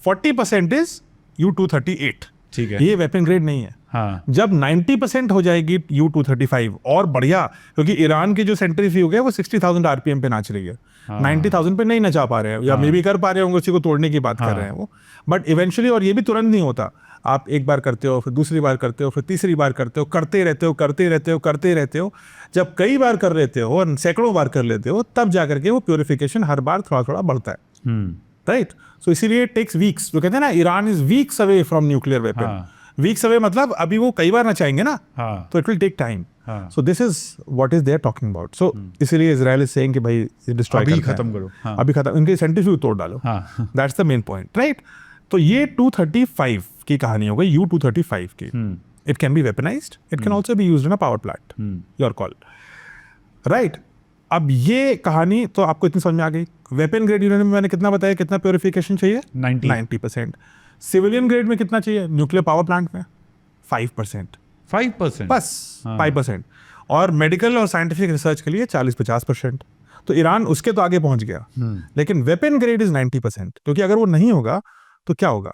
40% इज U-238। ठीक है, ये वेपन ग्रेड नहीं है। हाँ, जब 90% हो जाएगी U-235 और बढ़िया, क्योंकि ईरान की जो सेंट्रीफ्यूग है वो 60,000 आरपीएम पे नाच रही है, 90,000 पे नहीं नचा पा रहे हैं, या मे भी कर पा रहे होंगे, उसी को तोड़ने की बात कर रहे हैं वो। बट इवेंचुअली, और ये भी तुरंत नहीं होता, आप एक बार करते हो, फिर दूसरी बार करते हो, फिर तीसरी बार करते हो, करते रहते हो। जब कई बार कर लेते हो और सैकड़ों बार कर लेते हो, तब जाकर के वो प्योरिफिकेशन हर बार थोड़ा थोड़ा बढ़ता है, राइट? सो इसीलिए टेक्स वीक्स। जो कहते हैं ना, Iran is weeks away from nuclear weapon. Weeks away मतलब अभी वो कई बार नचाएंगे ना, तो it will take time. So this is what is they are talking about. So इसीलिए इजराइल इज सेइंग कि भाई ये डिस्ट्रॉय अभी खत्म करो, अभी खत्म, इनके सेंट्रीफ्यूग तोड़ डालो। That's the main point, right? तो ये 235 की कहानी हो गई, U-235 की। It can be weaponised, it can also be used in a power plant, your call, right? अब ये कहानी तो आपको इतनी समझ में आ गई। वेपन ग्रेड यूरेनियम में मैंने कितना बताया, कितना प्योरिफिकेशन चाहिए? 90%। सिविलियन ग्रेड में कितना चाहिए न्यूक्लियर पावर प्लांट में? 5%, 5%, बस 5%। और मेडिकल और साइंटिफिक रिसर्च के लिए 40-50%। तो ईरान उसके तो आगे पहुंच गया, लेकिन वेपन ग्रेड इज 90%, क्योंकि अगर वो नहीं होगा तो क्या होगा?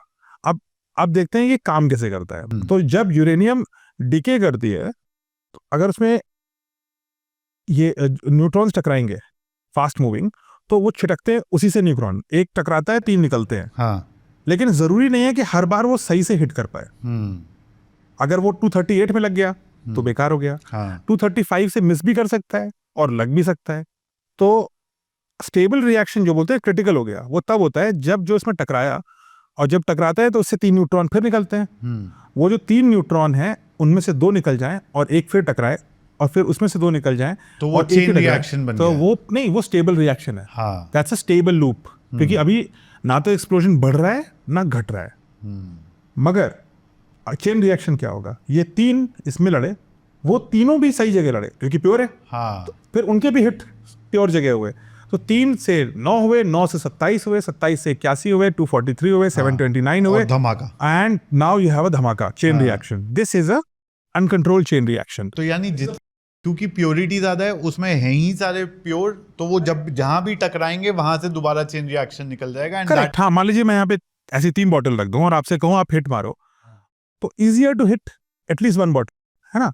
अब देखते हैं ये काम कैसे करता है। तो जब यूरेनियम डिके करती है, तो अगर उसमें ये न्यूट्रॉन्स टकराएंगे फास्ट मूविंग, तो वो छिटकते हैं उसी से न्यूट्रॉन, एक टकराता है 3 निकलते हैं। लेकिन जरूरी नहीं है कि हर बार वो सही से हिट कर पाए। अगर वो 238 में लग गया तो बेकार हो गया, 235 से मिस भी कर सकता है और लग भी सकता है। तो स्टेबल रिएक्शन जो बोलते हैं क्रिटिकल हो गया, वो तब होता है जब जो इसमें टकराया, और जब टकराता है तो उससे 3 न्यूट्रॉन फिर निकलते हैं। वो जो 3 न्यूट्रॉन हैं उनमें से 2 निकल जाएं और एक फिर टकराए, और फिर उसमें से 2 निकल जाएं, तो वो चेन रिएक्शन बन तो गया। वो नहीं, वो स्टेबल रिएक्शन है। दैट्स अ स्टेबल लूप, क्योंकि अभी ना तो एक्सप्लोजन बढ़ रहा है ना घट रहा है। मगर चेन रिएक्शन क्या होगा? ये 3 इसमें लड़े, वो तीनों भी सही जगह लड़े क्योंकि प्योर है, तो फिर उनके भी हिट प्योर जगह हुए। तो 3 से 9 हुए, 9 से 27 हुए, 27 से 81 हुए, 243 हुए, 729 हुए, धमाका। And now you have a dhamaka chain reaction. This is a uncontrolled chain reaction. तो यानी क्योंकि प्योरिटी ज्यादा है, उसमें है ही सारे प्योर, तो वो जब जहां भी टकराएंगे वहां से दोबारा चेन रिएक्शन निकल जाएगा। करेक्ट। हाँ, मान लीजिए मैं यहाँ पे ऐसी 3 बॉटल रख दूं और आपसे कहूं आप हिट मारो, तो easier to hit at least 1 bottle, है ना?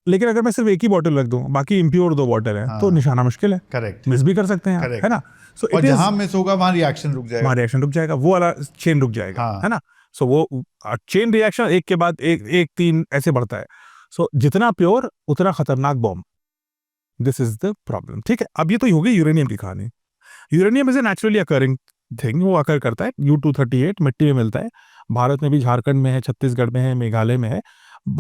लेकिन अगर मैं सिर्फ एक ही बॉटल रख दूं, बाकी इम्प्योर 2 बॉटल है, तो निशाना मुश्किल है। करेक्ट, मिस भी कर सकते हैं, है ना? सो और जहां मिस होगा वहां रिएक्शन रुक जाएगा, वो वाला चेन रुक जाएगा, है ना? सो वो चेन रिएक्शन एक के बाद एक तीन ऐसे बढ़ता है. सो जितना प्योर उतना खतरनाक bomb. This is the problem. ठीक है, अब ये तो हो गई यूरेनियम की कहानी. Uranium is a naturally occurring thing. वो अकर करता है. U-238 मिट्टी में मिलता है. भारत में भी, झारखंड में है, छत्तीसगढ़ में है, मेघालय में है.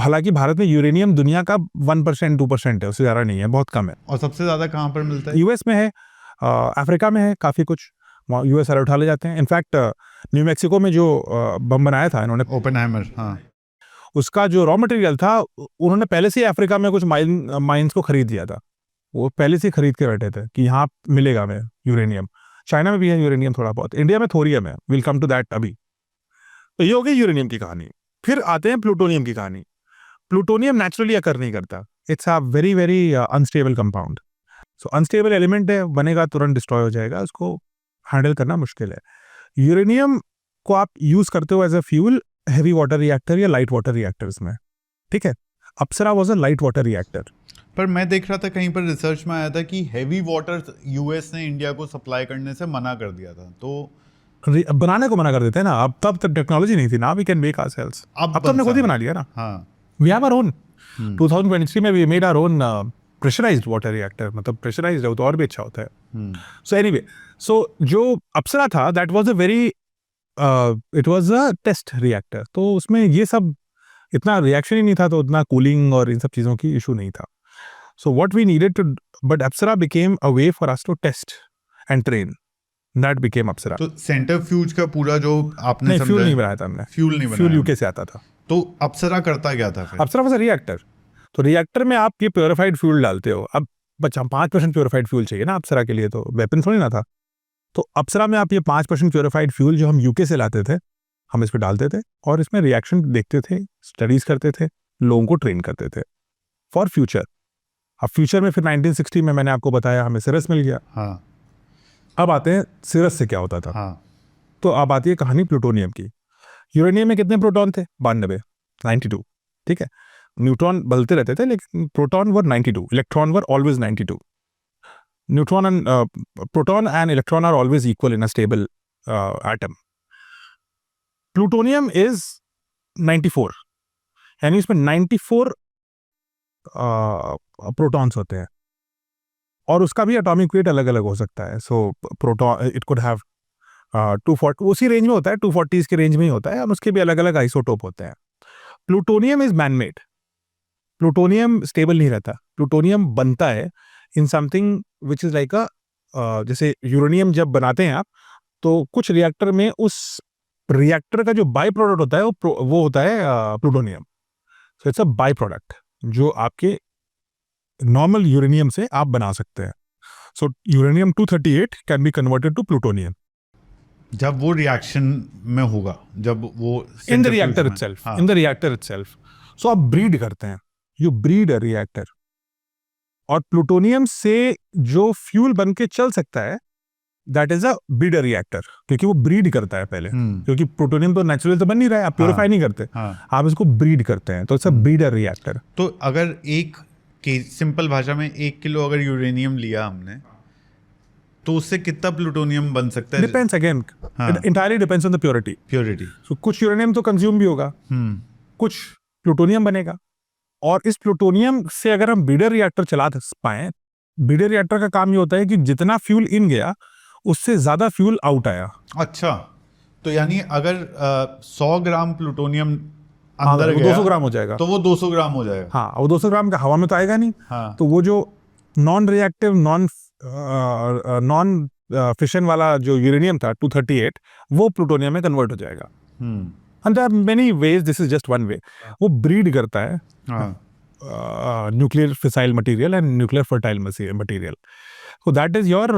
हालांकि भारत में यूरेनियम दुनिया का 1% 2% है, उससे ज़्यादा नहीं है, बहुत कम है. और सबसे ज्यादा कहाँ पर मिलता है? यूएस में है, अफ्रीका में है काफ़ी कुछ. वहाँ यूएस वाले उठा ले जाते हैं. इनफैक्ट न्यू मैक्सिको में जो बम बनाया था इन्होंने, ओपेनहाइमर, हाँ. उसका जो रॉ मटेरियल था उन्होंने पहले से ही अफ्रीका में कुछ माइंस को खरीद दिया था. वो पहले से ही खरीद के बैठे थे कि यहाँ मिलेगा हमें यूरेनियम. चाइना में भी है यूरेनियम थोड़ा बहुत, इंडिया में थोरियम है. विल कम टू दैट अभी. तो ये हो गई यूरेनियम की कहानी. फिर आते हैं प्लूटोनियम की कहानी. प्लूटोनियम नेचुरली अकर नहीं करता. It's a very very unstable compound. So unstable element है, बनेगा तुरंत डिस्ट्रॉय हो जाएगा, उसको हैंडल करना मुश्किल है. यूरेनियम को आप यूज करते हो as a fuel heavy water reactor या लाइट वाटर रिएक्टर्स में. ठीक है, Apsara was a light water reactor. पर मैं देख रहा था कहीं पर रिसर्च में आया था कि हैवी वाटर यूएस ने इंडिया को सप्लाई करने से मना कर दिया था. तो बनाने को मना कर देते हैं ना. अब तब टेक्नोलॉजी नहीं थी ना. We can make ourselves. अब तो हमने खुद ही बना लिया ना. हाँ. We have our own. 2023 में we made our own pressurized water reactor. मतलब प्रेशराइज्ड है तो और भी अच्छा होता है. सो एनीवे, सो जो अप्सरा था that was a very it was a test reactor. तो उसमें ये सब इतना रिएक्शन ही नहीं था, तो उतना कूलिंग और इन सब चीज़ों की इशू नहीं था. So what we needed to, but Apsara became a way for us to test and train. That became Apsara. तो सेंट्रीफ्यूज का पूरा जो आपने नहीं, फ्यूल समझा, नहीं बनाया था हमने. फ्यूल नहीं फ्यूल बनाया. यूके से आता था. तो अप्सरा करता क्या था फिर? अप्सरा वाज अ रिएक्टर. तो रिएक्टर में आप ये प्योरीफाइड फ्यूल डालते हो. अब बच्चा 5% प्योरीफाइड फ्यूल चाहिए ना अप्सरा के लिए, तो वेपन थोड़ी ना था. तो अप्सरा में आप ये 5% प्योरीफाइड फ्यूल जो हम यूके से लाते थे, हम इस पर डालते थे और इसमें रिएक्शन देखते थे, स्टडीज करते थे, लोगों को ट्रेन करते थे फॉर फ्यूचर. अब फ्यूचर में फिर 1960 में मैंने आपको बताया हमें सिरस मिल गया. हाँ. अब आते हैं सिरस से क्या होता था. हाँ. तो अब आती है कहानी प्लूटोनियम की. यूरेनियम में कितने प्रोटॉन थे? 92. ठीक है, न्यूट्रॉन बदलते रहते थे लेकिन proton were 92, electron were always 92. Neutron and proton and electron are always equal in a stable atom. Plutonium is 94, यानी इसमें 94 प्रोटॉन्स होते हैं और उसका भी एटॉमिक वेट अलग अलग हो सकता है. सो प्रोटॉन इट कुड हैव 240, उसी रेंज में होता है, 240 के रेंज में ही होता है. और उसके भी अलग अलग आइसोटोप होते हैं. Plutonium is man made. Plutonium stable नहीं रहता. प्लूटोनियम बनता है in something which is like अ, जैसे यूरेनियम जब बनाते हैं आप, तो कुछ रिएक्टर में उस रिएक्टर का जो बाई प्रोडक्ट होता है वो होता है plutonium. So it's a by product जो आपके नॉर्मल यूरेनियम से आप बना सकते हैं. सो uranium 238 can be converted to plutonium जब वो रिएक्शन में होगा, जब वो in the reactor itself. In the reactor itself. So आप ब्रीड करते हैं, यू ब्रीड अ रिएक्टर. और प्लूटोनियम से जो फ्यूल बन के चल सकता है that is a breeder reactor, क्योंकि वो ब्रीड करता है पहले. क्योंकि प्लूटोनियम तो नेचुरल तो बन नहीं रहा है, आप प्योरीफाई नहीं करते, आप इसको ब्रीड करते हैं. तो इट्स अ ब्रीडर रिएक्टर. तो अगर एक सिंपल भाषा में 1 किलो अगर यूरेनियम लिया हमने, तो उससे कितना प्लूटोनियम बन सकता है? Depends again, it entirely depends on the purity. So कुछ यूरेनियम तो कंज्यूम भी होगा, कुछ प्लूटोनियम बनेगा. और इस प्लूटोनियम से अगर हम ब्रीडर रिएक्टर चला पाए, ब्रीडर रिएक्टर का काम ये होता है कि जितना फ्यूल इन गया उससे ज्यादा फ्यूल आउट आया. अच्छा, तो यानी अगर 100 ग्राम प्लूटोनियम अंदर गया 200 ग्राम हो जाएगा, तो वो 200 ग्राम हो जाएगा. हाँ, वो 200 ग्राम का हवा में तो आएगा नहीं. हाँ. तो वो जो नॉन रिएक्टिव नॉन फिशन वाला जो यूरेनियम था 238, वो प्लूटोनियम में कन्वर्ट हो जाएगा. And there are many ways, this is just one way. वो ब्रीड करता है nuclear fissile material and nuclear fertile material. So that is your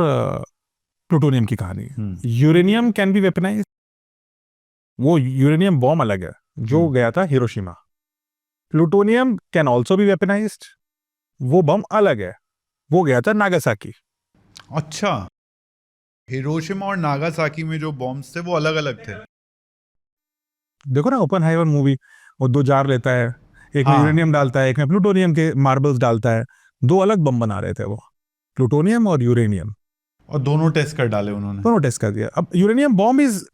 plutonium की कहानी. Uranium can be weaponized. वो यूरेनियम बॉम्ब अलग है जो गया था Hiroshima. Plutonium can also be weaponized. वो बम अलग है, वो गया था नागासाकी. अच्छा, हिरोशिमा और नागासाकी में जो बॉम्ब्स थे वो अलग अलग थे. देखो ना ओपेनहाइमर मूवी, वो 2 जार लेता है, एक में यूरेनियम डालता है, एक में प्लूटोनियम के मार्बल्स डालता है. 2 अलग बम बना रहे थे वो, प्लूटोनियम और यूरेनियम. और दोनों टेस्ट कर डाले उन्होंने. दोनों टेस्ट कर दिया. अब यूरेनियम बॉम्ब इज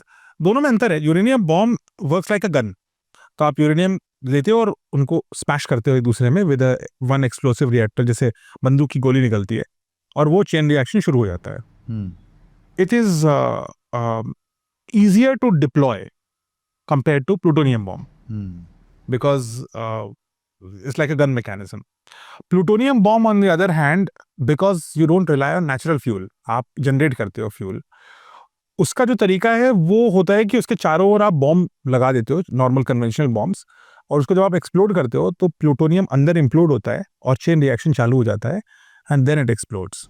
दोनों में अंतर है. Uranium bomb works like a gun. तो आप यूरेनियम लेते हो और उनको स्मैश करते हो एक दूसरे में विद वन एक्सप्लोसिव रिएक्टर, जैसे बंदूक की गोली निकलती है और वो चेन रिएक्शन शुरू हो जाता है. It is easier to deploy compared to plutonium bomb because it's like a gun mechanism. Plutonium bomb on the other hand, because you don't rely on natural fuel, आप जनरेट करते हो fuel, उसका जो तरीका है वो होता है कि उसके चारों ओर आप बॉम्ब लगा देते हो, नॉर्मल कन्वेंशनल बॉम्ब्स, और उसको जब आप एक्सप्लोड करते हो तो प्लूटोनियम अंदर इम्प्लोड होता है और चेन रिएक्शन चालू हो जाता है एंड देन इट एक्सप्लोड्स.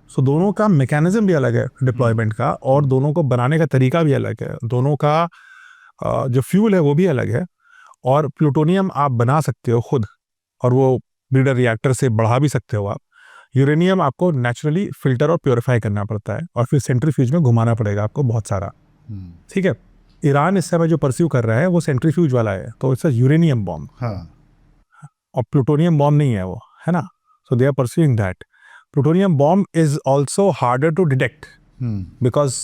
सो दोनों का मैकेनिज्म भी अलग है डिप्लॉयमेंट का, और दोनों को बनाने का तरीका भी अलग है, दोनों का जो फ्यूल है वो भी अलग है. और प्लूटोनियम आप बना सकते हो खुद और वो ब्रीडर रिएक्टर से बढ़ा भी सकते हो आप. यूरेनियम आपको नेचुरली फिल्टर और प्योरीफाई करना पड़ता है और फिर सेंट्रीफ्यूज में घुमाना पड़ेगा आपको बहुत सारा. ठीक है. ईरान इस समय जो परस्यू कर रहा है वो सेंट्रीफ्यूज वाला है, तो इट्स अ यूरेनियम बॉम्ब. और प्लूटोनियम बॉम्ब नहीं है वो, है ना. So they are pursuing that. Plutonium bomb is also harder to detect because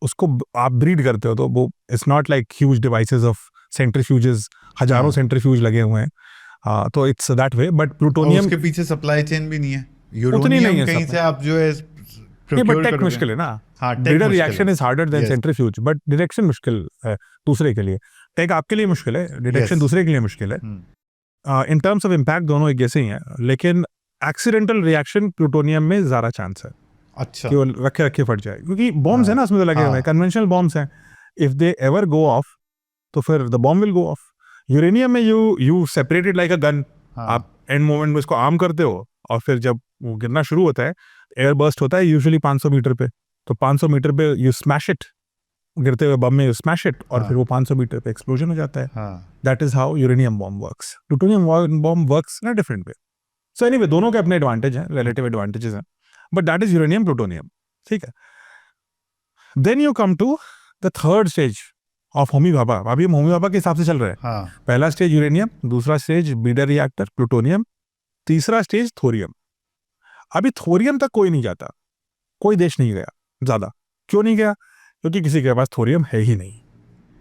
उसको आप ब्रीड करते हो, तो वो it's not like huge devices of centrifuges, हजारों सेंट्रीफ्यूज लगे हुए हैं. तो it's that way. But plutonium उसके पीछे सप्लाई चेन भी नहीं है. उतनी नहीं है कहीं से आप जो है बट टेक मुश्किल है ना. Breeder reaction is harder than centrifuge, but detection मुश्किल है दूसरे के लिए. टेक आपके लिए मुश्किल है, डिटेक्शन दूसरे के लिए मुश्किल है. इन टर्म्स ऑफ इम्पैक्ट दोनों एक जैसे ही हैं, लेकिन एक्सीडेंटल रिएक्शन प्लूटोनियम में ज्यादा चांस है. अच्छा. कि वो रखे रखे फट जाए, क्योंकि बॉम्ब्स है ना उसमें तो लगे हुए हैं, कन्वेंशनल बॉम्ब्स हैं. If they ever go off तो फिर the bomb will go off. Uranium में you separated like a gun. आप एंड मोमेंट में इसको आर्म करते हो और फिर जब वो गिरना शुरू होता है, एयर बर्स्ट होता है यूजुअली 500 मीटर पे, तो 500 मीटर पे यू स्मैश इट, गिरते हुए बम में यू स्मैश इट, और फिर वो 500 मीटर पे एक्सप्लोजन हो जाता है. That is how uranium bomb works. Plutonium bomb works in a different way. So anyway दोनों के अपने एडवांटेज हैं, रिलेटिव एडवांटेजेस हैं, but that is uranium plutonium. ठीक है. Then you come to the third stage of Homi Bhabha. अभी हम होमी भाभा के हिसाब से चल रहे हैं. पहला स्टेज यूरेनियम, दूसरा स्टेज ब्रीडर रिएक्टर प्लूटोनियम, तीसरा स्टेज थोरियम. अभी थोरियम तक कोई नहीं जाता, कोई देश नहीं गया ज्यादा. क्यों नहीं गया? क्योंकि किसी के पास थोरियम है ही नहीं.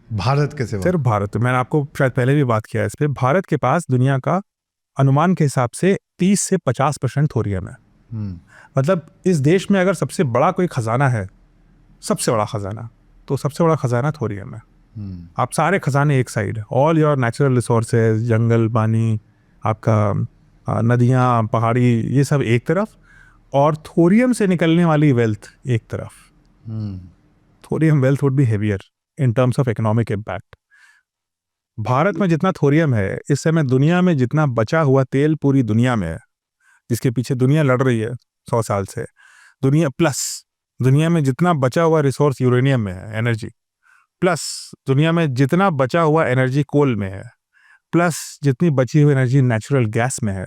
भारत के सिवा सिर्फ भारत. मैंने आपको शायद पहले भी बात किया है इस पे. भारत के पास दुनिया का अनुमान के हिसाब से 30 से 50% थोरियम है. मतलब इस देश में अगर सबसे बड़ा कोई खजाना है, सबसे बड़ा खजाना, तो सबसे बड़ा खजाना थोरियम है. आप सारे खजाने एक side, all your natural resources, जंगल, पानी, आपका नदियाँ, पहाड़ी, ये सब एक तरफ, और थोरियम से निकलने वाली वेल्थ एक तरफ. Thorium wealth would be heavier in terms of economic impact. Bharat में जितना थोरियम है, इस समय दुनिया में जितना बचा हुआ तेल पूरी दुनिया में है, जिसके पीछे दुनिया लड़ रही है 100 साल से, दुनिया प्लस दुनिया में जितना बचा हुआ रिसोर्स यूरेनियम में है, एनर्जी, प्लस दुनिया में जितना बचा हुआ एनर्जी कोल में है, प्लस जितनी बची हुई एनर्जी नेचुरल गैस में है,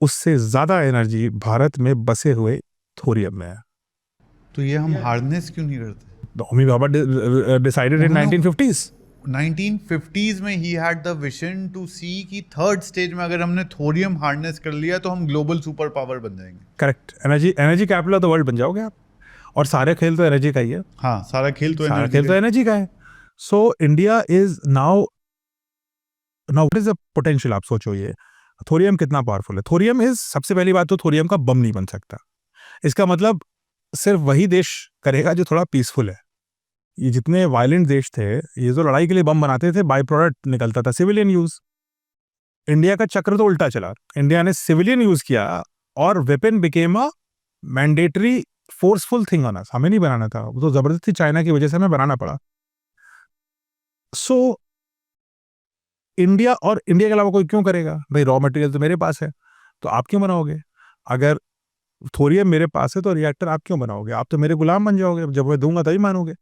उससे ज़्यादा एनर्जी भारत में बसे हुए थोरियम में है. तो ये हम हार्नेस क्यों नहीं करते? Homi Bhabha decided in 1950s. 1950s में ही had the vision to see कि थर्ड स्टेज में अगर हमने थोरियम हार्नेस कर लिया तो हम ग्लोबल सुपर पावर बन जाएंगे. Correct. Energy capital of the world बन जाओगे आप. और सारे खेल तो एनर्जी का ही है. हाँ, सारा खेल तो एनर्जी का है. So India is now what is the potential. आप सोचो ये थोरियम कितना पावरफुल है. थोरियम इज, सबसे पहली बात तो थोरियम का बम नहीं बन सकता. इसका मतलब सिर्फ वही देश करेगा जो थोड़ा पीसफुल है. ये जितने वायलेंट देश थे, ये जो लड़ाई के लिए बम बनाते थे, बाई प्रोडक्ट निकलता था सिविलियन यूज. इंडिया का चक्र तो उल्टा चला. इंडिया ने सिविलियन यूज किया और weapon became a mandatory forceful thing on us. हमें नहीं बनाना था, वो तो जबरदस्ती चाइना की वजह से हमें बनाना पड़ा. सो इंडिया, और इंडिया के अलावा कोई क्यों करेगा भाई? रॉ मटेरियल तो मेरे पास है, तो आप क्यों बनाओगे? अगर थोरियम मेरे पास है तो रिएक्टर आप क्यों बनाओगे? आप तो मेरे गुलाम बन जाओगे, जब मैं दूंगा तभी मानोगे.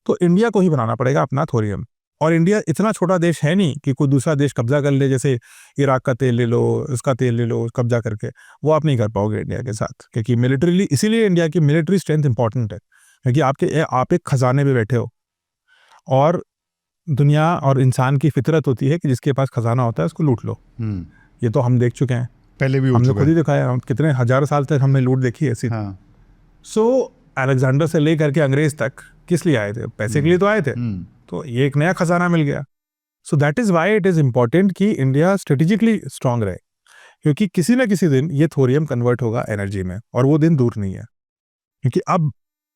तो इंडिया को ही बनाना पड़ेगा अपना थोरियम. और इंडिया इतना छोटा देश है नहीं कि कोई दूसरा देश कब्जा कर ले, जैसे इराक का तेल ले लो, इसका तेल ले लो कब्जा करके. वो आप नहीं कर पाओगे इंडिया के साथ, क्योंकि मिलिट्रीली, इसीलिए इंडिया की मिलिट्री स्ट्रेंथ इंपॉर्टेंट है, क्योंकि आप एक खजाने पे बैठे हो, और दुनिया और इंसान की फितरत होती है कि जिसके पास खजाना होता है उसको लूट लो. ये तो हम देख चुके हैं, पहले भी हमने खुद ही दिखाया. हम कितने हजारों साल तक हमने लूट देखी ऐसी. हाँ. सो अलेक्जेंडर से लेकर के अंग्रेज तक किस लिए आए थे? पैसे के लिए तो आए थे। तो ये एक नया खजाना मिल गया। सो that is why it is important कि इंडिया स्ट्रेटेजिकली स्ट्रांग रहे, क्योंकि किसी ना किसी दिन ये थोरियम कन्वर्ट होगा एनर्जी में, और वो दिन दूर नहीं है। क्योंकि अब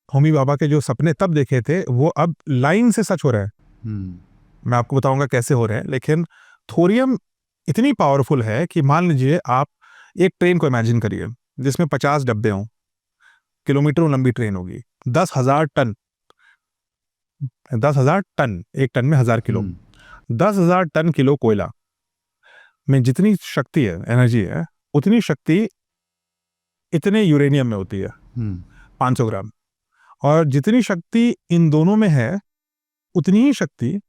होमी बाबा के जो सपने तब देखे थे वो अब लाइन से सच हो रहे हैं। मैं आपको बताऊंगा कैसे हो रहे हैं, लेकिन थोरियम इतनी पावरफुल है कि मान लीजिए आप एक ट्रेन को इमेजिन करिए जिसमें 50 डब्बे हों, किलोमीटरों लंबी ट्रेन होगी, 10,000 टन, 10,000 टन, एक टन में 1000 किलो, 10,000 टन किलो कोयला में जितनी शक्ति है, एनर्जी है, उतनी शक्ति इतने यूरेनियम में होती है, 500 ग्राम। और जितनी शक्ति इन दोनों में है उतनी ही शक्ति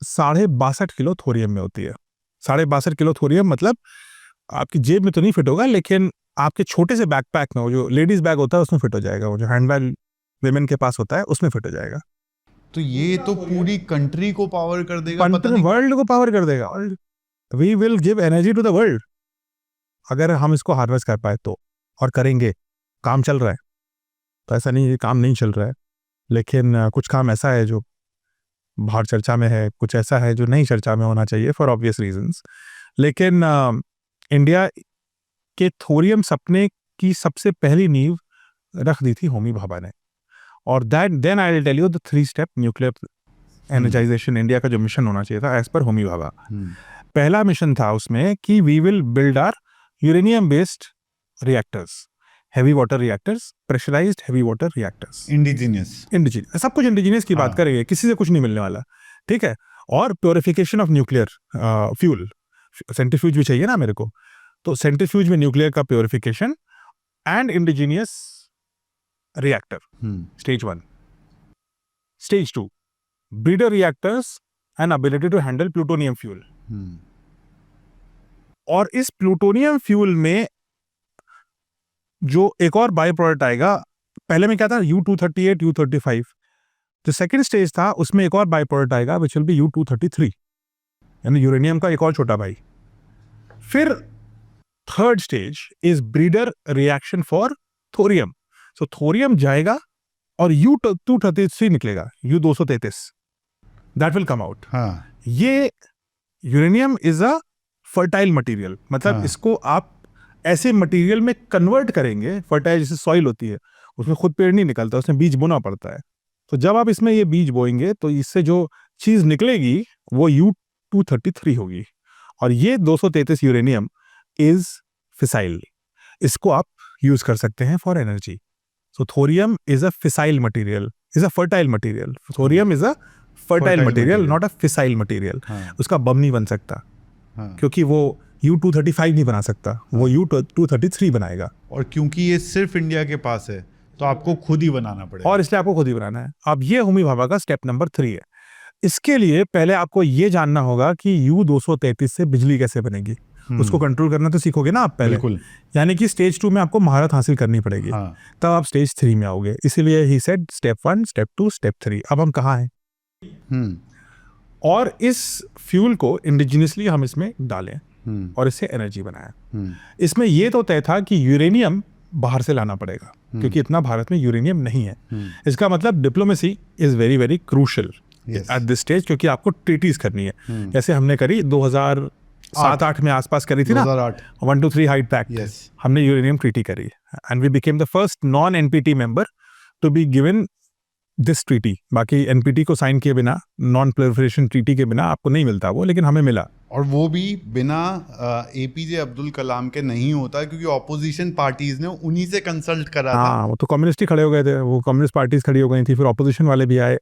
62.5 किलो थोरियम में होती है। 62.5 किलो थोरियम मतलब आपकी जेब में तो नहीं फिट होगा, लेकिन आपके छोटे से बैकपैक में, वो जो लेडीज बैग होता है उसमें फिट हो जाएगा, वो जो हैंडबैग विमेन के पास होता है उसमें फिट हो जाएगा। तो ये तो पूरी कंट्री को पावर कर देगा, पता नहीं वर्ल्ड को पावर कर देगा। We will give energy to the world अगर हम इसको हार्वेस्ट कर पाए तो, और करेंगे। काम चल रहा है, तो ऐसा नहीं है काम नहीं चल रहा है, लेकिन कुछ काम ऐसा है जो बाहर चर्चा में है, कुछ ऐसा है जो नहीं चर्चा में होना चाहिए फॉर ऑब्वियस रीजंस। लेकिन इंडिया के थोरियम सपने की सबसे पहली नींव रख दी थी होमी भाभा ने। और then I will tell you the 3 step nuclear energisation India का जो मिशन होना चाहिए था एज पर होमी भाभा। पहला मिशन था उसमें कि we will build our uranium based reactors, heavy water reactors, pressurized heavy water reactors, indigenous, सब कुछ इंडिजीनियस की बात करेंगे, किसी से कुछ नहीं मिलने वाला, ठीक है। और purification of nuclear fuel, centrifuge भी चाहिए ना मेरे को, तो सेंट्रीफ्यूज में न्यूक्लियर का purification and indigenous reactor, stage 1। Stage 2, breeder reactors and ability to handle plutonium fuel. और इस प्लूटोनियम फ्यूल में जो एक और बाय प्रोडक्ट आएगा, पहले में क्या था, U-238, U-35, जो सेकंड स्टेज था उसमें एक और बाय प्रोडक्ट आएगा विच विल बी U-233, यानी यूरेनियम का एक और छोटा भाई। फिर third stage is breeder reaction for thorium. So thorium जाएगा और U-233 निकलेगा, U-233, that will come out. ये uranium is a fertile material, मतलब इसको आप ऐसे मटेरियल में कन्वर्ट करेंगे, फर्टाइल जैसे सॉइल होती है उसमें खुद पेड़ नहीं निकलता, उसमें बीज बोना पड़ता है। तो जब आप इसमें ये बीज बोएंगे तो इससे जो चीज निकलेगी वो U-233 होगी। और ये 233 यूरेनियम इज फिसाइल, इसको आप यूज कर सकते हैं for energy. So thorium is a fissile material, is a fertile material. Thorium is a fertile material, not a fissile material. उसका बम नहीं बन सकता, क्योंकि वो U-235 नहीं बना सकता, वो U-233 बनाएगा। और क्योंकि ये सिर्फ इंडिया के पास है तो आपको खुद ही बनाना पड़ेगा, और इसलिए आपको खुद ही बनाना है। अब ये होमी भाभा का स्टेप नंबर 3 है। इसके लिए पहले आपको ये जानना होगा कि U-233 से बिजली कैसे बनेगी, उसको कंट्रोल करना तो सीखोगे ना आप पहले। बिल्कुल। यानी कि स्टेज 2 में आपको महारत हासिल करनी पड़ेगी, तब आप स्टेज 3 में आओगे। इसीलिए he said step 1, step 2, step 3। अब हम कहाँ हैं? और इस फ्यूल को इंडिजिनियसली हम इसमें डालें और इससे एनर्जी बनाएं। इसमें ये तो तय था कि यूरेनियम बाहर से लाना पड़ेगा, क्योंकि इतना भारत में यूरेनियम नहीं है। इसका मतलब diplomacy is very very crucial at this stage, क्योंकि आपको ट्रीटीज करनी है, जैसे हमने करी 2007-8 में आसपास करी थी ना, 1 to 3 हाइट पैक्ट, हमने यूरेनियम ट्रीटी करी and we became the first non NPT member to be given this treaty. बाकी एनपीटी को साइन किए बिना, नॉन प्रोलिफरेशन ट्रीटी के बिना आपको नहीं मिलता वो, लेकिन हमें मिला। और वो भी बिना एपीजे अब्दुल कलाम के नहीं होता, क्योंकि ऑपोजिशन पार्टीज ने उन्हीं से कंसल्ट करा था। हाँ, वो तो कम्युनिस्ट ही खड़े हो गए थे, वो कम्युनिस्ट पार्टीज खड़ी हो गई थी, फिर ऑपोजिशन वाले भी आए।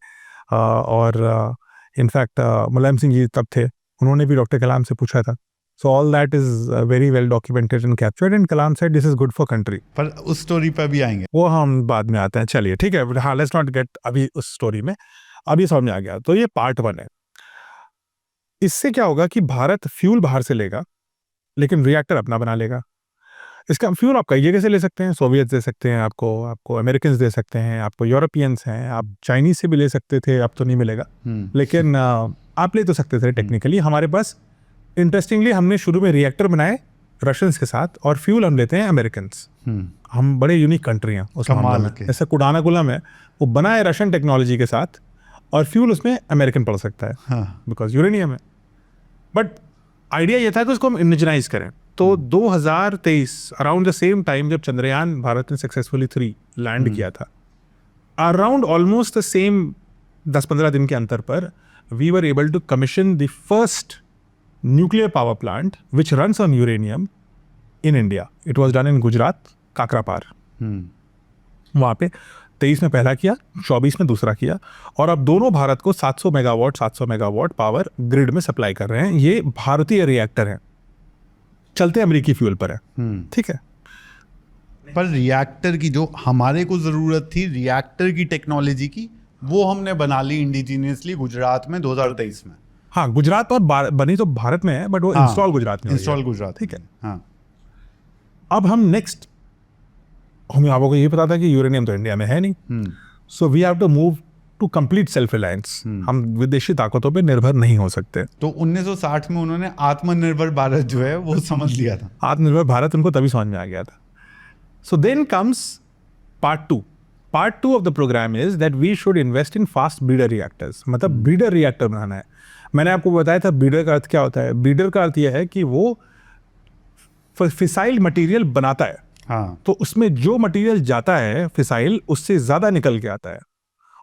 और इनफैक्ट मुलायम सिंह जी तब थे, उन्होंने भी डॉक्टर कलाम से पूछा था। So all that is very well documented and captured, and Kalam said this is good for country. पर उस स्टोरी पे भी आएंगे, वो हम बाद में आते हैं। चलिए ठीक है, हाँ, let's not get अभी उस स्टोरी में, अभी समझ में आ गया। तो ये पार्ट 1 है। इससे क्या होगा कि भारत फ्यूल बाहर से लेगा, लेकिन रिएक्टर अपना बना लेगा। इसका फ्यूल आप कई जगह से ले सकते हैं, सोवियत दे सकते हैं आपको अमेरिकन दे सकते हैं, आपको यूरोपियंस हैं, आप चाइनीज से भी ले सकते थे, अब तो नहीं मिलेगा, लेकिन आप ले तो सकते थे टेक्निकली। हमारे पास इंटरेस्टिंगली हमने शुरू में रिएक्टर बनाए रशियंस के साथ, और फ्यूल हम लेते हैं अमेरिकन्स। हम बड़े यूनिक कंट्री हैं उस कमाल मामले में। के। जैसे कुडानाकुलम है, वो बना है रशियन टेक्नोलॉजी के साथ, और फ्यूल उसमें अमेरिकन पड़ सकता है हाँ। बिकॉज यूरेनियम है। बट आइडिया ये था कि उसको हम इंडिजनाइज करें। तो 2023 अराउंड द सेम टाइम जब चंद्रयान भारत ने सक्सेसफुली 3 लैंड किया था, अराउंड ऑलमोस्ट द सेम 10-15 दिन के अंतर पर we were able to commission the first nuclear power plant which runs on uranium in India. It was done in Gujarat, Kakrapar. वहाँ पे 23 में पहला किया, 24 में दूसरा किया, और अब दोनों भारत को 700 मेगावाट पावर ग्रिड में सप्लाई कर रहे हैं। ये भारतीय रिएक्टर हैं, चलते अमेरिकी फ्यूल पर है। ठीक है, पर रिएक्टर की जो हमारे को ज़रूरत थी, रिएक्टर की टेक्नोलॉजी की, वो हमने बना ली इंडिजीनियसली गुजरात में 2023 में। हाँ, गुजरात पर बनी तो भारत में है, बट वो हाँ, इंस्टॉल गुजरात में हुई है। इंस्टॉल गुजरात। ठीक है। हाँ। अब हम नेक्स्ट, हमें आपको ये पता था कि यूरेनियम तो इंडिया में है नहीं, so we have to move to complete self reliance. हम विदेशी ताकतों पे निर्भर नहीं हो सकते। तो 1960 में उन्होंने आत्मनिर्भर भारत जो है वो समझ लिया था। आत्मनिर्भर भारत उनको तभी समझ में आ गया था। So then comes part 2। Part 2 of the program is that we should invest in fast breeder reactors. मतलब ब्रीडर रिएक्टर बनाना है। मैंने आपको बताया था ब्रीडर का अर्थ क्या होता है। ब्रीडर का अर्थ यह है कि वो फिसाइल मटेरियल बनाता है। हाँ। तो उसमें जो मटेरियल जाता है फिसाइल, उससे ज़्यादा निकल के आता है,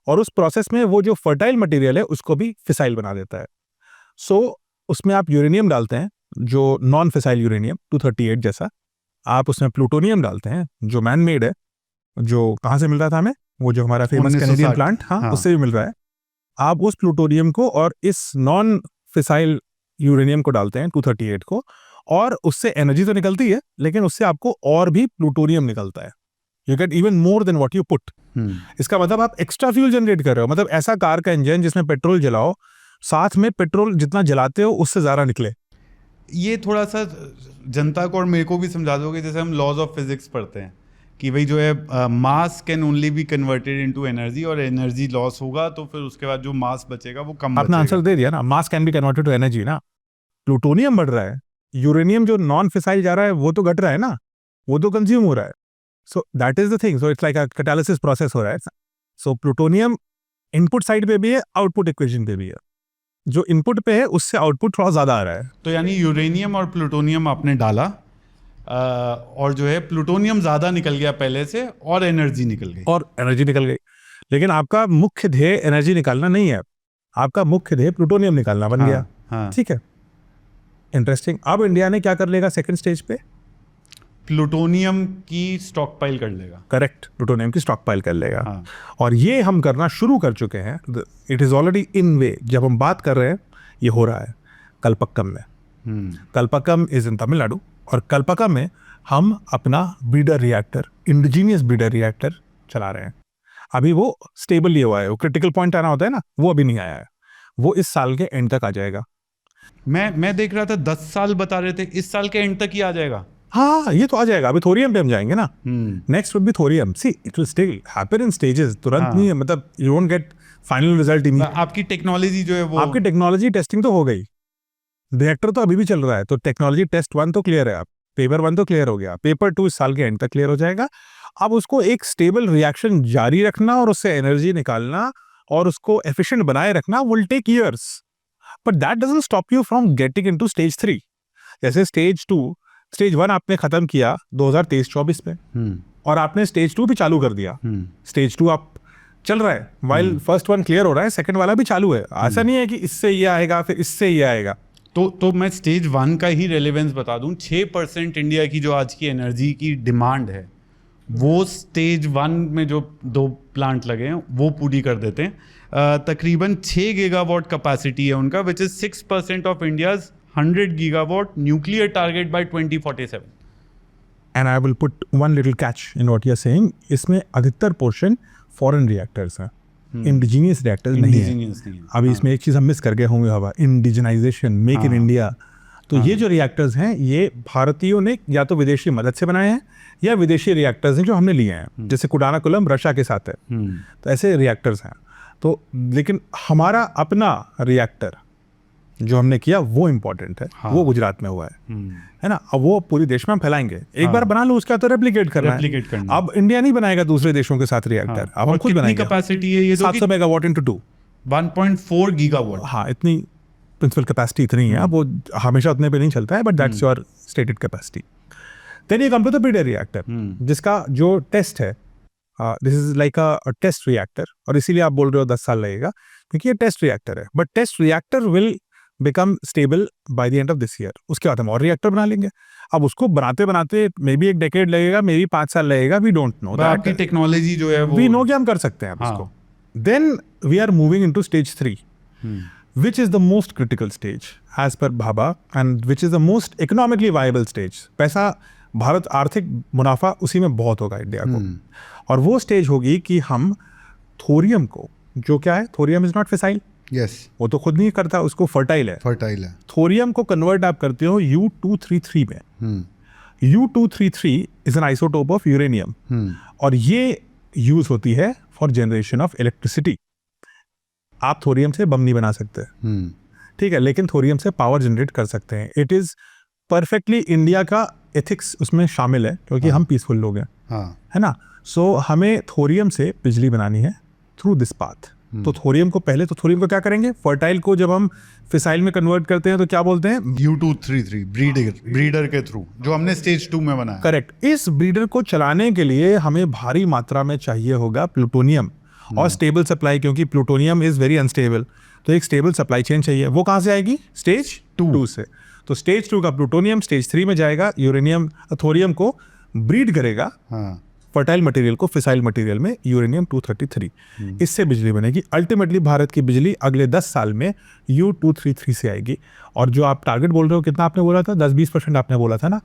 और उस प्रोसेस में वो जो फर्टाइल मटेरियल है उसको भी फिसाइल बना देता है। सो उसमें आप यूरेनियम डालते हैं, जो नॉन फिसाइल यूरेनियम 238 जैसा। आप उसमें प्लूटोनियम डालते हैं जो मैन मेड है, जो कहाँ से मिल रहा था हमें, वो जो हमारा फेमस 1960 कैनेडियन प्लांट, हाँ, उससे भी मिल रहा है। आप उस प्लूटोनियम को और इस नॉन फिसाइल यूरेनियम को डालते हैं 238 को, और उससे एनर्जी तो निकलती है, लेकिन उससे आपको और भी प्लूटोनियम निकलता है। You get even more than what you put. इसका मतलब आप एक्स्ट्रा फ्यूल जनरेट कर रहे हो। मतलब ऐसा कार का इंजन जिसमें पेट्रोल जलाओ, साथ में पेट्रोल जितना जलाते हो उससे ज़्यादा निकले। ये थोड़ा सा जनता को और मेरे को भी समझा दोगे, जैसे हम लॉज ऑफ फिजिक्स पढ़ते हैं कि भाई जो है मास can only be converted into energy, और एनर्जी लॉस होगा तो फिर उसके बाद जो मास बचेगा वो कम अपना आंसर दे दिया ना, mass can be converted to energy ना। प्लूटोनियम बढ़ रहा है, यूरेनियम जो नॉन फिसाइल जा रहा है वो तो घट रहा है ना, वो तो कंज्यूम हो रहा है। सो that is the thing. So it's like a catalysis process हो रहा है। सो प्लूटोनियम इनपुट साइड पे भी है, आउटपुट इक्वेशन पे भी है। जो इनपुट पे है उससे आउटपुट थोड़ा ज्यादा आ रहा है। तो यानी यूरेनियम और प्लूटोनियम आपने डाला, और जो है प्लूटोनियम ज़्यादा निकल गया पहले से, और एनर्जी निकल गई। और एनर्जी निकल गई, लेकिन आपका मुख्य ध्येय एनर्जी निकालना नहीं है, आपका मुख्य ध्येय प्लूटोनियम निकालना बन गया। हाँ। ठीक है, इंटरेस्टिंग। अब इंडिया ने क्या कर लेगा सेकंड स्टेज पे? प्लूटोनियम की स्टॉक पाइल कर लेगा। करेक्ट, प्लूटोनियम की स्टॉक पाइल कर लेगा। हाँ। और ये हम करना शुरू कर चुके हैं। इट इज़ ऑलरेडी इन वे। जब हम बात कर रहे हैं ये हो रहा है कल्पक्कम में। कल्पक्कम इज इन तमिलनाडु, और कल्पक्कम में हम अपना breeder reactor, indigenous breeder reactor चला रहे हैं। अभी वो स्टेबल नहीं हुआ है, वो क्रिटिकल पॉइंट आना होता है ना, वो अभी नहीं आया है। वो इस साल के एंड तक आ जाएगा। मैं देख रहा था 10 साल बता रहे थे, इस साल के एंड तक ही आ जाएगा। हाँ, ये तो आ जाएगा। अभी थोरियम पे हम जाएंगे ना, next would be thorium. See it will still happen in stages, तुरंत नहीं है। मतलब you won't get final result in. आपकी टेक्नोलॉजी जो है वो, आपकी टेक्नोलॉजी टेस्टिंग तो हो गई, रिएक्टर तो अभी भी चल रहा है। तो टेक्नोलॉजी टेस्ट 1 तो क्लियर है, आप पेपर 1 तो क्लियर हो गया, पेपर 2 इस साल के एंड तक क्लियर हो जाएगा। अब उसको एक स्टेबल रिएक्शन जारी रखना और उससे एनर्जी निकालना और उसको एफिशिएंट बनाए रखना will take years, but that doesn't stop you from getting into stage 3। जैसे स्टेज 1 आपने खत्म किया 2023-24 में, और आपने स्टेज 2 भी चालू कर दिया। स्टेज 2 आप चल रहा है, वाइल फर्स्ट 1 क्लियर हो रहा है, सेकंड वाला भी चालू है। ऐसा नहीं है कि इससे ये आएगा फिर इससे ये आएगा। तो मैं स्टेज 1 का ही रेलेवेंस बता दूं। 6% इंडिया की जो आज की एनर्जी की डिमांड है वो स्टेज 1 में जो 2 प्लांट लगे हैं वो पूरी कर देते हैं। तकरीबन 6 गीगावाट कैपेसिटी है उनका, which is 6% of India's 100 gigawatt nuclear target by 2047। And I will put one little catch in what you are saying. इसमें अधिकतर पोर्शन फॉरेन रिएक्टर्स हैं, इंडिजीनियस रिएक्टर्स नहीं है। अभी इसमें एक चीज़ हम मिस कर गए होंगे, हवा इंडिजनाइजेशन, मेक इन इंडिया। तो ये जो रिएक्टर्स हैं ये भारतीयों ने या तो विदेशी मदद से बनाए हैं या विदेशी रिएक्टर्स हैं जो हमने लिए हैं। जैसे कुडानाकुलम रशिया के साथ है, तो ऐसे रिएक्टर्स हैं। तो लेकिन हमारा अपना रिएक्टर जो हमने किया वो इम्पोर्टेंट है, हाँ। वो गुजरात में हुआ है ना। अब वो पूरी देश में हम फैलाएंगे, एक बार बना लो उसका तो रेप्लिकेट करना है। अब इंडिया नहीं बनाएगा दूसरे देशों के साथ रिएक्टर, अब हम खुद बनाएंगे। कैपेसिटी है ये? 700 मेगावाट इंटू 2, 1.4 गीगावाट। हाँ, इतनी प्रिंसिपल कैपेसिटी इतनी है। अब वो हमेशा उतने पे नहीं चलता है, but that's your stated capacity. Then you come to the breeder reactor, जिसका जो टेस्ट है, this is like a test reactor, और इसीलिए आप बोल रहे हो 10 साल लगेगा, क्योंकि ये टेस्ट रिएक्टर है। But test reactor will become stable by the end of this year. उसके बाद हम और रिएक्टर बना लेंगे। अब उसको बनाते बनाते मे बी 1 डेकेड लगेगा, मे बी 5 साल लगेगा, वी डोंट नो। आपकी टेक्नोलॉजी जो है वो वी नो कि हम कर सकते हैं इसको। Then we are moving into stage 3, which is the most critical stage as per Bhabha, and which is the most economically viable stage. पैसा, भारत आर्थिक मुनाफा उसी में बहुत होगा इंडिया को। और वो स्टेज होगी कि हम थोरियम को, जो क्या है, thorium is not fissile, yes, वो तो खुद नहीं करता, उसको फर्टाइल है। फर्टाइल है। थोरियम को कन्वर्ट आप करते हो U233 में। U233 is an isotope of uranium, और ये यूज होती है फॉर जनरेशन ऑफ इलेक्ट्रिसिटी। आप थोरियम से बम नहीं बना सकते, ठीक है, लेकिन थोरियम से पावर जनरेट कर सकते हैं। इट इज परफेक्टली, इंडिया का एथिक्स उसमें शामिल है, क्योंकि हम पीसफुल लोग हैं, है ना। सो हमें थोरियम से बिजली बनानी है थ्रू दिस पाथ। तो थोरियम को पहले, तो थोरियम को क्या करेंगे, फर्टाइल को जब हम फिसाइल में कन्वर्ट करते हैं तो क्या बोलते हैं, U233 ब्रीडर के थ्रू, जो हमने स्टेज 2 में बनाया। करेक्ट। इस ब्रीडर को चलाने के लिए हमें भारी मात्रा में चाहिए होगा प्लूटोनियम और स्टेबल सप्लाई, क्योंकि प्लूटोनियम इज वेरी अनस्टेबल। तो एक स्टेबल सप्लाई चेन चाहिए। वो कहाँ से आएगी, स्टेज 2 से। तो स्टेज 2 का प्लूटोनियम स्टेज 3 में जाएगा, यूरेनियम थोरियम को ब्रीड करेगा, फर्टाइल मटेरियल को फिसाइल मटेरियल में, यूरेनियम 233। इससे बिजली बनेगी। अल्टीमेटली भारत की बिजली अगले 10 साल में U233 से आएगी। और जो आप टारगेट बोल रहे हो, कितना आपने बोला था, 10-20% आपने बोला था ना।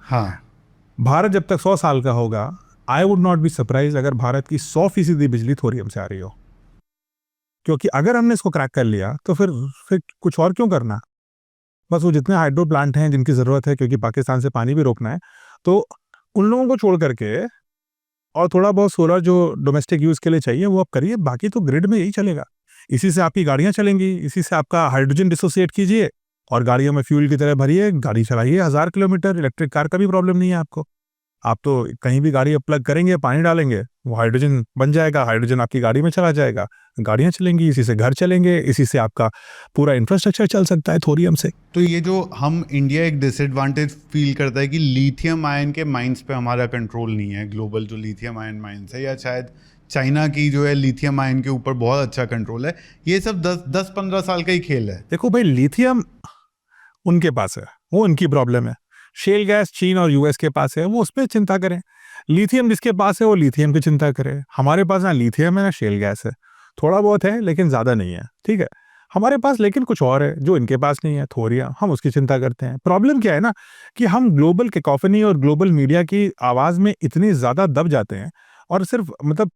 भारत जब तक 100 साल का होगा, आई वुड नॉट बी सरप्राइज अगर भारत की 100% बिजली थोरियम से आ रही हो। क्योंकि अगर हमने इसको क्रैक कर लिया तो फिर कुछ और क्यों करना। बस वो जितने हाइड्रो प्लांट हैं जिनकी ज़रूरत है, क्योंकि पाकिस्तान से पानी भी रोकना है, तो उन लोगों को छोड़ करके और थोड़ा बहुत सोलर जो डोमेस्टिक यूज़ के लिए चाहिए वो आप करिए। बाकी तो ग्रिड में यही चलेगा। इसी से आपकी गाड़ियाँ चलेंगी, इसी से आपका हाइड्रोजन डिसोसिएट कीजिए और गाड़ियों में फ्यूल की तरह भरिए, गाड़ी चलाइए 1000 किलोमीटर। इलेक्ट्रिक कार का भी प्रॉब्लम नहीं है आपको। आप तो कहीं भी गाड़ी प्लग करेंगे, पानी डालेंगे, वो हाइड्रोजन बन जाएगा, हाइड्रोजन आपकी गाड़ी में चला जाएगा, गाड़ियाँ चलेंगी, इसी से घर चलेंगे, इसी से आपका पूरा इंफ्रास्ट्रक्चर चल सकता है थोरियम से। तो ये जो हम इंडिया एक डिसएडवांटेज फील करता है कि लिथियम आयन के माइंस पे हमारा कंट्रोल नहीं है, ग्लोबल जो लिथियम आयन माइंस है, या शायद चाइना की जो है लिथियम आयन के ऊपर बहुत अच्छा कंट्रोल है, ये सब 10-15 साल का ही खेल है। देखो भाई, लिथियम उनके पास है, वो उनकी प्रॉब्लम है। शेल गैस चीन और यूएस के पास है, वो उस पर चिंता करें। लिथियम जिसके पास है वो लिथियम की चिंता करे। हमारे पास ना लिथियम है ना शेल गैस है, थोड़ा बहुत है लेकिन ज़्यादा नहीं है, ठीक है हमारे पास, लेकिन कुछ और है जो इनके पास नहीं है, थोरियम, हम उसकी चिंता करते हैं। प्रॉब्लम क्या है ना कि हम ग्लोबल कैकोफनी और ग्लोबल मीडिया की आवाज़ में इतनी ज़्यादा दब जाते हैं, और सिर्फ मतलब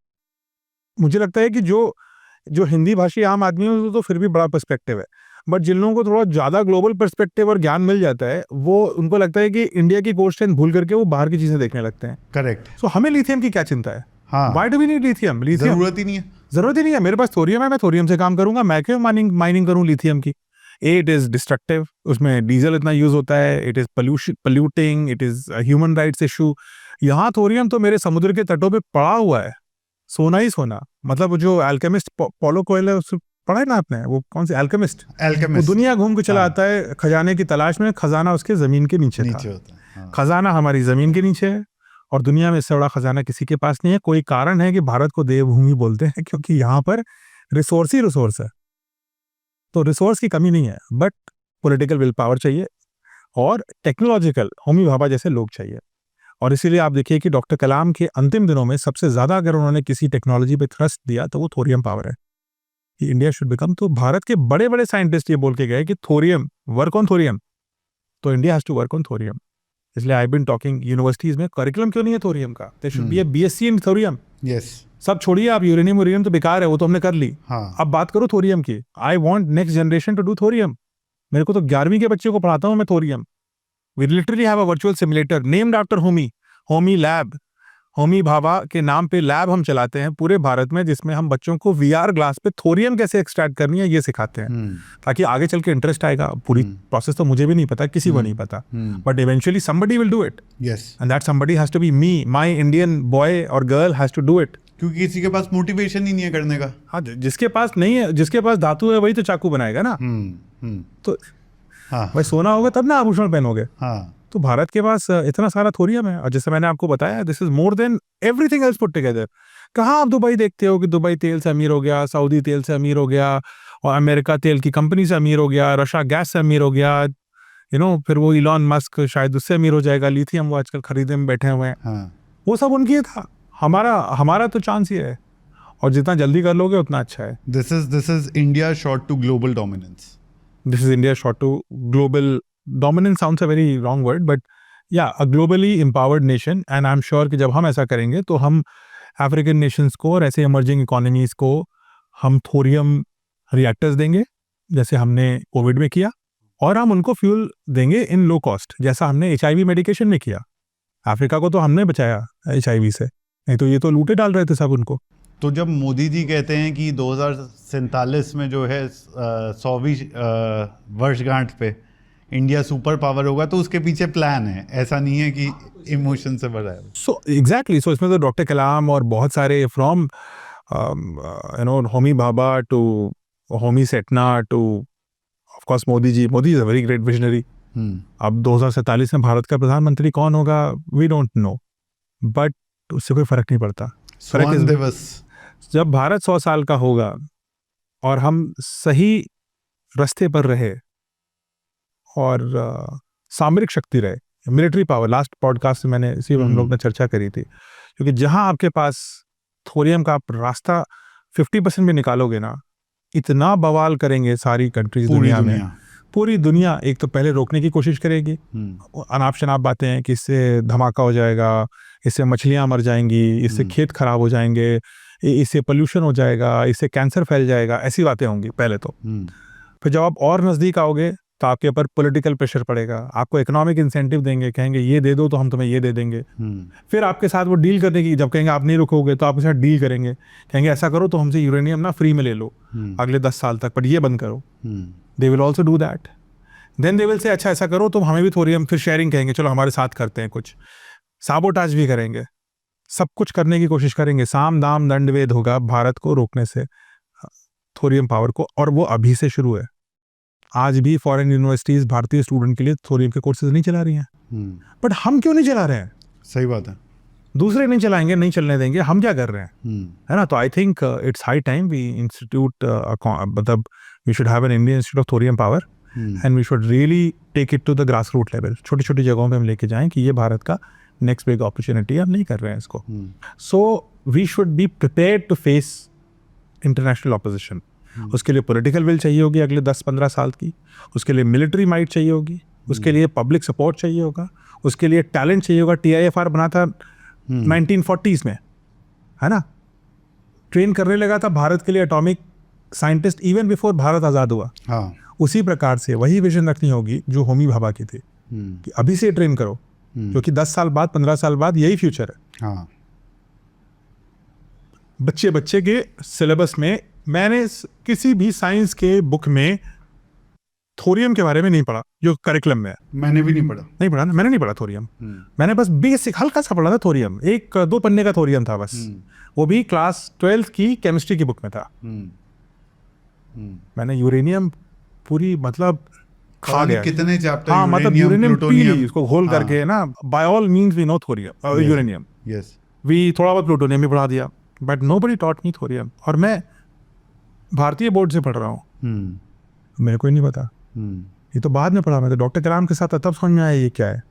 मुझे लगता है कि जो हिंदी भाषी आम आदमी है तो फिर भी बड़ा पर्सपेक्टिव है, बट जिन लोगों को थोड़ा ज़्यादा ग्लोबल पर्सपेक्टिव और ज्ञान मिल जाता है, वो उनको लगता है कि इंडिया की कोर स्ट्रेंथ भूल करके वो बाहर की चीज़ें देखने लगते हैं। करेक्ट। सो हमें लिथियम की क्या चिंता है? Why do we need lithium? जरूरत ही नहीं है, जरूरत ही नहीं है। मेरे पास थोरियम है, मैं थोरियम से काम करूंगा, मैं क्यों माइनिंग करूं लिथियम की? इट इज डिस्ट्रक्टिव, उसमें डीजल इतना यूज होता है, it is polluting, it is human rights issue. यहाँ थोरियम तो मेरे समुद्र के तटों पे पड़ा हुआ है, सोना ही सोना। मतलब जो अल्केमिस्ट पॉलो कोएल्हो है, पढ़ा है ना आपने, वो कौन से अल्केमिस्ट, वो दुनिया घूम के चला आता है खजाने की तलाश में, खजाना उसके जमीन के नीचे था। खजाना हमारी जमीन के नीचे है, और दुनिया में इससे बड़ा खजाना किसी के पास नहीं है। कोई कारण है कि भारत को देवभूमि बोलते हैं, क्योंकि यहाँ पर रिसोर्स ही रिसोर्स है। तो रिसोर्स की कमी नहीं है, बट पॉलिटिकल विल पावर चाहिए और टेक्नोलॉजिकल होमी भाभा जैसे लोग चाहिए। और इसीलिए आप देखिए कि डॉक्टर कलाम के अंतिम दिनों में सबसे ज्यादा अगर उन्होंने किसी टेक्नोलॉजी पे थ्रस्ट दिया तो वो थोरियम पावर है, कि इंडिया शुड बिकम। तो भारत के बड़े बड़े साइंटिस्ट ये बोल के गए कि थोरियम, वर्क ऑन थोरियम, तो India has to work on thorium. इसलिए आई बीन टॉकिंग, यूनिवर्सिटीज में करिकुलम क्यों नहीं है थोरियम का? There should be a BSc in thorium. Yes, सब छोड़िए आप, यूरेनियम तो बेकार है, वो तो हमने कर ली। अब बात करो थोरियम की। I want next generation to do thorium. मेरे को तो 11वीं के बच्चे को पढ़ाता हूँ मैं thorium. We literally have a virtual simulator named after Homi lab, Homi Bhabha के नाम पे लैब हम चलाते हैं पूरे भारत में, जिसमें हम बच्चों को वीआर ग्लास पे थोरियम कैसे एक्सट्रैक्ट करनी है ये सिखाते हैं, ताकि आगे चल के इंटरेस्ट आएगा। पूरी प्रोसेस तो मुझे भी नहीं पता, किसी को नहीं पता, but eventually somebody will do it, yes, and that somebody has to be me, my Indian boy or girl has to do it। क्योंकि किसी के पास मोटिवेशन ही नहीं है करने का। हाँ, जिसके पास नहीं है, जिसके पास धातु है वही तो चाकू बनाएगा ना। तो हाँ भाई सोना होगा तब ना आभूषण पहनोगे। हाँ, तो भारत के पास इतना सारा थोरियम है, और जैसे मैंने आपको बताया, this is more than everything else put together. कहाँ आप दुबई देखते हो कि दुबई तेल से अमीर हो गया, सऊदी तेल से अमीर हो गया, और अमेरिका तेल की कंपनी से अमीर हो गया, रशिया गैस से अमीर हो गया, फिर वो इलॉन मस्क शायद उससे अमीर हो जाएगा, लिथियम वो आजकल खरीदने में बैठे हुए हैं। हाँ, वो सब उनकी था। हमारा तो चांस ही है, और जितना जल्दी कर लोगे उतना अच्छा है। This is India short to global dominance. This is India short to global dominance sounds a very wrong word, but yeah, a globally empowered nation, and I'm sure कि जब हम ऐसा करेंगे तो हम अफ्रीकन नेशंस को और ऐसे इमर्जिंग इकोनॉमीज को हम थोरियम रिएक्टर्स देंगे, जैसे हमने कोविड में किया, और हम उनको फ्यूल देंगे इन लो कॉस्ट, जैसा हमने HIV मेडिकेशन में किया। अफ्रीका को तो हमने बचाया HIV से, नहीं तो ये तो लूटे डाल रहे थे सब उनको। तो जब मोदी जी कहते हैं कि 2047 में जो है 100वीं वर्षगांठ पे इंडिया सुपर पावर होगा, तो उसके पीछे प्लान है, ऐसा नहीं है कि इमोशन से भरा है। सो एग्जैक्टली, सो इसमें तो डॉक्टर कलाम और बहुत सारे from Homi Bhabha to Homi Sethna to of course Modi ji is a very great visionary. अब 2047 में भारत का प्रधानमंत्री कौन होगा, वी डोंट नो, बट उससे कोई फर्क नहीं पड़ता। स्वान दिवस जब भारत 100 साल का होगा और हम सही रास्ते पर रहे और सामरिक शक्ति रहे, मिलिट्री पावर, लास्ट पॉडकास्ट में मैंने इसी हम लोग ने चर्चा करी थी, क्योंकि जहां आपके पास थोरियम का आप रास्ता 50% भी निकालोगे ना, इतना बवाल करेंगे सारी कंट्रीज दुनिया में, पूरी दुनिया एक तो पहले रोकने की कोशिश करेगी, अनाप शनाप बातें हैं कि इससे धमाका हो जाएगा, इससे मछलियां मर जाएंगी, इससे खेत खराब हो जाएंगे, इससे पोल्यूशन हो जाएगा, इससे कैंसर फैल जाएगा, ऐसी बातें होंगी पहले तो। फिर जब आप और नज़दीक आओगे तो आपके ऊपर पॉलिटिकल प्रेशर पड़ेगा, आपको इकोनॉमिक इंसेंटिव देंगे, कहेंगे ये दे दो तो हम तुम्हें ये दे देंगे। फिर आपके साथ वो डील करने की, जब कहेंगे आप नहीं रुकोगे तो आपके साथ डील करेंगे, कहेंगे ऐसा करो तो हमसे यूरेनियम ना फ्री में ले लो अगले 10 साल तक, बट ये बंद करो। They will also do that. Then they will say अच्छा ऐसा करो तो हमें भी थोरियम, फिर शेयरिंग कहेंगे, चलो हमारे साथ करते हैं, कुछ साबोटाज भी करेंगे, सब कुछ करने की कोशिश करेंगे। साम दाम दंड भेद होगा भारत को रोकने से, थोरियम पावर को, और वो अभी से शुरू है। आज भी फॉरेन यूनिवर्सिटीज भारतीय स्टूडेंट के लिए थोरियम के कोर्सेज नहीं चला रही हैं, बट हम क्यों नहीं चला रहे हैं? सही बात है, दूसरे नहीं चलाएंगे, नहीं चलने देंगे, हम क्या कर रहे हैं, है ना? तो I think it's high time we institute, मतलब we should have an Indian institute of thorium power, and we should really take it to the grass root level. छोटी छोटी जगहों पे हम लेके जाएं कि ये भारत का नेक्स्ट बिग अपॉर्चुनिटी, हम नहीं कर रहे हैं इसको। So we should be prepared to face international opposition. उसके लिए पॉलिटिकल विल चाहिए होगी अगले 10-15 साल की, उसके लिए मिलिट्री माइट चाहिए होगी, उसके लिए पब्लिक सपोर्ट चाहिए होगा, उसके लिए टैलेंट चाहिए होगा। TIFR बना था 1940s में, है ना? ट्रेन करने लगा था भारत के लिए atomic scientist even before Bharat आज़ाद हुआ। हाँ, उसी प्रकार से वही विजन रखनी होगी जो होमी भाभा की थी, कि अभी से ट्रेन करो, क्योंकि 10 साल बाद, 15 साल बाद यही फ्यूचर है। हाँ, बच्चे बच्चे के सिलेबस में मैंने किसी भी साइंस के बुक में थोरियम के बारे में नहीं पढ़ा, जो करिकुलम में है। मैंने भी नहीं पढ़ा मैंने नहीं पढ़ा थोरियम। मैंने बस बेसिक हल्का सा पढ़ा था थोरियम, 1-2 पन्ने का थोरियम था बस, वो भी क्लास 12th की केमिस्ट्री की बुक में था। मैंने यूरेनियम पूरी मतलब खा गया, कितने चैप्टर, हाँ, मतलब यूरेनियम पी ली, इसको घोल करके ना, by all means we know thorium, uranium, yes, we थोड़ा बहुत प्लूटोनियम भी पढ़ा दिया, but nobody taught me thorium. और मैं भारतीय बोर्ड से पढ़ रहा हूँ, मेरे को ही नहीं पता, ये तो बाद में पढ़ा मैं, तो डॉक्टर कलाम के साथ तब समझ में आया ये क्या है।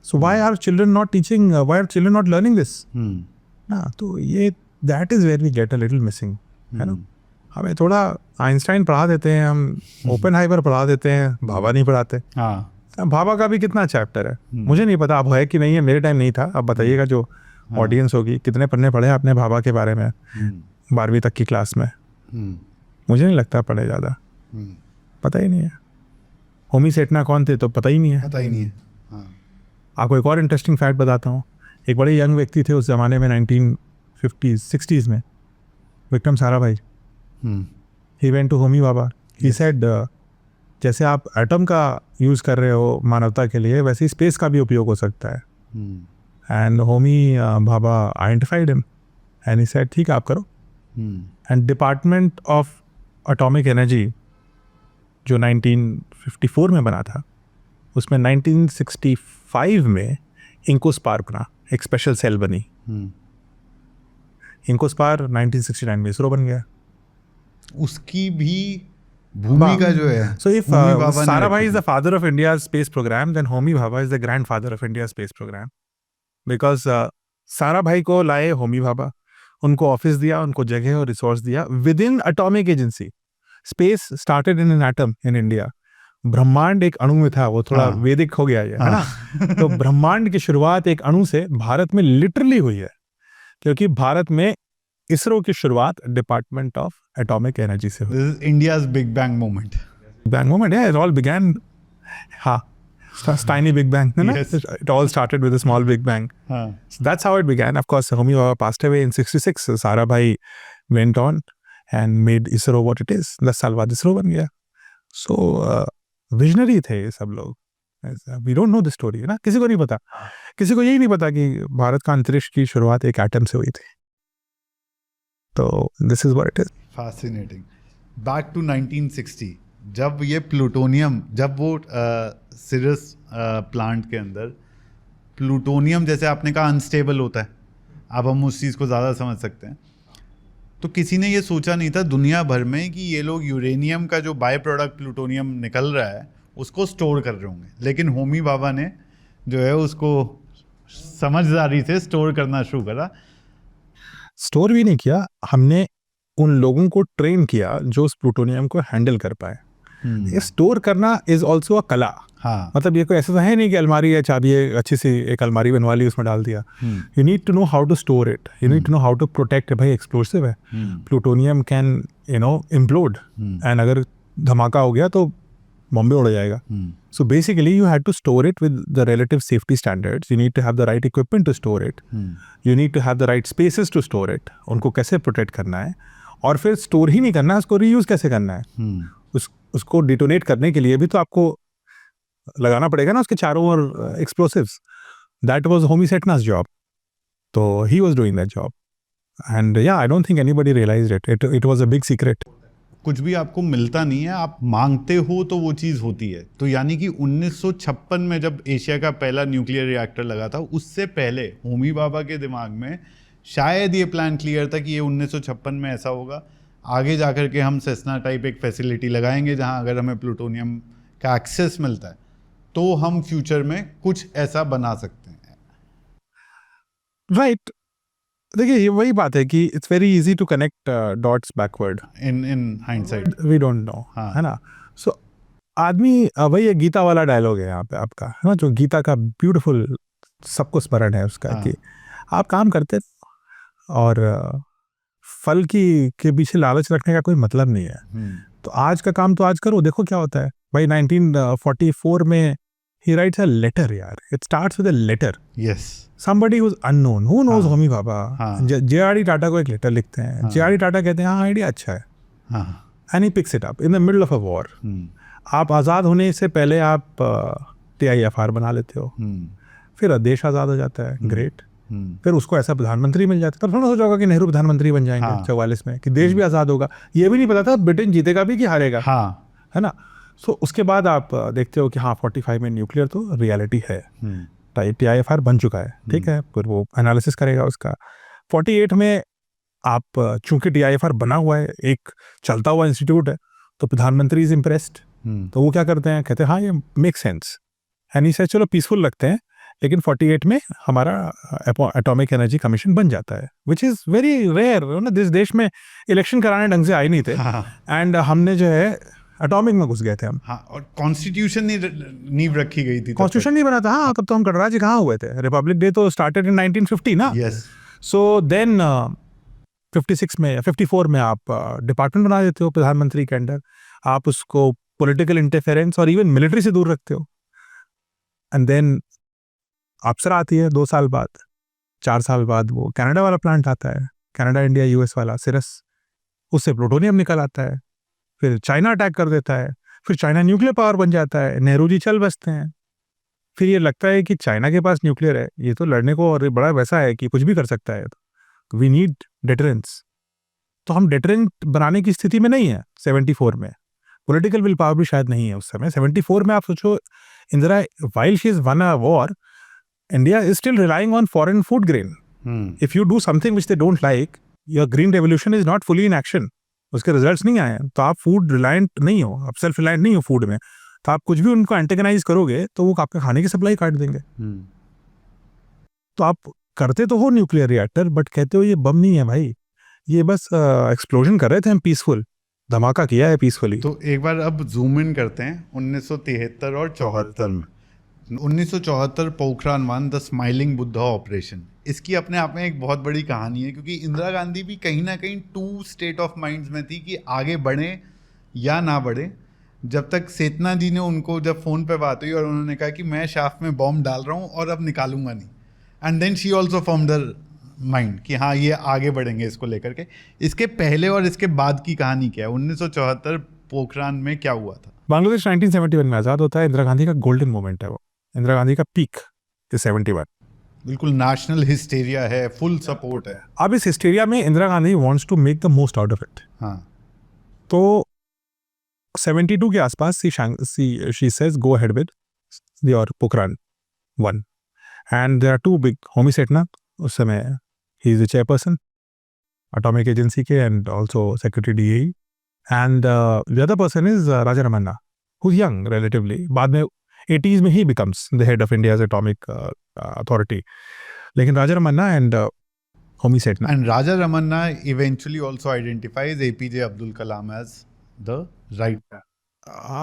So why are children not teaching, why are children not learning this ना? तो ये that is where we get a little missing, है ना? हमें थोड़ा आइंस्टाइन पढ़ा देते हैं, हम ओपेनहाइमर पढ़ा देते हैं, भाभा नहीं पढ़ाते। भाभा का भी कितना चैप्टर है मुझे नहीं पता, अब है कि नहीं है, मेरे टाइम नहीं था। अब बताइएगा जो ऑडियंस होगी, कितने पन्ने पढ़े आपने भाभा के बारे में 12वीं तक की क्लास में? मुझे नहीं लगता पढ़े ज़्यादा, पता ही नहीं है। होमी सेटना कौन थे तो पता ही नहीं है। पता ही नहीं है। हाँ। आपको एक और इंटरेस्टिंग फैक्ट बताता हूँ, एक बड़े यंग व्यक्ति थे उस ज़माने में 1950s 60s में, Vikram Sarabhai. He went to Homi Bhabha. He said जैसे आप एटम का यूज़ कर रहे हो मानवता के लिए, वैसे ही स्पेस का भी उपयोग हो सकता है. And Homi Bhabha identified him and he said ठीक है आप करो. And department of atomic energy जो 1954 में बना था, उसमें 1965 में इंकोस्पार बना, एक स्पेशल सेल बनी. इंकोस्पार 1969 में इसरो बन गया. उसकी भी भूमिका जो है, So if होमी भाभा ने Sarabhai is रखी the father of India's space program, then Homi Bhabha is the grandfather of India's space program. Because Sarabhai को लाए होमी भाभा, उनको ऑफिस दिया, उनको जगह और रिसोर्स दिया with in atomic agency. Space started in an atom in India. ब्रह्मांड एक अणु में था, वो थोड़ा हाँ. वैदिक हो गया है ना. तो ब्रह्मांड की शुरुआत एक अणु से भारत में लिटरली हुई है, क्योंकि भारत में इसरो की शुरुआत डिपार्टमेंट ऑफ एटॉमिक एनर्जी से हुई. This is India's Big Bang moment. Bang moment, yeah, it all began. हाँ, tiny Big Bang, है ना? Yes. It all started with a small Big Bang. हाँ. So that's how it began. Of course, Homi Bhabha passed away in 66. Sarabhai went on and made ISRO what it is. 10 साल बाद ISRO बन गया. So visionary थे ये सब लोग. We don't know the story, है ना? किसी को नहीं पता. किसी को यही नहीं पता कि भारत का अंतरिक्ष की शुरुआत एक एटम से हुई थी. तो this is what it is. Fascinating. Back to 1960. जब ये प्लूटोनियम, जब वो सिरस प्लांट के अंदर प्लूटोनियम, जैसे आपने कहा, अनस्टेबल होता है, अब हम उस चीज़ को ज़्यादा समझ सकते हैं. तो किसी ने ये सोचा नहीं था दुनिया भर में कि ये लोग यूरेनियम का जो बाय प्रोडक्ट प्लूटोनियम निकल रहा है उसको स्टोर कर रहे होंगे. लेकिन होमी भाभा ने जो है उसको समझदारी से स्टोर करना शुरू करा. स्टोर भी नहीं किया, हमने उन लोगों को ट्रेन किया जो उस प्लूटोनियम को हैंडल कर पाए. ये स्टोर करना इज ऑल्सो अ कला. हाँ. मतलब ये कोई ऐसा तो है नहीं कि अलमारी है, चाबी है, अच्छी सी एक अलमारी बनवा ली, उसमें डाल दिया. You need to know how to store it, you need to know how to protect. भाई एक्सप्लोसिव है, प्लूटोनियम कैन इम्प्लोड, एंड अगर धमाका हो गया तो बॉम्बे उड़ जाएगा. So basically you had to store it with the relative safety standards. You need to have the right equipment to store it. You need to have the right spaces to store it. उनको कैसे protect करना है, और फिर store ही नहीं करना है, उसको रीयूज कैसे करना है. उसको डिटोनेट करने के लिए भी तो आपको लगाना पड़ेगा ना उसके चारों ओर explosives. That was Homi Sethna's job. तो he was doing that job, and या I don't think anybody realised it. It was a big secret. कुछ भी आपको मिलता नहीं है, आप मांगते हो तो वो चीज़ होती है. तो यानी कि 1956 में जब एशिया का पहला न्यूक्लियर रिएक्टर लगा था, उससे पहले होमी भाभा के दिमाग में शायद ये प्लान क्लियर था कि ये 1956 में ऐसा होगा. आगे जाकर के हम सेस्ना टाइप एक फैसिलिटी लगाएंगे जहां अगर हमें प्लूटोनियम का एक्सेस मिलता है तो हम फ्यूचर में कुछ ऐसा बना सकते हैं. राइट. देखिए ये वही बात है कि it's very easy to connect dots backward. In hindsight we don't know, हाँ. है ना. सो आदमी वही एक गीता वाला डायलॉग है यहाँ पे आपका, है ना, जो गीता का ब्यूटीफुल सबको स्मरण है उसका, हाँ. कि आप काम करते और फल की के पीछे लालच रखने का कोई मतलब नहीं है. तो आज का काम तो आज करो, देखो क्या होता है. भाई 1944 में he writes a letter, यार. It starts with a letter. Yes. Somebody who's unknown. Who knows Homi Bhabha? हाँ. जे.आर.डी. टाटा को एक लेटर लिखते हैं. हाँ. जे.आर.डी. टाटा कहते हैं हाँ आइडिया अच्छा है. हाँ. And he picks it up in the middle of a war. आप आज़ाद होने से पहले आप TIFR बना लेते हो. फिर देश आज़ाद हो जाता है. ग्रेट. फिर उसको ऐसा प्रधानमंत्री मिल जाता है. तब थोड़ा सोचा होगा कि नेहरू प्रधानमंत्री बन जाएंगे 44 में, कि देश भी आज़ाद होगा. ये भी नहीं पता था ब्रिटेन जीतेगा भी कि हारेगा. हाँ. है ना. सो उसके बाद आप देखते हो कि हाँ 45 में न्यूक्लियर तो रियलिटी है. TIFR बन चुका है, ठीक है. फिर वो एनालिसिस करेगा उसका. 48 में आप चूंकि TIFR बना हुआ है, एक चलता हुआ इंस्टीट्यूट है, तो प्रधानमंत्री इज इम्प्रेस्ड. तो वो क्या करते हैं, कहते हैं हाँ ये मेक सेंस, एंड से चलो पीसफुल लगते हैं. लेकिन 48 में हमारा एटॉमिक एनर्जी कमीशन बन जाता है, विच इज़ वेरी रेयर ना. जिस देश में इलेक्शन कराने ढंग से आए नहीं थे, एंड हमने जो है एटॉमिक में घुस गए थे हम. हाँ. और कॉन्स्टिट्यूशन नींव रखी गई थी. कॉन्स्टिट्यूशन नहीं बना था. हाँ, तब तो हम गणराज्य कहाँ हुए थे. रिपब्लिक डे तो स्टार्टेड इन 1950 ना. यस. सो देन 56 में या 54 में आप डिपार्टमेंट बना देते हो प्रधानमंत्री के अंडर. आप उसको पॉलिटिकल इंटरफेरेंस और इवन मिलिट्री से दूर रखते हो. एंड देन अप्सरा आती है 2 साल बाद. 4 साल बाद वो कनाडा वाला प्लांट आता है, कनाडा इंडिया यूएस वाला सिरस, उससे प्लूटोनियम निकल आता है, फिर चाइना अटैक कर देता है, फिर चाइना न्यूक्लियर पावर बन जाता है, नेहरू जी चल बसते हैं। फिर ये लगता है कि चाइना के पास न्यूक्लियर है, ये तो लड़ने को और बड़ा वैसा है कि कुछ भी कर सकता है, वी नीड डेटरेंस। तो हम डेटरेंट बनाने की स्थिति में नहीं है 74 में, पॉलिटिकल विल पावर भी शायद नहीं है उस समय 74 में। आप सोचो Indira, while she is one a war, India is still relying on foreign food grain. If you do something which they don't like, your green revolution is not fully in action, उसके रिजल्ट्स नहीं आए हैं, तो आप food reliant नहीं हो, आप self reliant नहीं हो फूड में, तो आप कुछ भी उनको एंटेगनाइज करोगे तो वो आपके खाने की सप्लाई काट देंगे। तो आप करते तो हो न्यूक्लियर रिएक्टर, बट कहते हो ये बम नहीं है भाई, ये बस एक्सप्लोजन कर रहे थे हम, पीसफुल धमाका किया है पीसफुली। तो एक बार अब जूम इन करते हैं 1973 और 74 में। 1974 Pokhran 1 the smiling Buddha operation, इसकी अपने आप में एक बहुत बड़ी कहानी है, क्योंकि इंदिरा गांधी भी कहीं ना कहीं टू स्टेट ऑफ माइंड्स में थी कि आगे बढ़े या ना बढ़े। जब तक सेतना जी ने उनको जब फ़ोन पे बात हुई और उन्होंने कहा कि मैं शाफ्ट में बॉम्ब डाल रहा हूँ और अब निकालूंगा नहीं, and then she also form their mind कि हाँ ये आगे बढ़ेंगे इसको लेकर के। इसके पहले और इसके बाद की कहानी क्या है? 1974 पोखरान में क्या हुआ था? बांग्लादेश 1971 में आज़ाद होता है, इंदिरा गांधी का गोल्डन मोमेंट है वो, इंदिरा गांधी का पीक इज 71। बिल्कुल नेशनल हिस्टेरिया है, फुल सपोर्ट है। अब इस हिस्टेरिया में Indira Gandhi wants to make the most out of it. हाँ, तो 72 के आसपास she says go ahead with your Pokhran 1, and there are two big, Homi Sethna उस समय ही is the chairperson atomic agency के and also secretary DAE, and the other person is Raja Ramanna who is young relatively, बाद में 80s में ही becomes the head of India's atomic authority, लेकिन Raja Ramanna and Homi Sethna. and Raja Ramanna eventually also identifies APJ Abdul Kalam as the right guy.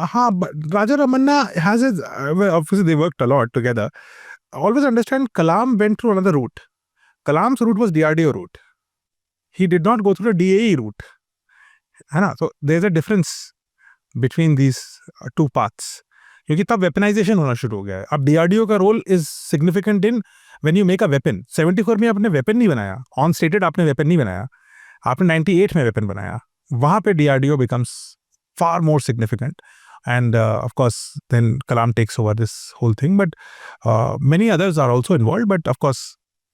हाँ, but Raja Ramanna has his, obviously they worked a lot together. Always understand, Kalam went through another route. Kalam's route was DRDO route. He did not go through the DAE route. है ना? So there's a difference between these two paths. क्योंकि तब weaponisation होना शुरू हो गया है। अब DRDO का role is significant in when you make a weapon. 74 में आपने वेपन नहीं बनाया, ऑन स्टेटेड आपने वेपन नहीं बनाया, आपने 98 में वेपन बनाया, वहां पे DRDO becomes far more significant, and of course then Kalam takes over this whole thing, but many others are also involved, but of course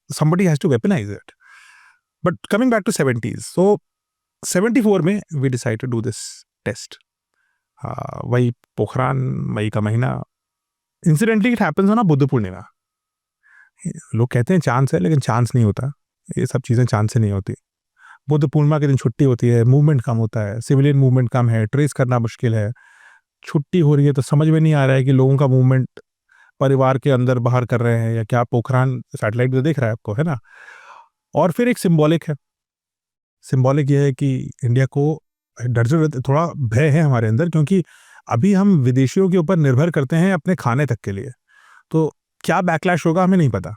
somebody has to weaponize it. But coming back to 70s, so 74 में we decide to do this test. वही पोखरान मई का महीना, incidentally it happens ना बुद्ध पूर्णिमा। लोग कहते हैं चांद से, लेकिन चांद नहीं होता, ये सब चीज़ें चांद से नहीं होती। बुद्ध पूर्णिमा के दिन छुट्टी होती है, मूवमेंट कम होता है, सिविलियन मूवमेंट कम है, ट्रेस करना मुश्किल है, छुट्टी हो रही है तो समझ में नहीं आ रहा है कि लोगों का मूवमेंट परिवार के अंदर बाहर कर रहे हैं या क्या। पोखरान सैटेलाइट तो दिख रहा है आपको, है ना। और फिर एक सिंबॉलिक है, सिंबॉलिक ये है कि इंडिया को डर से थोड़ा भय है हमारे अंदर, क्योंकि अभी हम विदेशियों के ऊपर निर्भर करते हैं अपने खाने तक के लिए, तो क्या बैकलैश होगा हमें नहीं पता।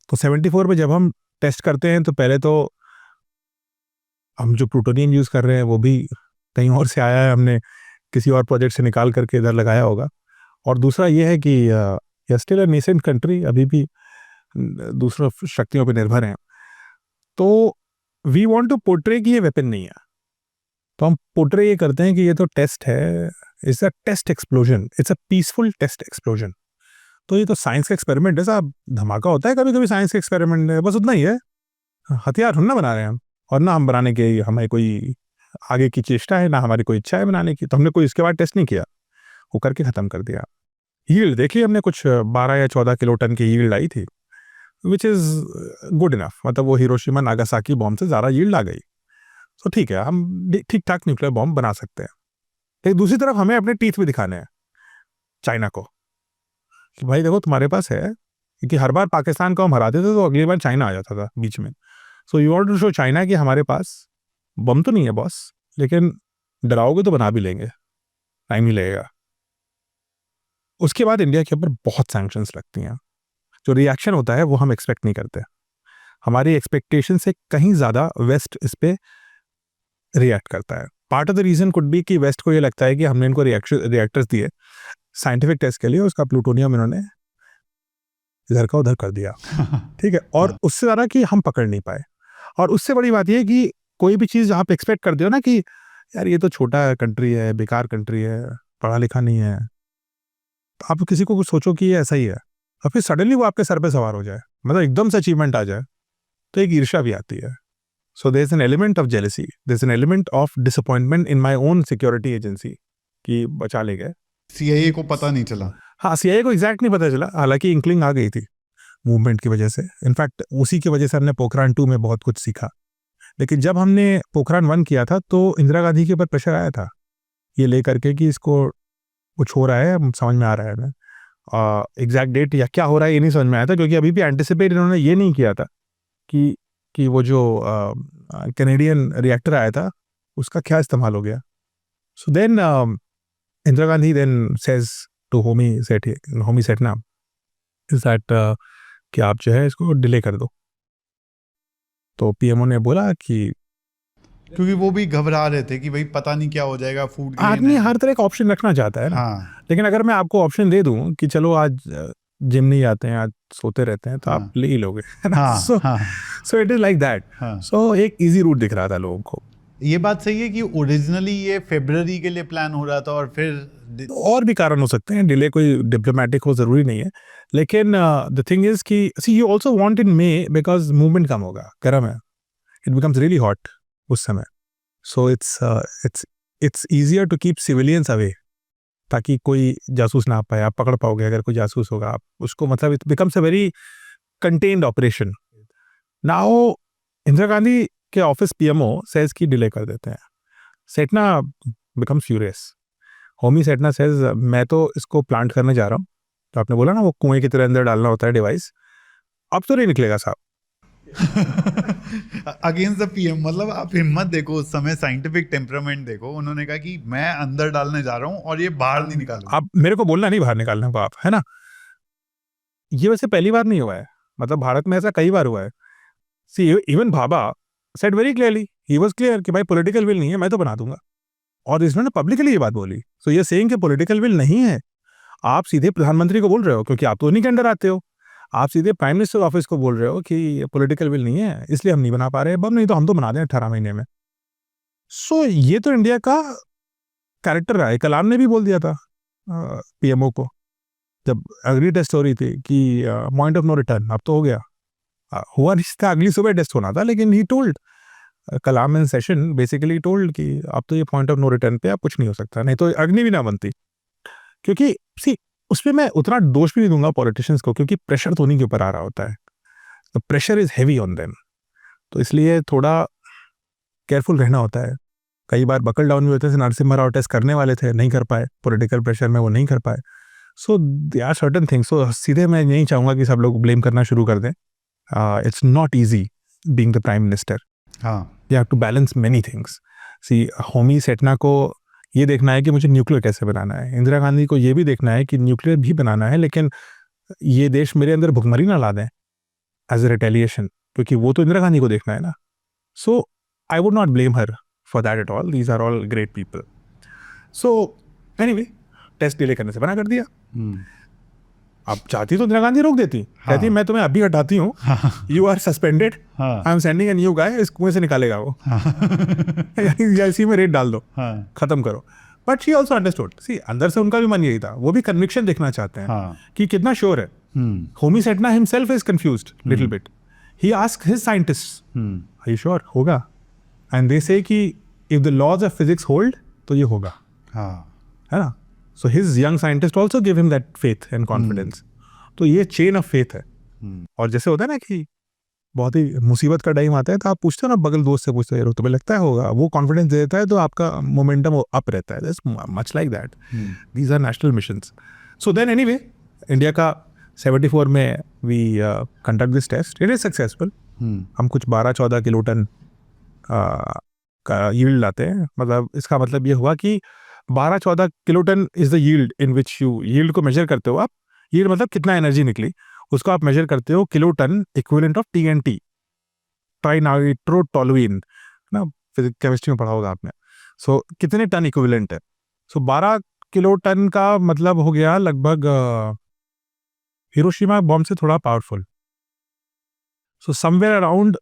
तो 74 में जब हम टेस्ट करते हैं तो पहले तो हम जो प्लूटोनियम यूज़ कर रहे हैं वो भी कहीं और से आया है, हमने किसी और प्रोजेक्ट से निकाल करके इधर लगाया होगा। और दूसरा ये है कि स्टिल अ नेसेंट कंट्री, अभी भी दूसरों शक्तियों पर निर्भर हैं, तो वी वांट टू पोर्ट्रे कि ये वेपन नहीं है, तो हम पोर्ट्रे ये करते हैं कि ये तो टेस्ट है, it's a test explosion, it's a peaceful test explosion. तो ये तो साइंस का एक्सपेरिमेंट है साहब, धमाका होता है कभी कभी साइंस का एक्सपेरिमेंट है, बस उतना ही है, हथियार थोड़ा ना बना रहे हैं हम, और ना हम बनाने के हमें कोई आगे की चेष्टा है, ना हमारी कोई इच्छा है बनाने की, तो हमने कोई इसके बाद टेस्ट नहीं किया, वो करके ख़त्म कर दिया। यील्ड देखिए, हमने कुछ 12 या 14 किलो टन की यील्ड आई थी, विच इज़ गुड इनफ, मतलब वो हिरोशिमा नागासाकी बॉम्ब से ज़्यादा यील्ड आ गई, तो ठीक है, हम ठीक ठाक न्यूक्लियर बॉम्ब बना सकते हैं। एक दूसरी तरफ हमें अपने टीथ भी दिखाने हैं चाइना को कि भाई देखो तुम्हारे पास है, क्योंकि हर बार पाकिस्तान को हम हराते थे तो अगली बार चाइना आ जाता था बीच में। So you want to show China कि हमारे पास बम तो नहीं है बॉस, लेकिन डराओगे तो बना भी लेंगे, टाइम ही लगेगा। उसके बाद इंडिया के ऊपर बहुत सैंक्शंस लगती हैं, जो रिएक्शन होता है वो हम एक्सपेक्ट नहीं करते, हमारी एक्सपेक्टेशन से कहीं ज़्यादा वेस्ट इस पर रिएक्ट करता है। Part of the reason could be कि वेस्ट को ये लगता है कि हमने इनको रिएक्टर्स दिए साइंटिफिक टेस्ट के लिए, उसका प्लूटोनियम इन्होंने इधर का उधर कर दिया, ठीक है, और उससे ज़्यादा कि हम पकड़ नहीं पाए। और उससे बड़ी बात यह है कि कोई भी चीज़ आप एक्सपेक्ट करते हो ना कि यार ये तो छोटा कंट्री है, बेकार कंट्री है, पढ़ा लिखा नहीं है, तो आप किसी को कुछ सोचो कि ये ऐसा ही है, और फिर सडनली वो आपके सर पे सवार हो जाए, मतलब एकदम से अचीवमेंट आ जाए, तो एक ईर्ष्या भी आती है। So there is an element of jealousy, there is an element of disappointment in my own security agency कि बचा ले गए। CIA को पता नहीं चला। हाँ, CIA को एग्जैक्ट नहीं पता चला, हालांकि इंक्लिंग आ गई थी मूवमेंट की वजह से। इनफैक्ट उसी की वजह से हमने पोखरान 2 में बहुत कुछ सीखा। लेकिन जब हमने पोखरान 1 किया था तो इंदिरा गांधी के ऊपर प्रेशर आया था ये लेकर के कि इसको कुछ हो रहा है, समझ में आ रहा है हमें। एग्जैक्ट डेट या क्या हो रहा है ये नहीं समझ में आया था, क्योंकि अभी भी एंटिसिपेट इन्होंने ये नहीं किया था कि वो जो कैनेडियन रिएक्टर आया था उसका क्या इस्तेमाल हो गया। So then Indira Gandhi then says to Homi Sethna is that कि आप जो है इसको डिले कर दो। तो पीएमओ ने बोला कि क्योंकि वो भी घबरा रहे थे कि भाई पता नहीं क्या हो जाएगा, फूड आदमी हर तरह का ऑप्शन रखना चाहता है ना। हाँ लेकिन अगर मैं आपको ऑप्शन दे दूं कि चलो आज जिम नहीं जाते हैं, आज सोते रहते हैं, तो आप ले ही लोगे, है ना। हाँ, सो हाँ, इट इज लाइक दैट। हाँ। सो एक इजी रूट दिख रहा था लोगों को। ये बात सही है कि ओरिजिनली ये फरवरी के लिए प्लान हो रहा था और फिर और भी कारण हो सकते हैं, डिले कोई डिप्लोमेटिक हो जरूरी नहीं है। लेकिन द थिंग इज कि see you also want in May because movement कम होगा, गर्म है, इट बिकम्स रियली हॉट उस समय। So it's easier to keep civilians away, ताकि कोई जासूस ना आ पाए, आप पकड़ पाओगे अगर कोई जासूस होगा आप उसको, मतलब it becomes a very contained operation. Now Indira Gandhi के ऑफिस पीएमओ सेज की डिले कर देते हैं, Sethna becomes furious. Homi Sethna says मैं तो इसको प्लांट करने जा रहा हूँ, तो आपने बोला ना वो कुएं की तरह अंदर डालना होता है डिवाइस, अब तो नहीं निकलेगा साहब। अगेंस्ट द पीएम, मतलब आप हिम्मत देखो, उस समय साइंटिफिक टेम्परामेंट देखो, उन्होंने कहा कि मैं अंदर डालने जा रहा हूँ और ये बाहर नहीं निकालूंगा। आप मेरे को बोलना नहीं बाहर निकालने को आप, है ना। ये वैसे पहली बार नहीं हुआ है, मतलब भारत में ऐसा कई बार हुआ है। See even Bhabha said very clearly, he was clear कि भाई पॉलिटिकल विल नहीं है, मैं तो बना दूंगा, और इसने पब्लिकली ये बात बोली। सो ये सेइंग कि पॉलिटिकल विल नहीं है, आप सीधे प्रधानमंत्री को बोल रहे हो क्योंकि आप तो उन्हीं के अंडर आते हो, आप सीधे प्राइम मिनिस्टर ऑफिस को बोल रहे हो कि पॉलिटिकल विल नहीं है इसलिए हम नहीं बना पा रहे बम, नहीं तो हम तो बना दें 18 महीने में। सो ये तो इंडिया का कैरेक्टर रहा है। कलाम ने भी बोल दिया था पीएमओ को जब अगली टेस्ट हो रही थी कि पॉइंट ऑफ नो रिटर्न, अब तो हो गया, हुआ नहीं था, अगली सुबह टेस्ट होना था, लेकिन he told, Kalam in session basically told कि अब तो ये पॉइंट ऑफ नो रिटर्न पे अब कुछ नहीं हो सकता, नहीं तो अग्नि भी ना बनती। क्योंकि सी उसमें मैं उतना दोष भी नहीं दूंगा पॉलिटिशियंस को, क्योंकि प्रेशर तो उन्हीं के ऊपर आ रहा होता है, तो pressure is heavy on them, तो इसलिए थोड़ा केयरफुल रहना होता है। कई बार बकल डाउन भी होते हैं, नरसिम्हा राव टेस्ट करने वाले थे, नहीं कर पाए, पॉलिटिकल प्रेशर में वो नहीं कर पाए। सो दे आर सर्टन थिंग्स। सो सीधे मैं नहीं चाहूंगा कि सब लोग ब्लेम करना शुरू कर दें। It's not easy being the prime minister, you have to balance many things. See Homi Sethna को ये देखना है कि मुझे न्यूक्लियर कैसे बनाना है, इंदिरा गांधी को ये भी देखना है कि न्यूक्लियर भी बनाना है, लेकिन ये देश मेरे अंदर भुखमरी ना ला दें एज ए रिटेलिएशन, क्योंकि वो तो इंदिरा गांधी को देखना है ना। So I would not blame her for that at all, these are all great people. So anyway test delay करने से मना कर दिया। अब चाहती तो इंदिरा गांधी रोक देती, कहती मैं तुम्हें अभी हटाती हूँ, you are suspended, I am sending a new guy, इस कुएं से निकालेगा वो, इसी में रेट डाल दो, खत्म करो। बट शी ऑल्सो अंडरस्टूड, सी अंदर से उनका भी मन यही था, वो भी कन्विक्शन देखना चाहते हैं कि कितना श्योर है। Homi Sethna himself is confused little bit, he asked his scientists, are you sure होगा, एंड दे से कि if the laws of physics hold तो ये होगा, है ना। So his young scientist also give him that faith and confidence. तो ये chain of faith है। और जैसे होता है ना कि बहुत ही मुसीबत का टाइम आता है तो आप पूछते हो ना, बगल दोस्त से पूछते हो तुम्हें लगता है होगा, वो कॉन्फिडेंस दे देता है तो आपका मोमेंटम अप रहता है। Much like that, these are national missions. So then anyway India का 74 में we conduct this test, it is successful. हम कुछ 12-14 किलोटन का यील्ड लाते हैं, मतलब इसका मतलब ये हुआ कि 12-14 kiloton is the yield in which you, yield को मेजर करते हो आप, यील्ड मतलब कितना एनर्जी निकली, उसको आप मेजर करते हो किलोटन इक्विवेलेंट ऑफ TNT, ट्राइनाइट्रोटोलुइन ना, फिजिक्स केमिस्ट्री में पढ़ा होगा आपने। सो कितने टन इक्विवेलेंट है, सो 12 किलोटन का मतलब हो गया लगभग हिरोशिमा बॉम्ब से थोड़ा powerful. So somewhere around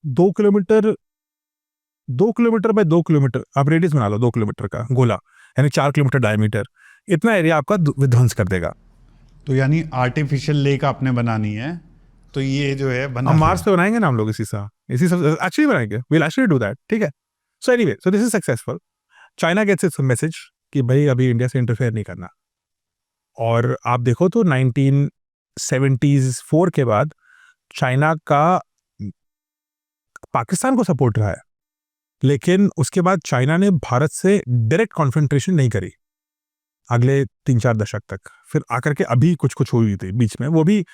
2 kilometre bye 2 kilometre आप रेडियस बना लो, 2 किलोमीटर का गोला, यानी 4 किलोमीटर डायमीटर, इतना एरिया आपका विध्वंस कर देगा. तो यानी आर्टिफिशियल लेक आपने बनानी है, तो ये जो है बना हम मार्स पे बनाएंगे ना हम लोग इसी सब एक्चुअली बनाएंगे. Will actually do that. ठीक है. So anyway, so this is successful. China gets its message कि भाई अभी इंडिया से इंटरफेयर नहीं करना. और आप देखो तो 1974 के बाद चाइना का पाकिस्तान को सपोर्ट रहा है, लेकिन उसके बाद चाइना ने भारत से डायरेक्ट कॉन्फ्रंटेशन नहीं करी अगले 3-4 दशक तक. फिर आकर के अभी कुछ हुई थी बीच में, वो भी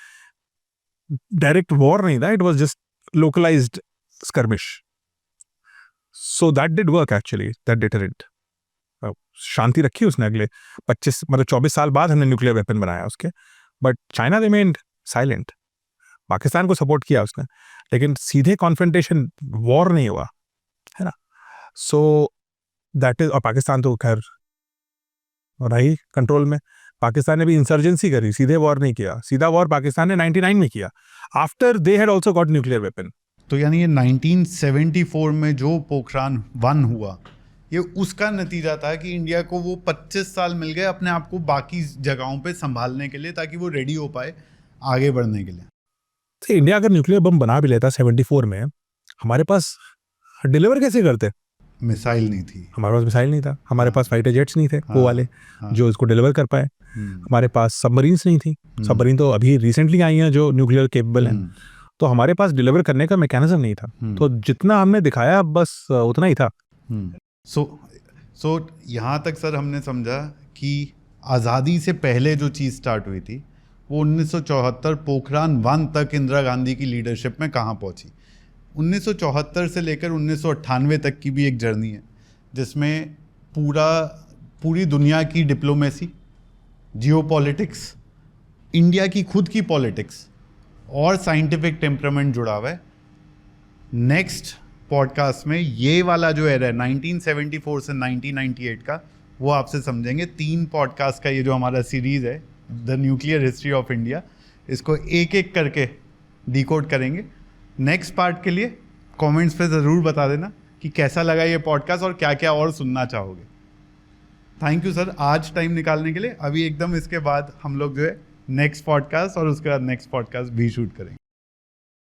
डायरेक्ट वॉर नहीं था, it was just localised skirmish. So that did work actually, that deterrent. शांति रखी उसने अगले 24 साल बाद हमने न्यूक्लियर वेपन बनाया उसके. But China remained silent. Pakistan को सपोर्ट किया उसने, लेकिन सीधे कॉन्फ्रंटेशन वॉर नहीं हुआ, है ना. सो दैट इज, और पाकिस्तान तो खैर रही कंट्रोल में. पाकिस्तान ने भी इंसर्जेंसी करी, सीधे वॉर नहीं किया. सीधा वॉर पाकिस्तान ने 99 में किया, after they had also got nuclear weapon. तो यानी ये 1974 में जो पोखरान 1 हुआ, ये उसका नतीजा था कि इंडिया को वो 25 साल मिल गए अपने आप को बाकी जगहों पे संभालने के लिए, ताकि वो रेडी हो पाए आगे बढ़ने के लिए. तो इंडिया अगर न्यूक्लियर बम बना भी लेता 74 में, हमारे पास डिलीवर कैसे करते? मिसाइल नहीं थी हमारे पास मिसाइल नहीं था, हमारे पास फाइटर जेट्स नहीं थे, वो वाले जो इसको डिलीवर कर पाए. हमारे पास सबमरीन्स नहीं थी. सबमरीन तो अभी रिसेंटली आई हैं जो न्यूक्लियर केपेबल हैं. तो हमारे पास डिलीवर करने का मैकेनिज्म नहीं था. तो जितना हमने दिखाया बस उतना ही था. सो यहाँ तक सर हमने समझा कि आज़ादी से पहले जो चीज़ स्टार्ट हुई थी वो 1974 पोखरान 1 तक इंदिरा गांधी की लीडरशिप में कहाँ पहुँची. 1974 से लेकर 1998 तक की भी एक जर्नी है, जिसमें पूरी दुनिया की डिप्लोमेसी, जियोपॉलिटिक्स, इंडिया की खुद की पॉलिटिक्स और साइंटिफिक टेम्परामेंट जुड़ा हुआ है. नेक्स्ट पॉडकास्ट में ये वाला जो एरा है 1974 से 1998 का, वो आपसे समझेंगे. 3 पॉडकास्ट का ये जो हमारा सीरीज़ है the nuclear history of India, इसको एक एक करके डिकोड करेंगे. नेक्स्ट पार्ट के लिए कमेंट्स पे ज़रूर बता देना कि कैसा लगा ये पॉडकास्ट और क्या क्या और सुनना चाहोगे. थैंक यू सर आज टाइम निकालने के लिए. अभी एकदम इसके बाद हम लोग जो है नेक्स्ट पॉडकास्ट और उसके बाद नेक्स्ट पॉडकास्ट भी शूट करेंगे.